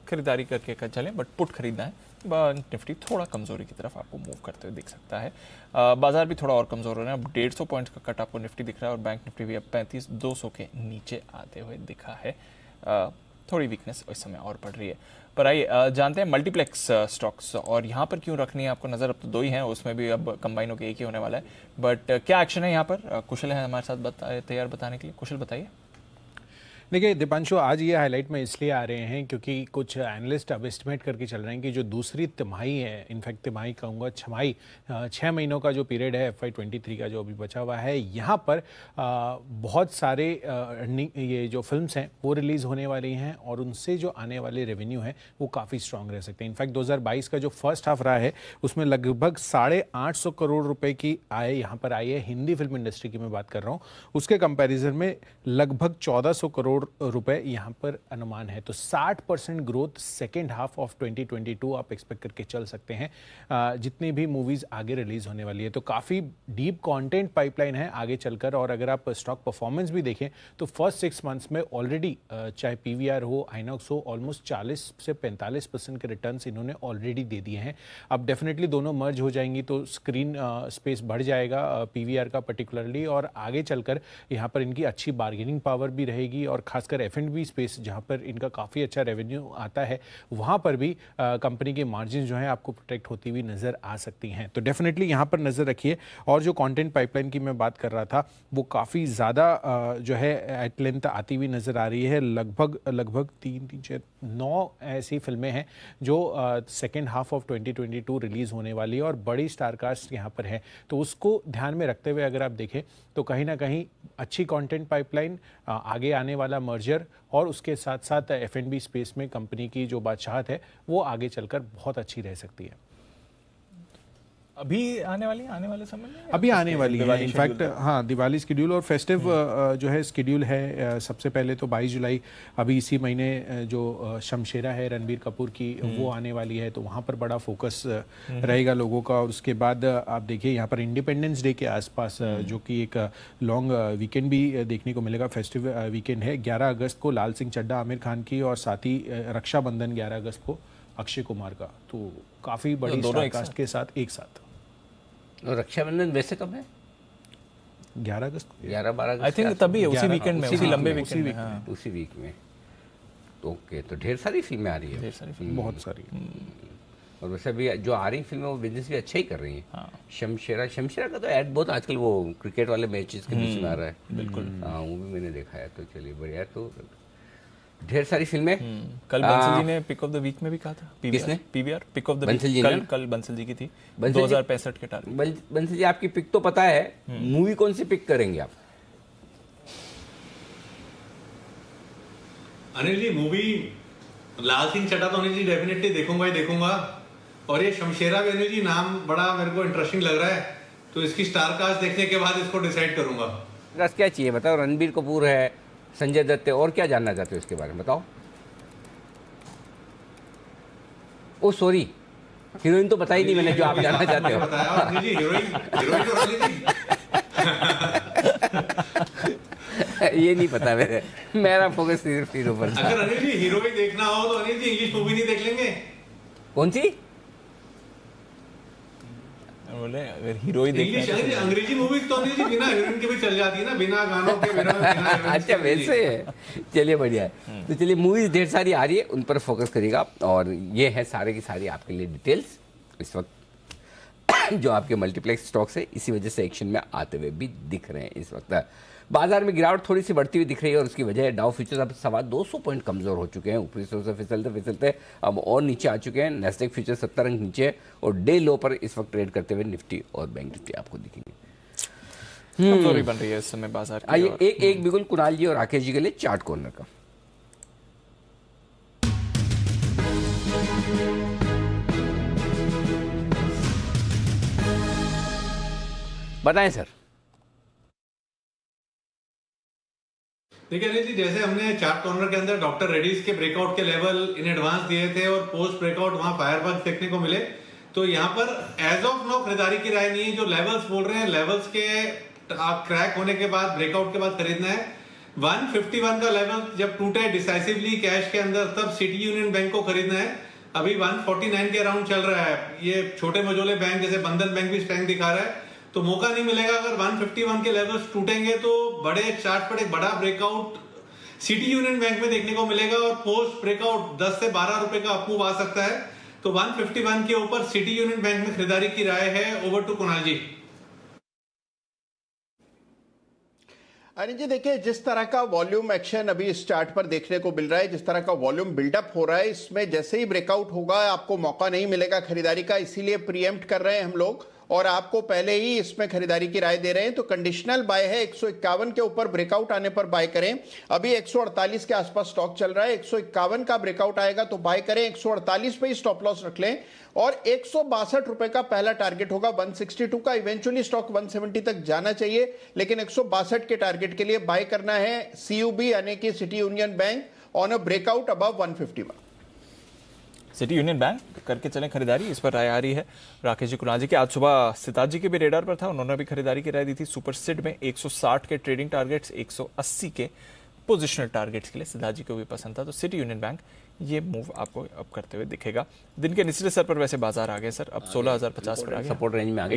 खरीदारी करके चलें, बट पुट खरीदना है। निफ्टी थोड़ा कमजोरी की तरफ आपको मूव करते हुए दिख सकता है। बाजार भी थोड़ा और कमजोर हो रहा है। अब 150 पॉइंट्स का कट आपको निफ्टी दिख रहा है और बैंक निफ्टी भी अब 35,200 के नीचे आते हुए दिखा है। थोड़ी वीकनेस इस समय और बढ़ रही है। पर आइए जानते हैं मल्टीप्लेक्स स्टॉक्स, और यहाँ पर क्यों रखनी है आपको नज़र। अब तो दो ही हैं, उसमें भी अब कंबाइन होकर एक ही होने वाला है, बट क्या एक्शन है यहाँ पर। कुशल है हमारे साथ तैयार बताने के लिए। कुशल बताइए। देखिए दीपांशु, आज ये हाईलाइट में इसलिए आ रहे हैं क्योंकि कुछ एनालिस्ट अब एस्टिमेट करके चल रहे हैं कि जो दूसरी तिमाही है, इनफैक्ट तिमाही कहूँगा छमाही, 6 महीनों का जो पीरियड है FY23 का जो अभी बचा हुआ है, यहाँ पर बहुत सारे ये जो फिल्म्स हैं वो रिलीज़ होने वाली हैं और उनसे जो आने वाले रेवेन्यू हैं वो काफ़ी स्ट्रांग रह सकते हैं। इनफैक्ट 2022 का जो फर्स्ट हाफ रहा है उसमें लगभग 850 करोड़ रुपए की आय यहाँ पर आई है। हिंदी फिल्म इंडस्ट्री की मैं बात कर रहा हूँ, उसके कंपैरिजन में लगभग 1400 करोड़ रुपए यहां पर अनुमान है। तो 60% ग्रोथ सेकेंड हाफ ऑफ 2022 आप एक्सपेक्ट करके चल सकते हैं जितनी भी मूवीज आगे रिलीज होने वाली है। तो काफी डीप कंटेंट पाइपलाइन है आगे चलकर। और अगर आप स्टॉक परफॉर्मेंस भी देखें तो फर्स्ट 6 मंथ्स में ऑलरेडी चाहे पीवीआर हो, आइनॉक्स हो, ऑलमोस्ट 40 से 45% के रिटर्न्स इन्होंने ऑलरेडी दे दिए हैं। अब डेफिनेटली दोनों मर्ज हो जाएंगी तो स्क्रीन स्पेस बढ़ जाएगा पीवीआर का पर्टिकुलरली, और आगे चलकर यहाँ पर इनकी अच्छी बार्गेनिंग पावर भी रहेगी। और खासकर F&B स्पेस जहां पर इनका काफ़ी अच्छा रेवेन्यू आता है वहां पर भी कंपनी के मार्जिन जो है आपको प्रोटेक्ट होती हुई नज़र आ सकती हैं। तो डेफिनेटली यहां पर नज़र रखिए। और जो कंटेंट पाइपलाइन की मैं बात कर रहा था वो काफ़ी ज़्यादा जो है एट लेंथ आती हुई नज़र आ रही है। लगभग 9 ऐसी फिल्में हैं जो सेकेंड हाफ ऑफ 2022 रिलीज़ होने वाली है और बड़ी स्टार कास्ट यहाँ पर है। तो उसको ध्यान में रखते हुए अगर आप देखें तो कहीं ना कहीं अच्छी कंटेंट पाइपलाइन, आगे आने वाला मर्जर और उसके साथ साथ F&B स्पेस में कंपनी की जो बादशाहत है वो आगे चलकर बहुत अच्छी रह सकती है। अभी आने वाले समय में अभी आने वाली है इनफैक्ट, हाँ दिवाली शेड्यूल और फेस्टिव जो है शेड्यूल है। सबसे पहले तो 22 जुलाई अभी इसी महीने जो शमशेरा है रणबीर कपूर की वो आने वाली है, तो वहाँ पर बड़ा फोकस रहेगा लोगों का। और उसके बाद आप देखिए यहाँ पर इंडिपेंडेंस डे के आसपास जो कि एक लॉन्ग वीकेंड भी देखने को मिलेगा, फेस्टिव वीकेंड है। 11 अगस्त को लाल सिंह चड्ढा आमिर खान की और साथ ही रक्षाबंधन 11 अगस्त को अक्षय कुमार का, तो काफ़ी बड़ी स्टार कास्ट के साथ एक साथ। और रक्षाबंधन वैसे कब है? 11 अगस्त, 11-12 अगस्त आई थिंक तभी है, उसी वीकेंड में, उसी लंबे वीकेंड में, उसी वीक में। ओके, तो ढेर सारी फिल्में आ रही है, ढेर सारी फिल्में, बहुत सारी। और वैसे भी जो आ रही फिल्में वो बिजनेस भी अच्छा ही कर रही हैं। शमशेरा का तो ऐड बहुत आजकल वो क्रिकेट वाले मैचेस के बीच में आ रहा है। बिल्कुल, हाँ वो भी मैंने देखा है। तो चलिए बढ़िया। तो ढेर सारी फिल्में। कल बंसल जी ने पिक ऑफ द वीक में भी कहा था। किसने? PVR pick of the Bansal ji week कल बंसल जी की थी 2065 के टारगेट। बंसल जी आपकी पिक तो पता है, मूवी कौन सी पिक करेंगे आप? अनिल जी मूवी लाल सिंह चड्ढा तो अनिल जी डेफिनेटली देखूंगा ही देखूंगा, और ये शमशेरा भी अनिल जी नाम बड़ा मेरे को इंटरेस्टिंग लग रहा है, तो इसकी स्टार कास्ट देखने के बाद इसको डिसाइड करूंगा। बस क्या चाहिए बताओ? रणबीर कपूर है, संजय दत्त है, और क्या जानना चाहते हो इसके बारे में बताओ? ओ सॉरी, हीरोइन तो बता ही नहीं मैंने जो आप जानना चाहते हो। बताया अनिल जी, हीरोइन तो रानी थी। ये नहीं पता मेरा फोकस सिर्फ हीरो पर था। अगर अनिल जी हीरो ही देखना हो तो अनिल जी इंग्लिश मूवी नहीं देख लेंगे? कौन सी? बोले अगर हीरो ही देखना है तो अंग्रेजी मूवीज तो अनिल जी बिना हीरोइन के भी चल जाती है ना, बिना गानों के, बिना अच्छा वैसे है, चलिए बढ़िया है। तो चलिए मूवीज ढेर सारी आ रही है, उन पर फोकस करिएगा। और ये है सारे की सारी आपके लिए डिटेल्स इस वक्त जो आपके मल्टीप्लेक्स स्टॉक्स है इसी वजह से एक्शन में आते हुए भी दिख रहे हैं। इस वक्त बाजार में गिरावट थोड़ी सी बढ़ती हुई दिख रही है और उसकी वजह है डाउ फ्यूचर्स अब 250 पॉइंट कमजोर हो चुके हैं, ऊपरी से फिसलते फिसलते अब और नीचे आ चुके हैं। नेस्डेक फ्यूचर्स 70 अंक नीचे और डे लो पर इस वक्त ट्रेड करते हुए निफ्टी और बैंक निफ्टी आपको दिखेंगे। कमजोरी बन रही है इस समय बाजार की। आइए एक बिगुल कुणाल जी और राकेश जी के लिए चार्ट कॉर्नर का। बताएं सर। देखिए अनिल जी, जैसे हमने चार्ट कॉर्नर के अंदर डॉक्टर रेड्डीज के ब्रेकआउट के लेवल इन एडवांस दिए थे और पोस्ट ब्रेकआउट वहां फायरवर्क देखने को मिले, तो यहाँ पर एज ऑफ नो खरीदारी की राय नहीं है। जो लेवल्स बोल रहे हैं, लेवल्स के क्रैक होने के बाद, ब्रेकआउट के बाद खरीदना है। 151 का लेवल जब टूटे डिसाइसिवली कैश के अंदर, तब सिटी यूनियन बैंक को खरीदना है। अभी 149 के अराउंड चल रहा है। ये छोटे मझोले बैंक जैसे बंधन बैंक भी स्ट्रेंथ दिखा रहा है, तो मौका नहीं मिलेगा। अगर 151 के लेवल्स टूटेंगे तो बड़े चार्ट पर एक बड़ा ब्रेकआउट सिटी यूनियन बैंक में देखने को मिलेगा और पोस्ट ब्रेकआउट 10 से 12 रुपए का अपमूव आ सकता है। तो 151 के ऊपर सिटी यूनियन बैंक में खरीदारी की राय है। ओवर टू कुणाल जी। अनिल जी देखिए, जिस तरह का वॉल्यूम एक्शन अभी इस चार्ट पर देखने को मिल रहा है, जिस तरह का वॉल्यूम बिल्डअप हो रहा है, इसमें जैसे ही ब्रेकआउट होगा आपको मौका नहीं मिलेगा खरीदारी का, इसीलिए प्रीएम्प्ट कर रहे हैं हम लोग और आपको पहले ही इसमें खरीदारी की राय दे रहे हैं। तो कंडीशनल बाय है, 151 के ऊपर ब्रेकआउट आने पर बाय करें। अभी 148 के आसपास स्टॉक चल रहा है, 151 का ब्रेकआउट आएगा तो बाय करें, 148 पे ही स्टॉप लॉस रख लें और 162 रुपए का पहला टारगेट होगा 162 का। इवेंचुअली स्टॉक 170 तक जाना चाहिए, लेकिन 162 के टारगेट के लिए बाय करना है सीयूबी यानी कि city union bank on a breakout above 151। City union bank करके चलें खरीदारी, इस पर राय आ रही है राकेश जी कुणाल जी के। आज सुबह सिताज जी के भी रेडार पर था, उन्होंने भी खरीदारी की राय दी थी। सुपर सिट में 160 के ट्रेडिंग टारगेट्स, 180 के पोजिशनल टारगेट्स के लिए सिताज जी को भी पसंद था। तो सिटी यूनियन बैंक ये मूव आपको अब करते हुए दिखेगा। दिन के निचले स्तर पर वैसे बाजार आ गए सर, अब 16,050 पर आ गए, सपोर्ट रेंज में आ गए।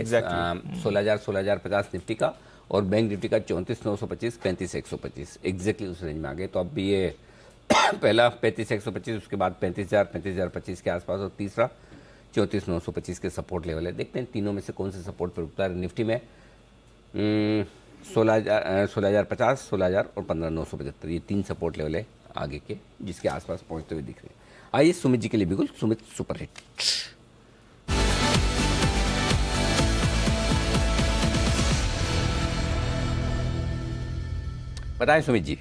16,050 निफ्टी का और बैंक निफ्टी का 34,925, 35,125 एग्जैक्टली उस रेंज में आ गए। तो अब ये पहला 35,125, उसके बाद 35,000, 35,025 के आसपास और तीसरा 34,925 के सपोर्ट लेवल है। देखते हैं तीनों में से कौन से सपोर्ट पर उठता है। निफ्टी में 16,050, 16,000 और 15,975 ये 3 सपोर्ट लेवल है आगे के, जिसके आसपास पहुंचते हुए दिख रहे हैं। आइए सुमित जी के लिए बिल्कुल, सुमित सुपरहिट। बताएं सुमित जी।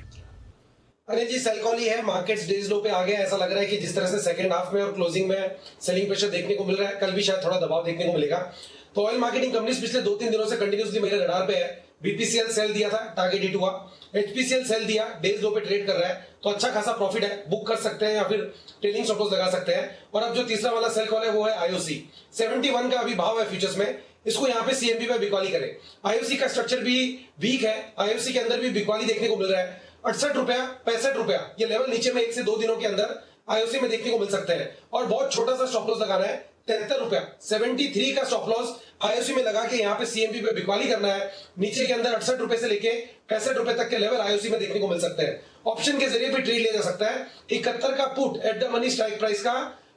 अनिल जी, सेल कॉल ही है, मार्केट्स डेज लो पे आ गए। ऐसा लग रहा है कि जिस तरह से सेकंड हाफ में और क्लोजिंग में सेलिंग प्रेशर देखने को मिल रहा है, कल भी शायद थोड़ा दबाव देखने को मिलेगा। तो ऑयल मार्केटिंग कंपनीज पिछले 2-3 दिनों से कंटिन्यूसली मेरे रडार पे है। बीपीसीएल सेल दिया था, टारगेट हिट हुआ। एचपीसीएल सेल दिया, डेज लो पे ट्रेड कर रहा है, तो अच्छा खासा प्रॉफिट है, बुक कर सकते हैं या फिर ट्रेलिंग स्टॉप लॉस लगा सकते हैं। और अब जो तीसरा वाला सेल कॉल है वो है आईओसी। 71 का अभी भाव है फ्यूचर्स में, इसको यहाँ पे सीएमपी पे बिकवाली करें। आईओसी का स्ट्रक्चर भी वीक है, आईओसी के अंदर भी बिकवाली देखने को मिल रहा है। 68 रुपया, 65 रुपया, ये लेवल नीचे में 1 से 2 दिनों के अंदर आईओसी में देखने को मिल सकते हैं। और बहुत छोटा सा स्टॉप लॉस लगाना है, 73 रुपया, 73 का स्टॉप लॉस आईओसी में लगा के यहाँ पे सीएमपी पे बिकवाली करना है। नीचे के अंदर 68 रुपए से लेके 65 रुपए तक के लेवल आईओसी में देखने को मिल सकते हैं। ऑप्शन के जरिए भी ट्रेड लिया जा सकता है। 71 का put at the money strike price का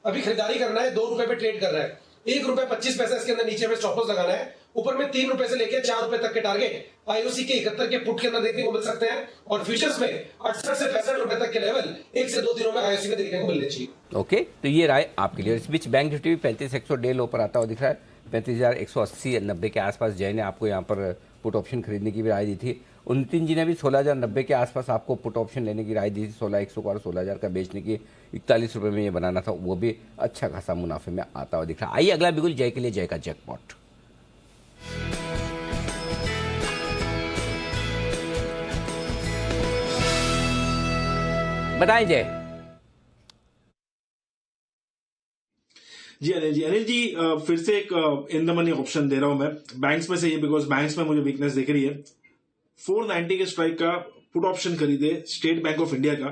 अभी खरीदारी करना है, 2 रुपए पे ट्रेड कर रहा है। ₹1.25 इसके अंदर नीचे में स्टॉप लॉस लगाना है। ऊपर में ₹3 से लेकर ₹4 तक के टारगेट आईओसी के 71 के पुट के अंदर देखने को मिल सकते हैं और फ्यूचर्स में 68 से ₹65 तक के लेवल 1 से 2 दिनों में आईओसी में देखने को मिलने चाहिए। ओके, तो ये राय आपके लिए। इस बीच बैंक निफ्टी भी 35,100 डे लो पर आता हुआ दिख रहा है। 35,180-90 के आसपास जय ने आपको यहाँ पर पुट ऑप्शन खरीदने की भी राय दी थी। नितिन जी ने भी 16,090 के आसपास आपको पुट ऑप्शन लेने की राय दी थी। 16,100 और 16,000 का बेचने की, ₹41 में ये बनाना था, वो भी अच्छा खासा मुनाफे में आता हुआ दिख रहा है। आइए अगला बिल्कुल जय के लिए, जय का जैकपॉट। बताएं जय। जी अनिल जी फिर से एक इन द मनी ऑप्शन दे रहा हूं मैं बैंक्स में से ये, बिकॉज बैंक्स में मुझे वीकनेस दिख रही है। 490 के स्ट्राइक का पुट ऑप्शन खरीदे स्टेट बैंक ऑफ इंडिया का,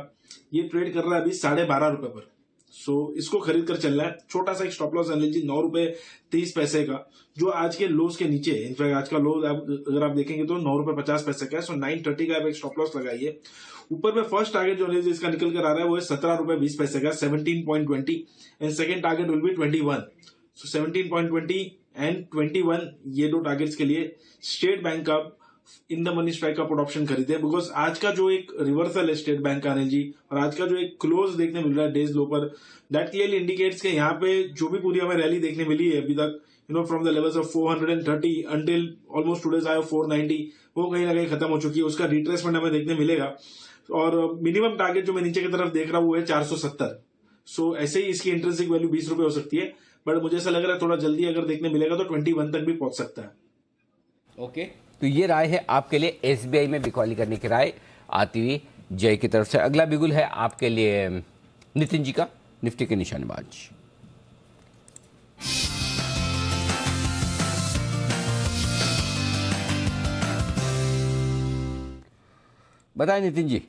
ये ट्रेड कर रहा है अभी ₹12.5 पर। सो इसको खरीद कर चलना है। छोटा सा एक स्टॉप लॉस अनिल जी ₹9.30 का, जो आज के लोज के नीचे है। इनफैक्ट आज का लो अगर आप देखेंगे तो ₹9.50 का है। सो 930 का एक स्टॉप लॉस लगाइए। ऊपर में फर्स्ट टारगेट जो अनिल जी इसका निकल कर आ रहा है वो है ₹17.20 का, 17.20, and second target will be 21। So 17.20 and 21, ये दो टारगेट्स के लिए स्टेट बैंक का इन द मनी स्ट्राइक का पुट ऑप्शन खरीदे। बिकॉज आज का जो एक रिवर्सल है स्टेट बैंक का अनिल जी, और आज का जो एक क्लोज देखने मिल रहा है डेज लो पर, दैट क्लियरली इंडिकेट्स के यहाँ पे जो भी पूरी हमें रैली देखने मिली है अभी तक, from the levels of 430 until almost today's high of 490, वो कहीं ना कहीं खत्म हो चुकी है। उसका रिट्रेसमेंट हमें देखने मिलेगा। और मिनिमम टारगेट जो मैं नीचे की तरफ देख रहा हूँ वो है 470। सो ऐसे ही इसकी इंट्रिंसिक वैल्यू ₹20 हो सकती है, बट मुझे ऐसा लग रहा है थोड़ा जल्दी अगर देखने मिलेगा तो 21 तक भी पहुंच सकता है। ओके, तो ये राय है आपके लिए एसबीआई में बिकॉली करने की राय आती हुई जय की तरफ से। अगला बिगुल है आपके लिए नितिन जी का, निफ्टी के निशानेबाज। बताएं नितिन जी।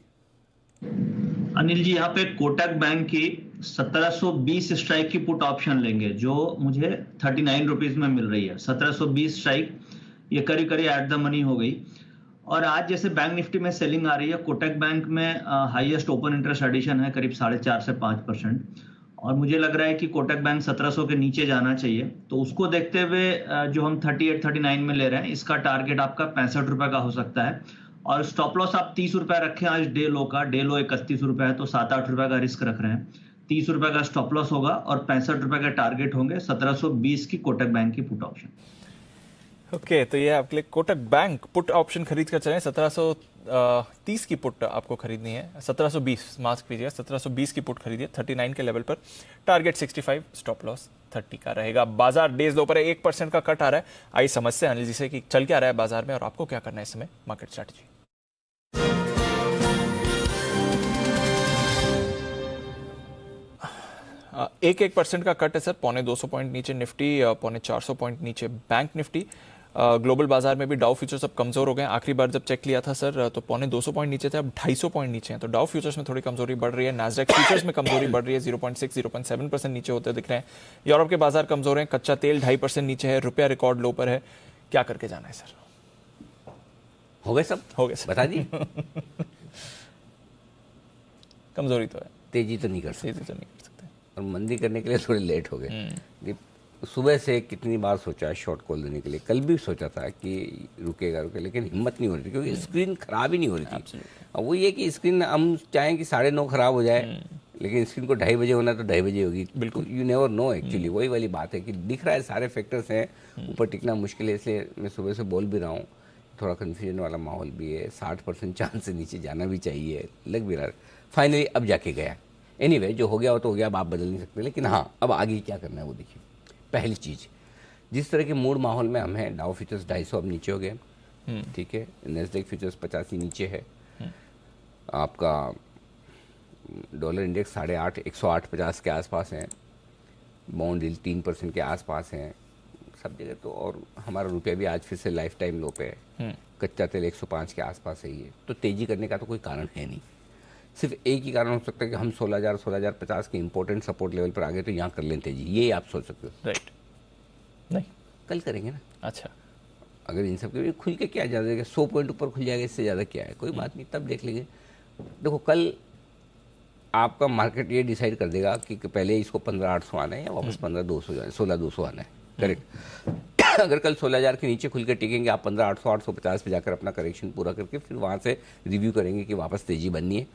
अनिल जी यहाँ पे कोटक बैंक की 1720 स्ट्राइक की पुट ऑप्शन लेंगे, जो मुझे ₹39 में मिल रही है। 1720 स्ट्राइक, ये करीब करीब एट द मनी हो गई। और आज जैसे बैंक निफ्टी में सेलिंग आ रही है, कोटक बैंक में हाईएस्ट ओपन इंटरेस्ट एडिशन है करीब 4.5 से 5%, और मुझे लग रहा है कि कोटक बैंक 1700 के नीचे जाना चाहिए। तो उसको देखते हुए जो हम 38-39 में ले रहे हैं, इसका टारगेट आपका ₹65 का हो सकता है। और स्टॉप लॉस आप ₹30 रखें आज डे लो का। डे लो ₹31 है, तो ₹7-8 का रिस्क रख रहे हैं। ₹30 का स्टॉप लॉस होगा और ₹65 का टारगेट होंगे। 1720 की कोटक बैंक की पुट ऑप्शन। ओके, तो ये आपके लिए कोटक बैंक पुट ऑप्शन खरीद कर चलें। 1730 की पुट आपको खरीदनी है। 1720 मास्क कीजिएगा, 1720 की पुट खरीदिए 39 के लेवल पर। टारगेट 65, स्टॉप लॉस 30 का रहेगा। बाजार डेज दो पर 1% का कट आ रहा है। आई समझते हैं अनिल जी से कि चल क्या रहा है बाजार में और आपको क्या करना है इस समय, मार्केट स्ट्रैटेजी। 1% का कट है सर। 250 पॉइंट नीचे निफ्टी, 450 पॉइंट नीचे बैंक निफ्टी। ग्लोबल बाजार में भी डाउ फ्यूचर्स अब कमजोर हो गए। आखिरी बार जब चेक लिया था सर तो 250 पॉइंट नीचे थे, अब 250 पॉइंट नीचे हैं। तो डाउ फ्यूचर्स में थोड़ी कमजोरी बढ़ रही है। नैस्डैक फ्यूचर्स में कमजोरी बढ़ रही है, 0.6-0.7% नीचे होते दिख रहे हैं। यूरोप के बाजार कमजोर हैं। कच्चा तेल 2.5% नीचे है। रुपया रिकॉर्ड लो पर है। क्या करके जाना है सर? हो गए सब, हो गए सर, बता दी। कमजोरी तो है, तेजी तो नहीं कर सकते, तेजी तो नहीं कर सकते, और मंदी करने के लिए थोड़े लेट हो गए। सुबह से कितनी बार सोचा है शॉर्ट कॉल देने के लिए, कल भी सोचा था कि रुकेगा, लेकिन हिम्मत नहीं हो रही थी क्योंकि स्क्रीन खराब ही नहीं हो रही थी। अब वो ये कि स्क्रीन हम चाहें कि 9:30 खराब हो जाए, लेकिन स्क्रीन को 2:30 बजे होना तो 2:30 बजे होगी। बिल्कुल, यू नेवर नो एक्चुअली। वही वाली बात है कि दिख रहा है सारे फैक्टर्स हैं, ऊपर टिकना मुश्किल है। इसलिए मैं सुबह से बोल भी रहा हूँ, थोड़ा कन्फ्यूजन वाला माहौल भी है। 60% चांस से नीचे जाना भी चाहिए, लग भी रहा है। फाइनली अब जाके गया। एनीवे, जो हो गया वो तो हो गया, अब आप बदल नहीं सकते। लेकिन हाँ, अब आगे क्या करना है वो देखिए। पहली चीज़, जिस तरह के मूड माहौल में हम हैं, डाउ फ्यूचर्स 250 अब नीचे हो गए, ठीक है। नेस्डैक फ्यूचर्स 85 नीचे है। आपका डॉलर इंडेक्स 8.5 108.50 के आसपास है। बॉन्ड यील्ड 3% के आसपास है सब जगह तो। और हमारा रुपया भी आज फिर से लाइफ टाइम लो पे है। कच्चा तेल 105 के आसपास है। ये तो तेजी करने का तो कोई कारण है नहीं। सिर्फ एक ही कारण हो सकता है कि हम 16,000-16,050 के इंपॉर्टेंट सपोर्ट लेवल पर आ गए तो यहाँ कर लें तेजी, ये आप सोच सकते हो। राइट, नहीं कल करेंगे ना। अच्छा, अगर इन सब के खुल के क्या ज़्यादा, 100 पॉइंट ऊपर खुल जाएगा, इससे ज़्यादा क्या है, कोई बात नहीं, तब देख लेंगे। देखो, कल आपका मार्केट ये डिसाइड कर देगा कि पहले इसको 15,800 आना है या वापस 15,200 जाना है, 16,200 आना है। करेक्ट। अगर कल 16,000 के नीचे खुल के टिकेंगे, आप 15,800 850 पे जाकर अपना करेक्शन पूरा करके फिर वहाँ से रिव्यू करेंगे कि वापस तेजी बननी है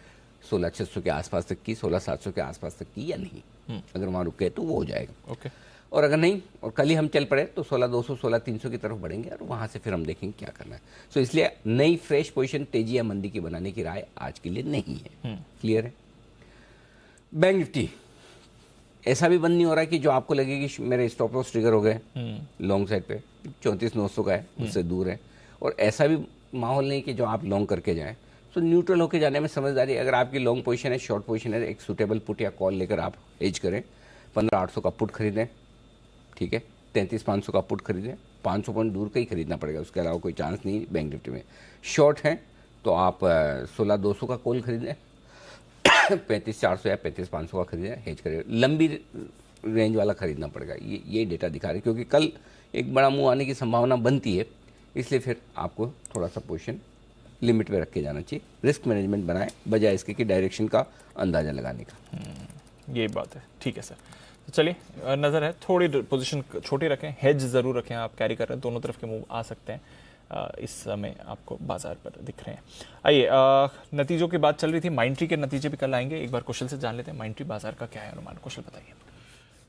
16,600 के आसपास तक की, 16,700 के आसपास तक की या नहीं। अगर वहाँ रुके तो वो हो जाएगा। ओके। और अगर नहीं और कल ही हम चल पड़े तो 16,200 16,300 की तरफ बढ़ेंगे और वहाँ से फिर हम देखेंगे क्या करना है। सो इसलिए नई फ्रेश पोजीशन तेजी या मंदी की बनाने की राय आज के लिए नहीं है। क्लियर है। बैंक निफ्टी ऐसा भी बंद नहीं हो रहा है कि जो आपको लगे कि मेरे स्टॉप लॉस ट्रिगर हो गए लॉन्ग साइड पे 34,900 का है, उससे दूर है। और ऐसा भी माहौल नहीं कि जो आप लॉन्ग करके जाएं। तो न्यूट्रल होकर जाने में समझदारी। अगर आपकी लॉन्ग पोजीशन है, शॉर्ट पोजीशन है, एक सूटेबल पुट या कॉल लेकर आप एज करें। 15,800 का पुट खरीदें, ठीक है। 33,500 का पुट खरीदें, 500 पॉइंट दूर का ही खरीदना पड़ेगा, उसके अलावा कोई चांस नहीं बैंक निफ्टी में। शॉर्ट हैं तो आप 16,200 का कॉल खरीदें, 35,400 या 35,500 का खरीदें, हेज करें। लंबी रेंज वाला खरीदना पड़ेगा, ये डेटा दिखा रहे, क्योंकि कल एक बड़ा मूव आने की संभावना बनती है, इसलिए फिर आपको थोड़ा सा पोजीशन लिमिट में रख के जाना चाहिए। रिस्क मैनेजमेंट बनाएं बजाय इसके कि डायरेक्शन का अंदाजा लगाने का। ये बात है, ठीक है सर। तो चलिए, नज़र है थोड़ी पोजीशन छोटी रखें, हेज ज़रूर रखें। आप कैरी कर रहे हैं, दोनों तरफ के मूव आ सकते हैं इस समय आपको बाजार पर दिख रहे हैं। आइए, नतीजों की बात चल रही थी, माइंडट्री के नतीजे भी कल आएंगे। एक बार कुशल से जान लेते हैं माइंडट्री बाजार का क्या है अनुमान। कुशल बताइए।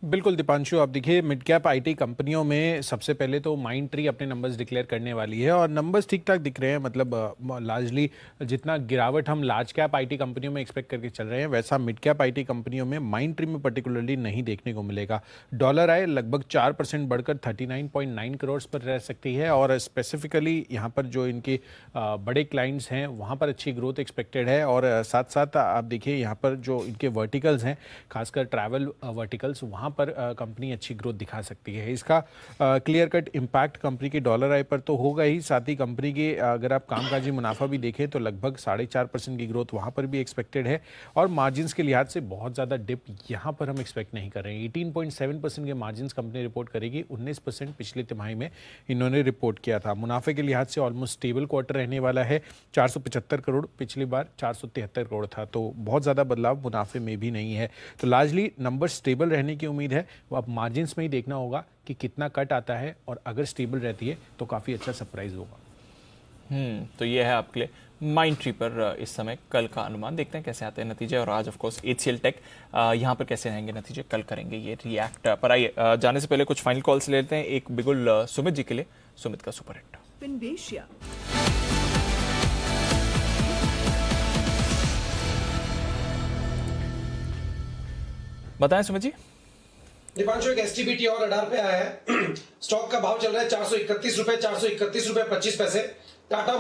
बिल्कुल दीपांशु, आप देखिए मिड कैप आईटी कंपनियों में सबसे पहले तो माइंडट्री अपने नंबर्स डिक्लेयर करने वाली है और नंबर्स ठीक ठाक दिख रहे हैं। मतलब लार्जली जितना गिरावट हम लार्ज कैप आईटी कंपनियों में एक्सपेक्ट करके चल रहे हैं, वैसा मिड कैप आईटी कंपनियों में माइंडट्री में पर्टिकुलरली नहीं देखने को मिलेगा। डॉलर आय लगभग 4% बढ़कर 39.9 करोड़ पर रह सकती है और स्पेसिफिकली यहाँ पर जो इनके बड़े क्लाइंट्स हैं वहाँ पर अच्छी ग्रोथ एक्सपेक्टेड है। और साथ साथ आप देखिए यहाँ पर जो इनके वर्टिकल्स हैं, खासकर ट्रैवल वर्टिकल्स, वहाँ पर कंपनी अच्छी ग्रोथ दिखा सकती है। इसका क्लियर कट इम्पैक्ट कंपनी के डॉलर आय पर तो होगा ही, साथ ही कंपनी के अगर आप कामकाजी मुनाफा भी देखें तो लगभग 4.5% की ग्रोथ वहाँ पर भी एक्सपेक्टेड है। और मार्जिन्स के लिहाज से बहुत ज़्यादा डिप यहाँ पर हम एक्सपेक्ट नहीं कर रहे हैं। 18.7% के मार्जिन्स कंपनी रिपोर्ट करेगी, 19% पिछले तिमाही में इन्होंने रिपोर्ट किया था। मुनाफे के लिहाज से ऑलमोस्ट स्टेबल क्वार्टर रहने वाला है, 475 करोड़, पिछली बार 473 करोड़ था, तो बहुत ज़्यादा बदलाव मुनाफे में भी नहीं है। तो लार्जली नंबर स्टेबल रहने की उम्मीद है। वो अब मार्जिन्स में ही देखना होगा कि कितना कट आता है और अगर स्टेबल रहती है तो काफ़ी अच्छा सरप्राइज होगा। तो ये है आपके लिए माइंडट्री पर इस समय कल का अनुमान। देखते हैं कैसे आते हैं नतीजे। और आज ऑफ कोर्स HCL टेक यहाँ पर कैसे रहेंगे नतीजे, कल करेंगे ये रिएक्ट। पर आइए, जाने से पहले कुछ फाइनल कॉल्स लेते हैं। एक बिगुल सुमित जी के लिए, सुमित का सुपर हिट। बताएं सुमित जी। दीपांशु, एक एसटीबीटी और रडार पे आया है। स्टॉक का भाव चल रहा है 431 रुपए, 431 रुपए 25 पैसे। टाटा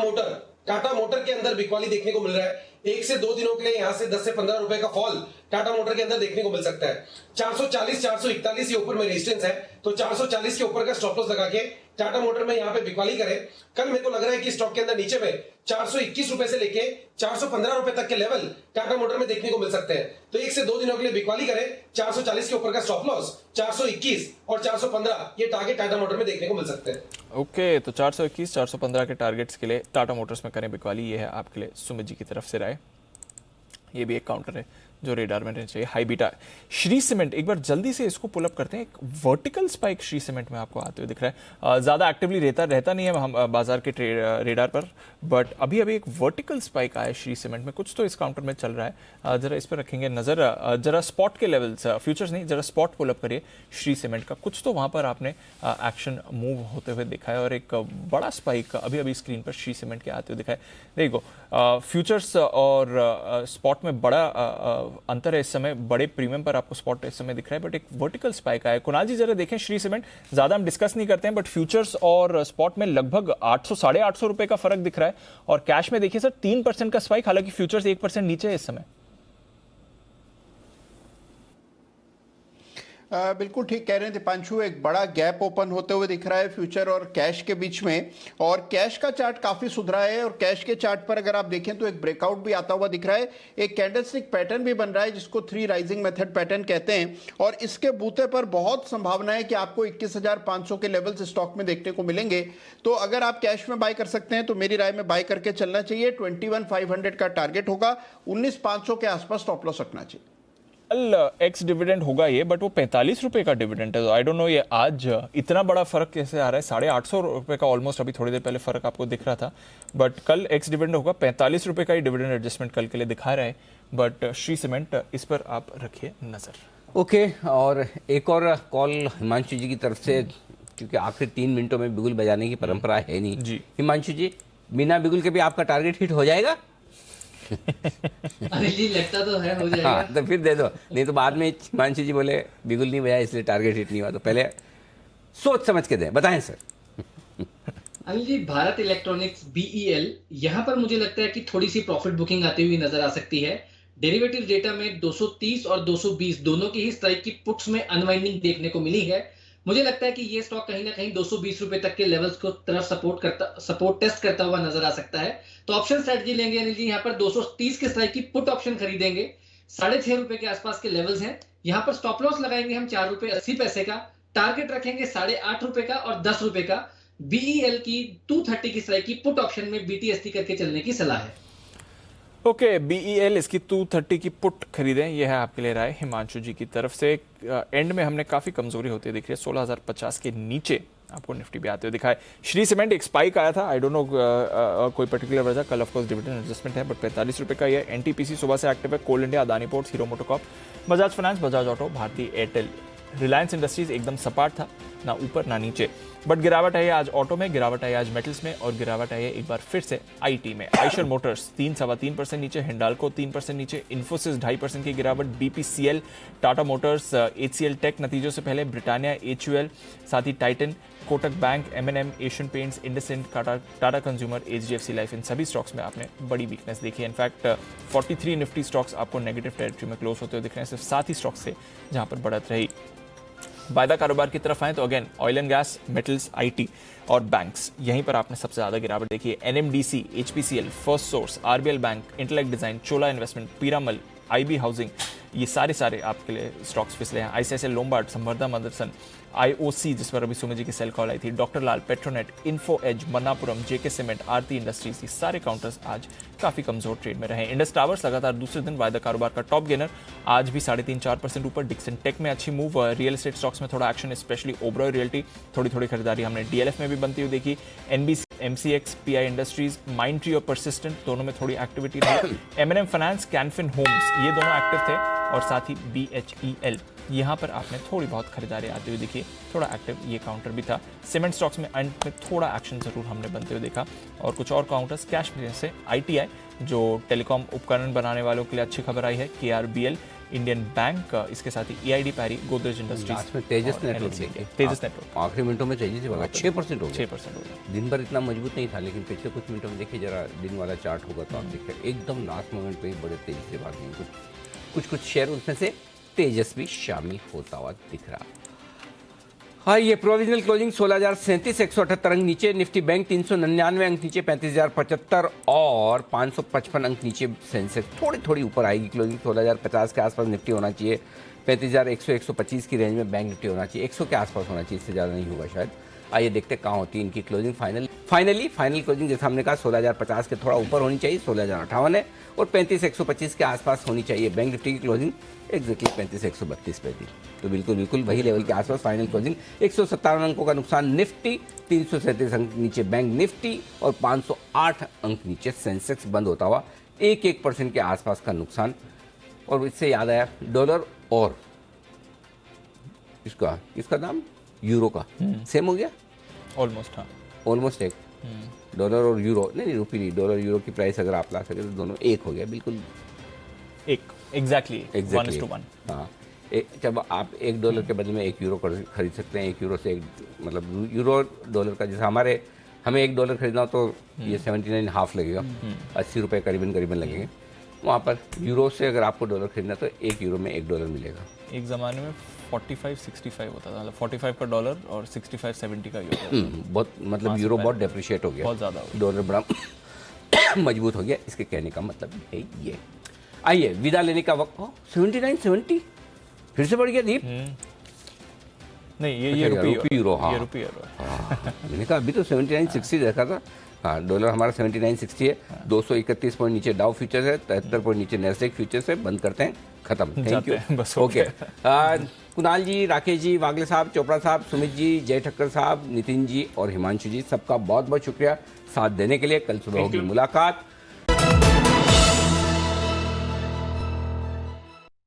मोटर के अंदर बिकवाली देखने को मिल रहा है। 1 से 2 दिनों के लिए यहां से 10 से 15 रुपए का फॉल टाटा मोटर के अंदर देखने को मिल सकता है। 440 441 ये ऊपर में रेजिस्टेंस है, तो 440 के ऊपर का स्टॉप लॉस लगा के टाटा मोटर में यहां पे बिकवाली करें। कल मेरे को लग रहा है कि स्टॉक के अंदर नीचे में 421 रुपए से लेके 415 रुपए तक के लेवल टाटा मोटर में देखने को मिल सकते हैं। तो 1 से 2 दिनों के लिए बिकवाली करें। 440 के ऊपर का स्टॉप लॉस, 421 और 415 ये टारगेट टाटा मोटर में देखने को मिल सकते हैं। ओके, तो 421 415 के टारगेट्स के लिए टाटा मोटर्स में करें बिकवाली। ये है आपके लिए सुमित जी की तरफ से राय। ये भी एक काउंटर है जो रेडार में रहना चाहिए। हाई बीटा श्री सीमेंट, एक बार जल्दी से इसको पुल अप करते हैं। एक वर्टिकल स्पाइक श्री सीमेंट में आपको आते हुए दिख रहा है। ज़्यादा एक्टिवली रहता नहीं है हम बाजार के रेडार पर, बट अभी एक वर्टिकल स्पाइक आया श्री सीमेंट में। कुछ तो इस काउंटर में चल रहा है, जरा इस पर रखेंगे नजर। जरा स्पॉट के लेवल्स, फ्यूचर्स नहीं, जरा स्पॉट पुल अप करिए श्री सीमेंट का। कुछ तो वहां पर आपने एक्शन मूव होते हुए दिखा है और एक बड़ा स्पाइक अभी स्क्रीन पर श्री सीमेंट के आते हुए दिखा है। देखो, फ्यूचर्स और स्पॉट में बड़ा अंतर है इस समय, बड़े प्रीमियम पर आपको स्पॉट इस समय दिख रहा है, बट एक वर्टिकल स्पाइक आया है। कुणाल जी जरा देखें श्री सीमेंट, ज्यादा हम डिस्कस नहीं करते हैं, बट फ्यूचर्स और स्पॉट में लगभग 800 850 रुपए का फर्क दिख रहा है। और कैश में देखिए सर 3% का स्पाइक, हालांकि फ्यूचर्स 1% नीचे है इस समय। बिल्कुल ठीक कह रहे हैं दीपांशु, एक बड़ा गैप ओपन होते हुए दिख रहा है फ्यूचर और कैश के बीच में, और कैश का चार्ट काफी सुधरा है और कैश के चार्ट पर अगर आप देखें तो एक ब्रेकआउट भी आता हुआ दिख रहा है, एक कैंडलस्टिक पैटर्न भी बन रहा है जिसको 3 राइजिंग मेथड पैटर्न कहते हैं, और इसके बूते पर बहुत संभावना है कि आपको 21,500 के लेवल्स स्टॉक में देखने को मिलेंगे। तो अगर आप कैश में बाय कर सकते हैं तो मेरी राय में बाय करके चलना चाहिए। 21,500 का टारगेट होगा, 19,500 के आसपास स्टॉप लॉस रखना चाहिए। कल एक्स डिविडेंड होगा ये, बट वो 45 रुपए का डिविडेंड है, तो आई डोंट नो ये आज इतना बड़ा फर्क कैसे आ रहा है। 850 रुपए का ऑलमोस्ट अभी थोड़ी देर पहले फर्क आपको दिख रहा था, बट कल एक्स डिविडेंड होगा। 45 रुपए का ही डिविडेंड एडजस्टमेंट कल के लिए दिखा रहा है, बट श्री सीमेंट इस पर आप रखिए नजर। ओके, और एक और कॉल हिमांशु जी की तरफ से, क्योंकि आखिर 3 मिनटों में बिगुल बजाने की परंपरा है नहीं जी। हिमांशु जी, बिना बिगुल के भी आपका टारगेट हिट हो जाएगा? अरे जी लगता तो है हो जाएगा। हाँ, तो फिर दे दो, नहीं तो बाद में हिमांशु जी बोले बिगुल नहीं बजा इसलिए टारगेट हिट नहीं हुआ। तो पहले सोच समझ के दें, बताएं sir. Anil ji, Bharat electronics BEL, यहाँ पर मुझे लगता है कि थोड़ी सी प्रॉफिट बुकिंग आती हुई नजर आ सकती है। डेरिवेटिव डेटा में 230 और 220 दोनों की ही स्ट्राइक की पुट्स में अनवाइंडिंग देखने को मिली है। मुझे लगता है कि ये स्टॉक कहीं ना कहीं 220 रुपए तक के लेवल्स को तरफ सपोर्ट टेस्ट करता हुआ नजर आ सकता है। तो ऑप्शन स्ट्रेटजी लेंगे अनिल जी, यहाँ पर 230 के स्ट्राइक की पुट ऑप्शन खरीदेंगे। 6.5 रुपए के आसपास के लेवल्स हैं। यहाँ पर स्टॉप लॉस लगाएंगे हम 4 रुपए 80 पैसे का, टारगेट रखेंगे 8.5 रुपए का और 10 रुपए का। BEL की 230 की स्ट्राइक की पुट ऑप्शन में BTST करके चलने की सलाह है। ओके, BEL इसकी 230 की पुट खरीदें, यह है आपके लिए राय हिमांशु जी की तरफ से। एंड में हमने काफी कमजोरी होती है दिख रही है, 16,050 के नीचे आपको निफ्टी भी आते हुए दिखाए। श्री सीमेंट एक स्पाइक आया था, आई डोंट नो कोई पर्टिकुलर वजह, कल ऑफ कोर्स डिविडेंड एडजस्टमेंट है, बट 45 रुपए का ये। NTPC सुबह से एक्टिव है, Coal India, Adani Ports, Hero MotoCorp, Bajaj Finance, Bajaj Auto, भारतीय एयरटेल। रिलायंस इंडस्ट्रीज एकदम सपाट था, ना ऊपर ना नीचे, बट गिरावट आई है आज ऑटो में, गिरावट आई आज मेटल्स में, और गिरावट आई है एक बार फिर से IT में। आइशर मोटर्स 3-3.25% नीचे, हिंडाल्को 3% नीचे, इन्फोसिस 2.5% की गिरावट, BPCL, Tata Motors, HCL Tech नतीजों से पहले, ब्रिटानिया, HUL, साथ ही Titan, Kotak Bank, M&M, Asian Paints, IndusInd, Tata Consumer, HDFC Life, इन सभी स्टॉक्स में आपने बड़ी वीकनेस देखी है। इनफैक्ट 43 निफ्टी स्टॉक्स आपको नेगेटिव टेरिटरी में क्लोज होते हुए दिख रहे हैं, सिर्फ 7 ही स्टॉक्स से जहां पर बढ़त रही। वायदा कारोबार की तरफ आए तो again oil and gas, metals, IT और बैंक्स, यहीं पर आपने सबसे ज्यादा गिरावट देखी है। NMDC, HPCL, first source, RBL Bank, Intellect Design, Chola Investment, Piramal, IB Housing, ये सारे आपके लिए स्टॉक्स फिसले हैं। ICICI Lombard, Samvardhana Motherson, IOC जिस पर अभी सुमित जी की सेल कॉल आई थी, Doctor Lal, Petronet, Info Edge, Manappuram, JK Cement, Aarti Industries, ये सारे काउंटर्स आज काफी कमजोर ट्रेड में रहे। इंडस टावर्स लगातार दूसरे दिन वायदा कारोबार का टॉप गेनर, आज भी 3.5-4% ऊपर। डिक्सन टेक में अच्छी मूव, रियल एस्टेट स्टॉक्स में थोड़ा एक्शन, स्पेशली ओबरॉय रियल्टी, थोड़ी खरीदारी हमने DLF में भी बनती हुई देखी। NBC, MCX, PI industries, Mindtree और परसिस्टेंट दोनों में थोड़ी एक्टिविटी रही। M&M फाइनेंस, कैनफिन होम्स, ये दोनों एक्टिव थे, और साथ ही BHEL, यहाँ पर आपने थोड़ी बहुत खरीदारी आती हुई देखी, थोड़ा एक्टिव ये काउंटर भी था। सीमेंट स्टॉक्स में अंत में थोड़ा एक्शन जरूर हमने बनते हुए देखा, और कुछ और काउंटर्स कैश में, जैसे ITI जो टेलीकॉम उपकरण बनाने वालों के लिए अच्छी खबर आई है, KRBL, इंडियन बैंक, इसके साथ ही EID पैरी, गोदरेज इंडस्ट्रीज, तेजस नेटवर्क आखिरी मिनटों में तेजी से 6% हो गया। दिन भर इतना मजबूत नहीं था, लेकिन पिछले कुछ मिनटों में देखिए जरा दिन वाला चार्ट होगा तो आप देखिए एकदम लास्ट मोमेंट पे ही बड़े तेजी से भाग गए। कुछ शेयर उसमें से तेजस भी शामिल होता हुआ दिख रहा। हाँ, ये प्रोविजनल क्लोजिंग 16,037, 178 अंक नीचे। निफ्टी बैंक 399 अंक नीचे, 35,075 और 555 अंक नीचे। सेंसेक्स थोड़ी ऊपर आएगी, क्लोजिंग 16,050 के आसपास निफ्टी होना चाहिए। 35,100-125 की रेंज में बैंक निफ्टी होना चाहिए, 100 के आसपास होना चाहिए, इससे ज़्यादा नहीं होगा शायद। आइए देखते कहाँ होती है इनकी क्लोजिंग। फाइनल क्लोजिंग जैसे हमने कहा 16,050 के थोड़ा ऊपर होनी चाहिए, 16,058 है, और 35,125 के आसपास होनी चाहिए बैंक निफ्टी की क्लोजिंग, एग्जैक्टली 35,132 पे थी। तो बिल्कुल वही लेवल के आसपास फाइनल क्लोजिंग। 157 अंकों का नुकसान निफ्टी, 337 अंक नीचे बैंक निफ्टी, और 508 अंक नीचे सेंसेक्स बंद होता हुआ, 1% के आसपास का नुकसान। और इससे याद आया डॉलर और इसका दाम यूरो का सेम हो गया ऑलमोस्ट। हाँ, ऑलमोस्ट एक डॉलर और यूरो, नहीं रुपी नहीं, डॉलर यूरो की प्राइस अगर आप ला सके तो दोनों एक हो गया, बिल्कुल एक, एग्जैक्टली 1:1। हाँ, जब आप $1 के बदले में €1 खरीद सकते हैं, €1 से मतलब यूरो डॉलर का, जैसे हमें $1 खरीदना हो तो ये 79.5 लगेगा, 80 रुपये करीबन लगेंगे। वहाँ पर यूरो से अगर आपको डॉलर खरीदना तो 1 यूरो में $1 मिलेगा। एक ज़माने में 45-65 होता था, मतलब 45 का डॉलर और 65-70 का यूरो। बहुत मतलब यूरो बहुत डेप्रिशिएट हो गया, बहुत ज़्यादा, डॉलर बड़ा मजबूत हो गया। इसके कहने का मतलब है ये। आइए विदा लेने का वक्त। 79-70 फिर से बढ़ गया दीप। नहीं ये रुपी यूरो। हाँ ये रुपी यूरो। मैंने कहा अभी तो 79-60 देखा था। हाँ डॉलर हमारा 79-60 है। 231 पॉइंट नीचे डाउ फ्यूचर्स है, 73 पॉइंट नीचे नेस्डेक फ्यूचर्स है। बंद करते हैं, खत्म। थैंक यू, बस ओके। कुणाल जी, राकेश जी, वागले साहब, चोपड़ा साहब, सुमित जी, जय ठक्कर साहब, नितिन जी और हिमांशु जी, सबका बहुत बहुत शुक्रिया साथ देने के लिए। कल सुबह होगी मुलाकात।